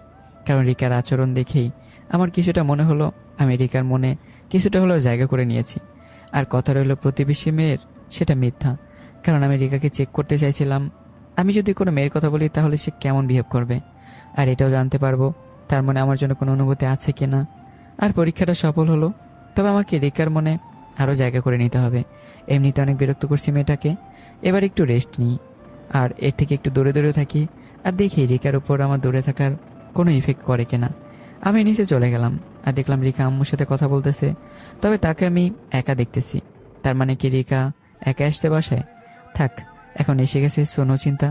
কারণ রিকার আচরণ দেখেই আমার কিছুটা মনে হলো আমি রিকার মনে কিছুটা হলেও জায়গা করে নিয়েছি। আর কথা রইল প্রতিবেশী মেয়ের, সেটা মিথ্যা, কারণ আমি রিকাকে চেক করতে চাইছিলাম আমি যদি কোনো মেয়ের কথা বলি তাহলে সে কেমন বিহেভ করবে, আর এটাও জানতে পারবো তার মনে আমার জন্য কোনো অনুভূতি আছে কিনা। আর পরীক্ষাটা সফল হলো, তবে আমাকে রিকার মনে আরও জায়গা করে নিতে হবে। এমনিতে অনেক বিরক্ত করছি মেয়েটাকে, এবার একটু রেস্ট নিই আর এর থেকে একটু দূরে দূরে থাকি, আর দেখি রিকার উপর আমার দূরে থাকার কোনো ইফেক্ট করে কিনা। আমি নিচে চলে গেলাম আর দেখলাম রিকা আম্মুর সাথে কথা বলতেছে, তবে তাকে আমি একা দেখতেছি। তার মানে কি রিকা একা আসতে বাসায়? থাক, এখন এসে গেছে শোনো চিন্তা,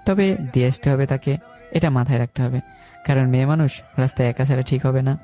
তবে দিয়ে আসতে হবে তাকে, এটা মাথায় রাখতে হবে, কারণ মেয়ে মানুষ রাস্তায় একা ছাড়া ঠিক হবে না।